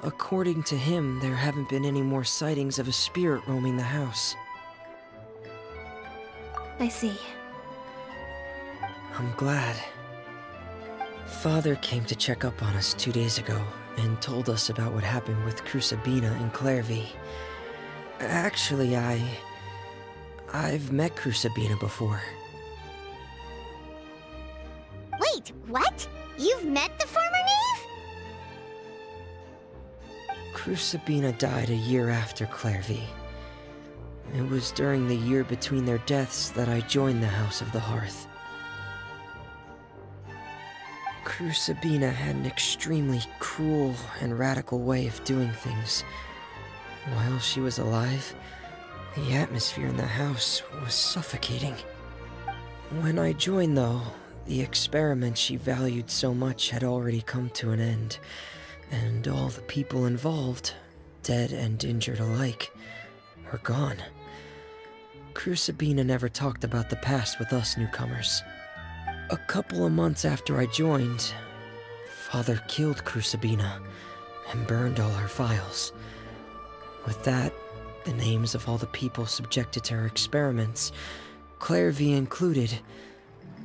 According to him, there haven't been any more sightings of a spirit roaming the house. I see. I'm glad. Father came to check up on us 2 days ago and told us about what happened with Crusabina and Clairvy. Actually, I've met Crusabina before. Wait, what? You've met the former knave? Crusabina died a year after Clairvy. It was during the year between their deaths that I joined the House of the Hearth. Crusabina had an extremely cruel and radical way of doing things. While she was alive, the atmosphere in the house was suffocating. When I joined, though, the experiment she valued so much had already come to an end, and all the people involved, dead and injured alike, were gone. Crusabina never talked about the past with us newcomers. A couple of months after I joined, Father killed Crusabina and burned all her files. With that, the names of all the people subjected to her experiments, Clairvy included,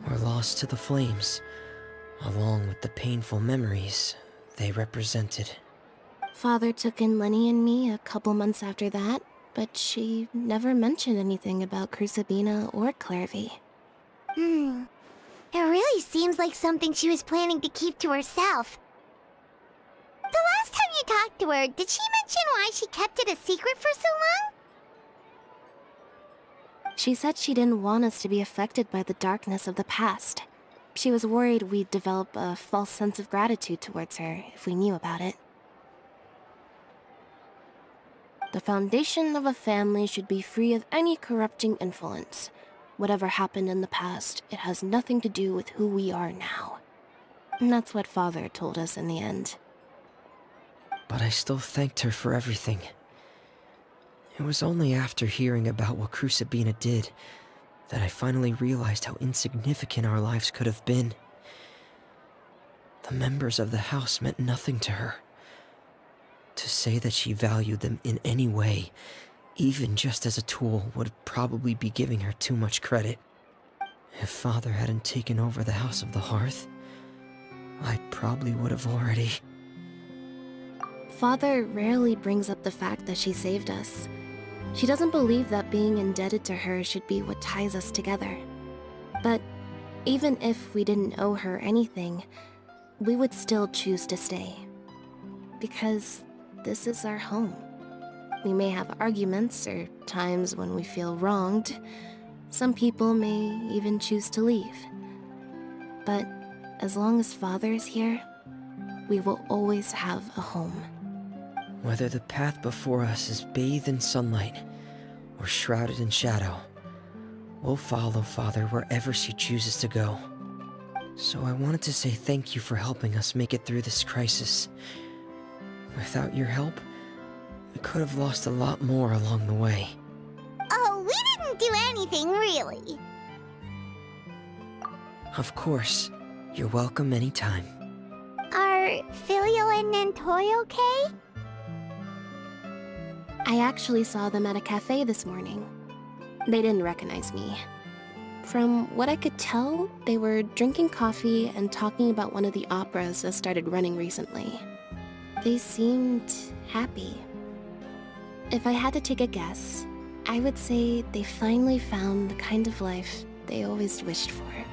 were lost to the flames, along with the painful memories they represented. Father took in Lenny and me a couple months after that, but she never mentioned anything about Crusabina or Clairvy. It really seems like something she was planning to keep to herself. The last time you talked to her, did she mention why she kept it a secret for so long? She said she didn't want us to be affected by the darkness of the past. She was worried we'd develop a false sense of gratitude towards her if we knew about it. The foundation of a family should be free of any corrupting influence. Whatever happened in the past, it has nothing to do with who we are now. And that's what Father told us in the end. But I still thanked her for everything. It was only after hearing about what Crusabina did that I finally realized how insignificant our lives could have been. The members of the house meant nothing to her. To say that she valued them in any way, even just as a tool, would probably be giving her too much credit. If Father hadn't taken over the House of the Hearth, I probably would have already... Father rarely brings up the fact that she saved us. She doesn't believe that being indebted to her should be what ties us together. But even if we didn't owe her anything, we would still choose to stay. Because this is our home. We may have arguments or times when we feel wronged. Some people may even choose to leave. But as long as Father is here, we will always have a home. Whether the path before us is bathed in sunlight or shrouded in shadow, we'll follow Father wherever she chooses to go. So I wanted to say thank you for helping us make it through this crisis. Without your help, we could have lost a lot more along the way. Oh, we didn't do anything, really. Of course. You're welcome anytime. Are Filio and Nantoy okay? I actually saw them at a cafe this morning. They didn't recognize me. From what I could tell, they were drinking coffee and talking about one of the operas that started running recently. They seemed happy. If I had to take a guess, I would say they finally found the kind of life they always wished for.